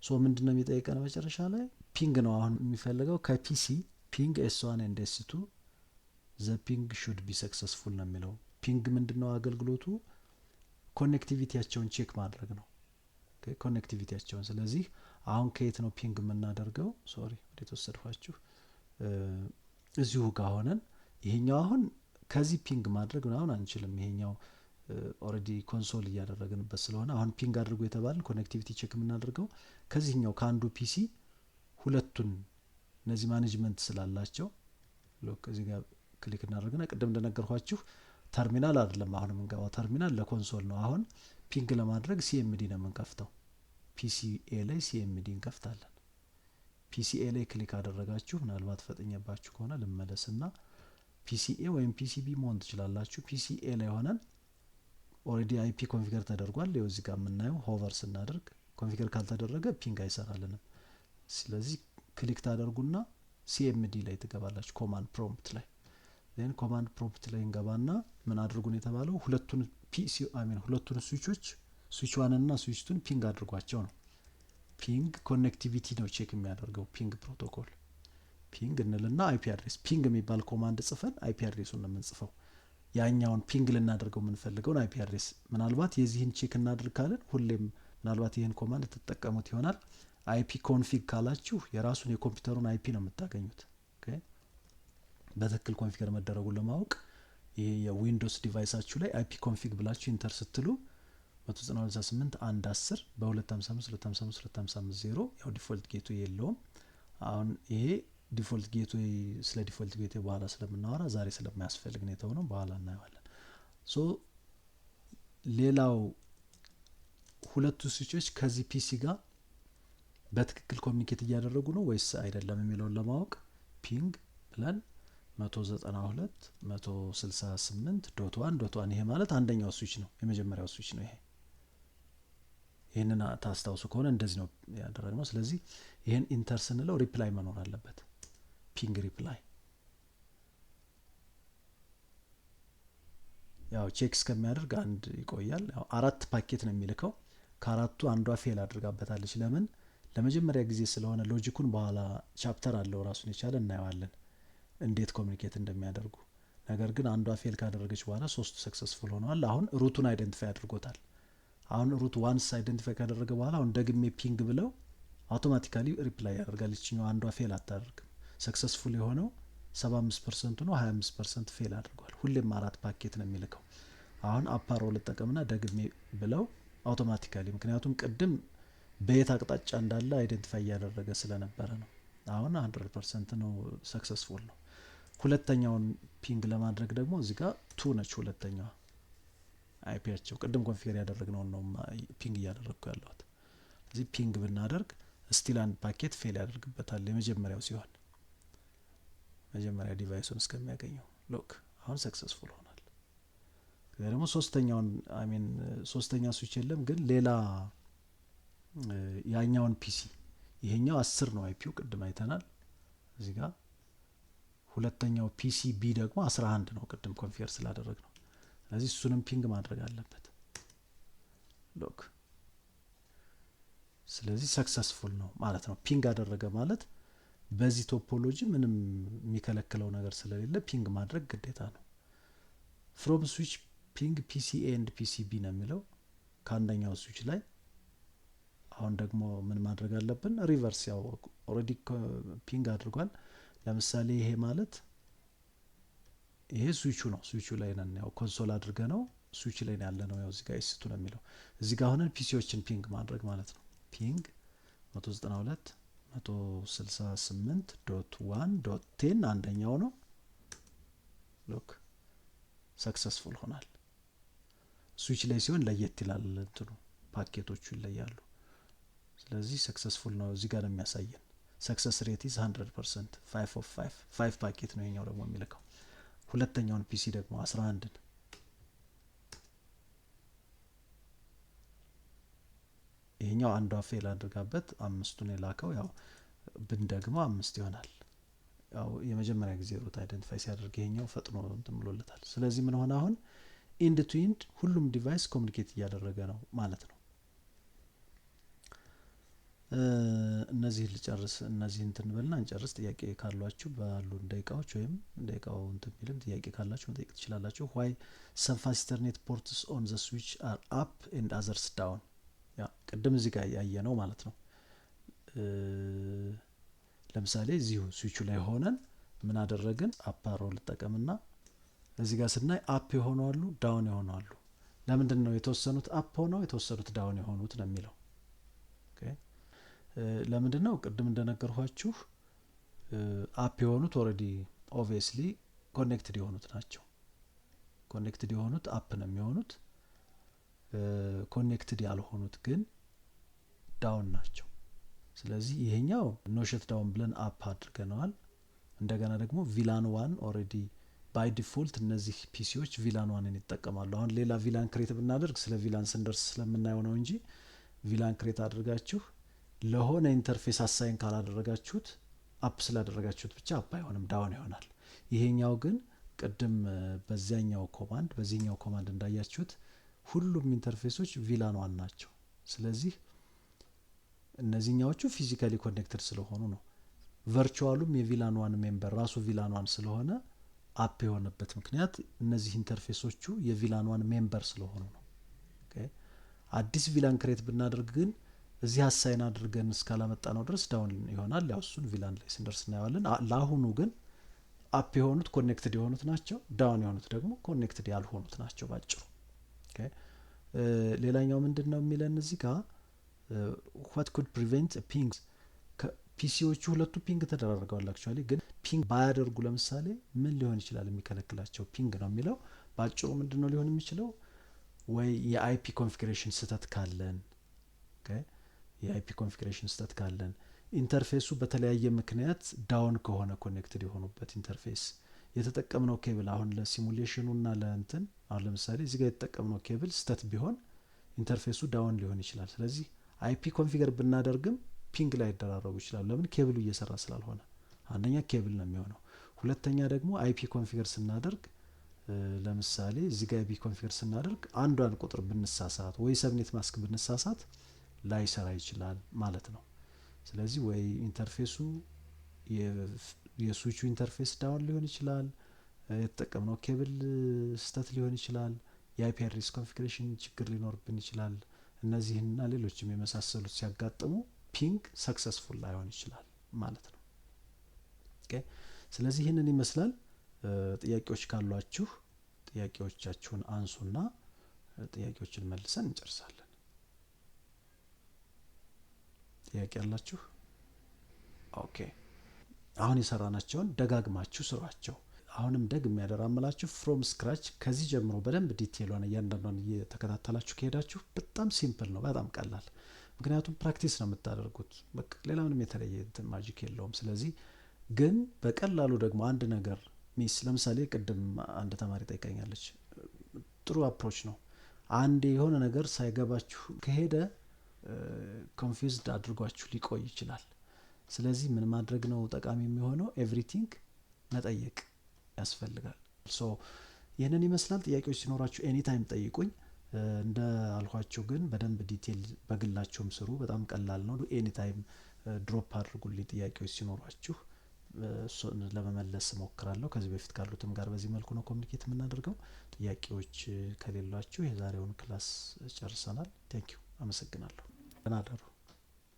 ሶ ምንድነው የሚጠይቀን መጨረሻ ላይ? ፒንግ ነው አሁን የሚፈልገው ከፒሲ ፒንግ S1 and S2 the ping should be successful ነው የሚለው። ፒንግ ምንድነው አገልግሎቱ? ኮኔክቲቪቲያቸውን ቼክ ማድረግ ነው። ኮኔክቲቪቲያቸውን። ስለዚህ አሁን ከየት ነው ፒንግ የምናደርገው? ሶሪ ወዴት ወሰድኳችሁ? እዚሁ ጋር ሆነን ይሄኛው አሁን ከዚህ ፒንግ ማድረግ ምናምን አንችልም። ይሄኛው ኦልሬዲ ኮንሶል እያደረግንበት ስለሆነ አሁን ፒንግ አድርጎ የተባለን ኮኔክቲቪቲ ቼክ የምናደርገው ከዚህኛው ከአንዱ ፒሲ ሁለቱን እነዚህ ማኔጅመንት ስላላቸው ሎክ እዚህ ጋር ክሊክ እናደርግና ቅድም እንደነገርኳችሁ ተርሚናል አይደለም አሁን የምንገባው፣ ተርሚናል ለኮንሶል ነው። አሁን ፒንግ ለማድረግ ሲኤምዲ ነው የምንከፍተው። ፒሲኤ ላይ ሲኤምዲ እንከፍታለን። ፒሲኤ ላይ ክሊክ አደረጋችሁ፣ ምናልባት ፈጥኘባችሁ ከሆነ ልመለስና ፒሲኤ ወይም ፒሲቢ መሆን ትችላላችሁ። ፒሲኤ ላይ ሆነን ኦልሬዲ አይፒ ኮንፊገር ተደርጓል። ይኸው እዚህ ጋር የምናየው ሆቨር ስናደርግ ኮንፊገር ካልተደረገ ፒንግ አይሰራልንም። ስለዚህ ክሊክ ታደርጉና ሲኤምዲ ላይ ትገባላችሁ፣ ኮማንድ ፕሮምፕት ላይ። ዜን ኮማንድ ፕሮምፕት ላይ እንገባና ምን አድርጉን የተባለው ሁለቱን ሁለቱን ስዊች 1 እና ስዊች 2 ፒንግ አድርጓቸው ነው። ፒንግ ኮኔክቲቪቲ ነው ቼክ የሚያደርገው ፒንግ ፕሮቶኮል። ፒንግ እንልና አይፒ አድሬስ ፒንግ የሚባል ኮማንድ ጽፈን አይፒ አድሬሱን ነው የምንጽፈው። ያኛውን ፒንግ ልናደርገው የምንፈልገውን አይፒ አድሬስ ምናልባት የዚህን ቼክ እናድርግ ካልን ሁሌም ምናልባት ይህን ኮማንድ ትጠቀሙት ይሆናል። አይፒ ኮንፊግ ካላችሁ የራሱን የኮምፒውተሩን አይፒ ነው የምታገኙት። ኦኬ በትክክል ኮንፊገር መደረጉን ለማወቅ ይሄ የዊንዶውስ ዲቫይሳችሁ ላይ አይፒ ኮንፊግ ብላችሁ ኢንተር ስትሉ 192.168.1.10 በ255.255.255.0 ያው ዲፎልት ጌቱ የለውም። አሁን ይሄ ዲፎልት ጌቱ ስለ ዲፎልት ጌቱ በኋላ ስለምናወራ ዛሬ ስለማያስፈልግ ነው የተሆነው፣ በኋላ እናየዋለን። ሶ ሌላው ሁለቱ ስዊቾች ከዚህ ፒሲ ጋር በትክክል ኮሚኒኬት እያደረጉ ነው ወይስ አይደለም የሚለውን ለማወቅ ፒንግ ብለን 192.168.1.1 ይሄ ማለት አንደኛው ስዊች ነው፣ የመጀመሪያው ስዊች ነው። ይሄንን ታስታውሱ ከሆነ እንደዚህ ነው ያደረግነው። ስለዚህ ይሄን ኢንተር ስንለው ሪፕላይ መኖር አለበት። ፒንግ ሪፕላይ ያው ቼክ እስከሚያደርግ አንድ ይቆያል። ያው 4 ፓኬት ነው የሚልከው። ከአራቱ አንዷ ፌል አድርጋበታለች። ለምን? ለመጀመሪያ ጊዜ ስለሆነ ሎጂኩን በኋላ ቻፕተር አለው ራሱን የቻለ እናየዋለን እንዴት ኮሚኒኬት እንደሚያደርጉ። ነገር ግን አንዷ ፌል ካደረገች በኋላ 3ቱ ሰክሰስፉል ሆነዋል። አሁን ሩቱን አይደንቲፋይ አድርጎታል። አሁን ሩት ዋንስ አይደንቲፋይ ካደረገ በኋላ አሁን ደግሜ ፒንግ ብለው አውቶማቲካሊ ሪፕላይ ያደርጋል። እቺኛው አንዷ ፌል አታደርግም። ሰክሰስፉል የሆነው 75% ነው፣ 25% ፌል አድርጓል። ሁሌም 4 ፓኬት ነው የሚልከው። አሁን አፓሮ ልጠቀምና ደግሜ ብለው አውቶማቲካሊ፣ ምክንያቱም ቅድም በየት አቅጣጫ እንዳለ አይደንቲፋይ እያደረገ ስለነበረ ነው። አሁን 100% ነው፣ ሰክሰስፉል ነው። ሁለተኛውን ፒንግ ለማድረግ ደግሞ እዚህ ጋር 2 ነች ሁለተኛዋ አይፒያቸው። ቅድም ኮንፊገር ያደረግነውን ነው ፒንግ እያደረግኩ ያለሁት። እዚህ ፒንግ ብናደርግ ስቲል አንድ ፓኬት ፌል ያደርግበታል የመጀመሪያው ሲሆን፣ መጀመሪያ ዲቫይሱን እስከሚያገኘው። ሎክ አሁን ሰክሰስፉል ሆኗል። ደግሞ ሶስተኛውን ሶስተኛ ስዊች የለም ግን ሌላ ያኛውን ፒሲ ይሄኛው 10 ነው አይፒው ቅድም አይተናል እዚህ ጋር። ሁለተኛው ፒሲ ቢ ደግሞ 11 ነው ቅድም ኮንፊገር ስላደረግ ነው። ስለዚህ እሱንም ፒንግ ማድረግ አለበት። ሎክ ስለዚህ ሰክሰስፉል ነው ማለት ነው። ፒንግ አደረገ ማለት በዚህ ቶፖሎጂ ምንም የሚከለክለው ነገር ስለሌለ ፒንግ ማድረግ ግዴታ ነው። ፍሮም ስዊች ፒንግ ፒሲኤ ኤንድ ፒሲቢ ነው የሚለው ከአንደኛው ስዊች ላይ። አሁን ደግሞ ምን ማድረግ አለብን? ሪቨርስ ያው ኦልሬዲ ፒንግ አድርጓል። ለምሳሌ ይሄ ማለት ይሄ ስዊቹ ነው። ስዊቹ ላይ ነን፣ ያው ኮንሶል አድርገ ነው ስዊች ላይ ያለ ነው። ያው እዚህ ጋር ኤስ2 ነው የሚለው። እዚህ ጋር ሆነን ፒሲዎችን ፒንግ ማድረግ ማለት ነው። ፒንግ 192 168.1.10 አንደኛው ነው። ሎክ ሰክሰስፉል ሆናል። ስዊች ላይ ሲሆን ለየት ይላል እንትኑ ፓኬቶቹ ይለያሉ። ስለዚህ ሰክሰስፉል ነው እዚህ ጋር የሚያሳየን። ሰክሰስ ሬት ኢዝ 100%። 5 of 5 ፓኬት ነው የኛው ደግሞ የሚልከው። ሁለተኛውን ፒሲ ደግሞ 11ን ይሄኛው አንዷ ፌል አድርጋበት 5ቱን የላከው ያው ብንደግመው 5 ይሆናል። ያው የመጀመሪያ ጊዜ ሩት አይደንቲፋይ ሲያደርግ ይሄኛው ፈጥኖ እንትን ብሎለታል። ስለዚህ ምን ሆነ አሁን ኢንድ ቱ ኢንድ ሁሉም ዲቫይስ ኮሚኒኬት እያደረገ ነው ማለት ነው። እነዚህ ልጨርስ፣ እነዚህ እንትን በልና እንጨርስ። ጥያቄ ካሏችሁ ባሉን ደቂቃዎች ወይም ደቂቃው እንትን ቢልም ጥያቄ ካላችሁ መጠየቅ ትችላላችሁ። ዋይ some faster net ports on the switch are up and others down? ያ ቅድም እዚህ ጋር ያየ ነው ማለት ነው። ለምሳሌ እዚሁ ስዊቹ ላይ ሆነን ምን አደረግን? አፕ አሮ ልጠቀምና እዚህ ጋር ስናይ አፕ የሆኑ አሉ፣ ዳውን የሆኑ አሉ። ለምንድን ነው የተወሰኑት አፕ ሆነው የተወሰኑት ዳውን የሆኑት ነው የሚለው። ኦኬ ለምንድን ነው? ቅድም እንደነገርኳችሁ አፕ የሆኑት ኦልሬዲ ኦብቪየስሊ ኮኔክትድ የሆኑት ናቸው። ኮኔክትድ የሆኑት አፕ ነው የሚሆኑት። ኮኔክትድ ያልሆኑት ግን ዳውን ናቸው። ስለዚህ ይሄኛው ኖ ሸት ዳውን ብለን አፕ አድርገነዋል። እንደገና ደግሞ ቪላን ዋን ኦልሬዲ ባይ ዲፎልት እነዚህ ፒሲዎች ቪላን ዋንን ይጠቀማሉ። አሁን ሌላ ቪላን ክሬት ብናደርግ ስለ ቪላን ስንደርስ ስለምናየው ነው እንጂ ቪላን ክሬት አድርጋችሁ ለሆነ ኢንተርፌስ አሳይን ካላደረጋችሁት አፕ ስላደረጋችሁት ብቻ አፕ አይሆንም፣ ዳውን ይሆናል። ይሄኛው ግን ቅድም በዚያኛው ኮማንድ በዚህኛው ኮማንድ እንዳያችሁት ሁሉም ኢንተርፌሶች ቪላን ዋን ናቸው። ስለዚህ እነዚህኛዎቹ ፊዚካሊ ኮኔክትድ ስለሆኑ ነው። ቨርቹዋሉም የቪላን ዋን ሜምበር ራሱ ቪላን ዋን ስለሆነ አፕ የሆነበት ምክንያት እነዚህ ኢንተርፌሶቹ የቪላን ዋን ሜምበር ስለሆኑ ነው። ኦኬ አዲስ ቪላን ክሬት ብናደርግ ግን እዚህ አሳይን አድርገን እስካላመጣ ነው ድረስ ዳውን ይሆናል። ያው እሱን ቪላን ላይ ስንደርስ እናየዋለን። ለአሁኑ ግን አፕ የሆኑት ኮኔክትድ የሆኑት ናቸው፣ ዳውን የሆኑት ደግሞ ኮኔክትድ ያልሆኑት ናቸው ባጭሩ። ኦኬ ሌላኛው ምንድነው የሚለን እዚህ ጋር what could prevent a ping? ፒሲዎቹ ሁለቱ ፒንግ ተደራርገዋል። አክቹአሊ ግን ፒንግ ባያደርጉ ለምሳሌ ምን ሊሆን ይችላል የሚከለክላቸው? ፒንግ ነው የሚለው ባጭሩ ምንድነው ሊሆን የሚችለው? ወይ የአይፒ ኮንፊግሬሽን ስህተት ካለን፣ ኦኬ የአይፒ ኮንፊግሬሽን ስህተት ካለን፣ ኢንተርፌሱ በተለያየ ምክንያት ዳውን ከሆነ ኮኔክትድ የሆኑበት ኢንተርፌስ የተጠቀምነው ኬብል አሁን ለሲሙሌሽኑና ለእንትን አሁን ለምሳሌ እዚህ ጋር የተጠቀምነው ኬብል ስህተት ቢሆን ኢንተርፌሱ ዳውን ሊሆን ይችላል። ስለዚህ አይፒ ኮንፊገር ብናደርግም ፒንግ ላይ ይደራረጉ ይችላል። ለምን? ኬብሉ እየሰራ ስላልሆነ። አንደኛ ኬብል ነው የሚሆነው። ሁለተኛ ደግሞ አይፒ ኮንፊገር ስናደርግ ለምሳሌ እዚህ ጋር አይፒ ኮንፊገር ስናደርግ አንዷን ቁጥር ብንሳሳት ወይ ሰብኔት ማስክ ብንሳሳት ላይሰራ ይችላል ማለት ነው። ስለዚህ ወይ ኢንተርፌሱ የስዊቹ ኢንተርፌስ ዳውን ሊሆን ይችላል፣ የተጠቀምነው ኬብል ስህተት ሊሆን ይችላል፣ የአይፒ አድሬስ ኮንፊግሬሽን ችግር ሊኖርብን ይችላል። እነዚህና ሌሎችም የመሳሰሉት ሲያጋጥሙ ፒንግ ሰክሰስፉል ላይሆን ይችላል ማለት ነው። ኦኬ ስለዚህ ይህንን ይመስላል። ጥያቄዎች ካሏችሁ ጥያቄዎቻችሁን አንሱና ጥያቄዎችን መልሰን እንጨርሳለን። ጥያቄ ያላችሁ? ኦኬ አሁን የሰራናቸውን ደጋግማችሁ ስሯቸው። አሁንም ደግም ያደራምላችሁ ፍሮም ስክራች ከዚህ ጀምሮ በደንብ ዲቴል ሆነ እያንዳንዷን እየተከታተላችሁ ከሄዳችሁ በጣም ሲምፕል ነው፣ በጣም ቀላል። ምክንያቱም ፕራክቲስ ነው የምታደርጉት። በቃ ሌላ ምንም የተለየ ማጂክ የለውም። ስለዚህ ግን በቀላሉ ደግሞ አንድ ነገር ሚስ ለምሳሌ ቅድም አንድ ተማሪ ጠይቀኛለች። ጥሩ አፕሮች ነው። አንዴ የሆነ ነገር ሳይገባችሁ ከሄደ ኮንፊውዝድ አድርጓችሁ ሊቆይ ይችላል። ስለዚህ ምን ማድረግ ነው ጠቃሚ የሚሆነው? ኤቭሪቲንግ መጠየቅ ያስፈልጋል። ሶ ይህንን ይመስላል። ጥያቄዎች ሲኖራችሁ ኤኒ ታይም ጠይቁኝ። እንደ አልኳችሁ ግን በደንብ ዲቴል በግላችሁም ስሩ። በጣም ቀላል ነው። ኤኒ ታይም ድሮፕ አድርጉልኝ ጥያቄዎች ሲኖራችሁ፣ እሱን ለመመለስ እሞክራለሁ። ከዚህ በፊት ካሉትም ጋር በዚህ መልኩ ነው ኮሚኒኬት የምናደርገው። ጥያቄዎች ከሌሏችሁ የዛሬውን ክላስ ጨርሰናል። ቴንኪዩ፣ አመሰግናለሁ። ደህና እደሩ።